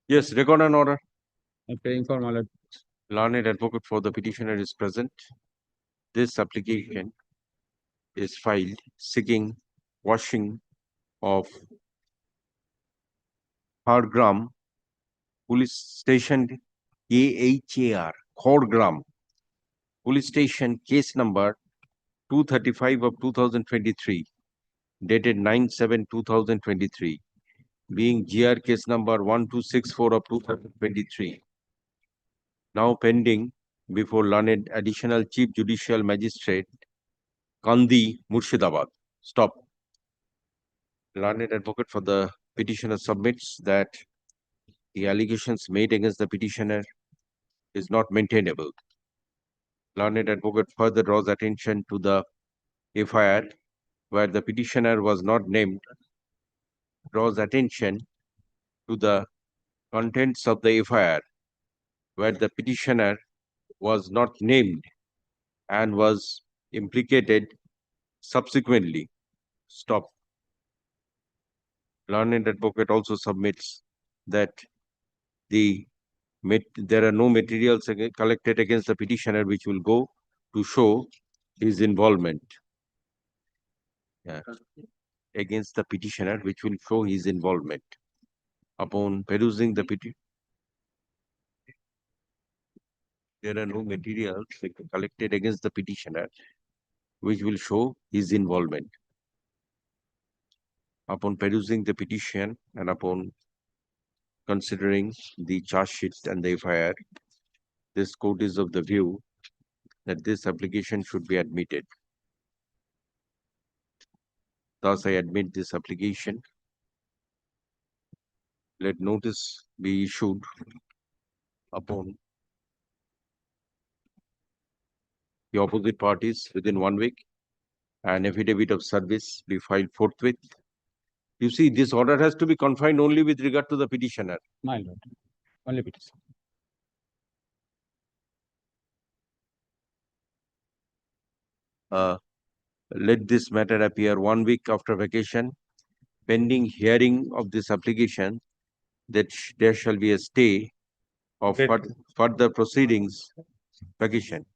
Yes, record and order. I'm praying for, my lord. Learned advocate for the petitioner is present. This application is filed seeking washing of Khorgram Police Station KHAR, Khorgram Police Station case number 235 of 2023, dated 9/7/2023, being GR case number 1264 of 2023. Now pending before learned Additional Chief Judicial Magistrate, Kandi, Murshidabad. Stop. Learned advocate for the petitioner submits that the allegations made against the petitioner is not maintainable. Learned advocate further draws attention to the FIR where the petitioner was not named, draws attention to the contents of the FIR where the petitioner was not named and was implicated subsequently. Stop. Learned advocate also submits that there are no materials collected against the petitioner which will go to show his involvement. Against the petitioner which will show his involvement. Upon perusing the petition, there are no materials collected against the petitioner which will show his involvement. Upon perusing the petition and upon considering the charge sheet and the FIR, this court is of the view that this application should be admitted. Thus, I admit this application. Let notice be issued upon the opposite parties within 1 week, and affidavit of service be filed forthwith. You see, this order has to be confined only with regard to the petitioner. My lord, only petitioner. Let this matter appear 1 week after vacation, pending hearing of this application, that there shall be a stay of further proceedings. Vacation.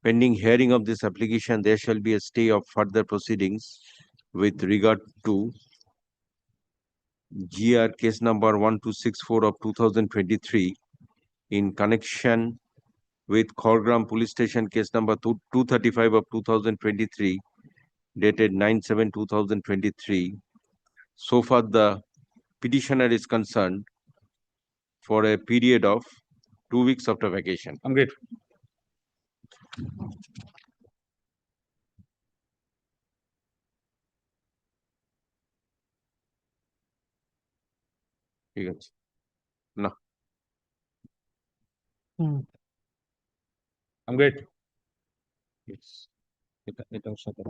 Pending hearing of this application, there shall be a stay of further proceedings with regard to GR case number 1264 of 2023 in connection with Khorgram Police Station case number 235 of 2023, dated 9/7/2023. So far the petitioner is concerned, for a period of 2 weeks after vacation. I'm grateful. ঠিক আছে না I'm grateful. Yes. এটা ওর সাথে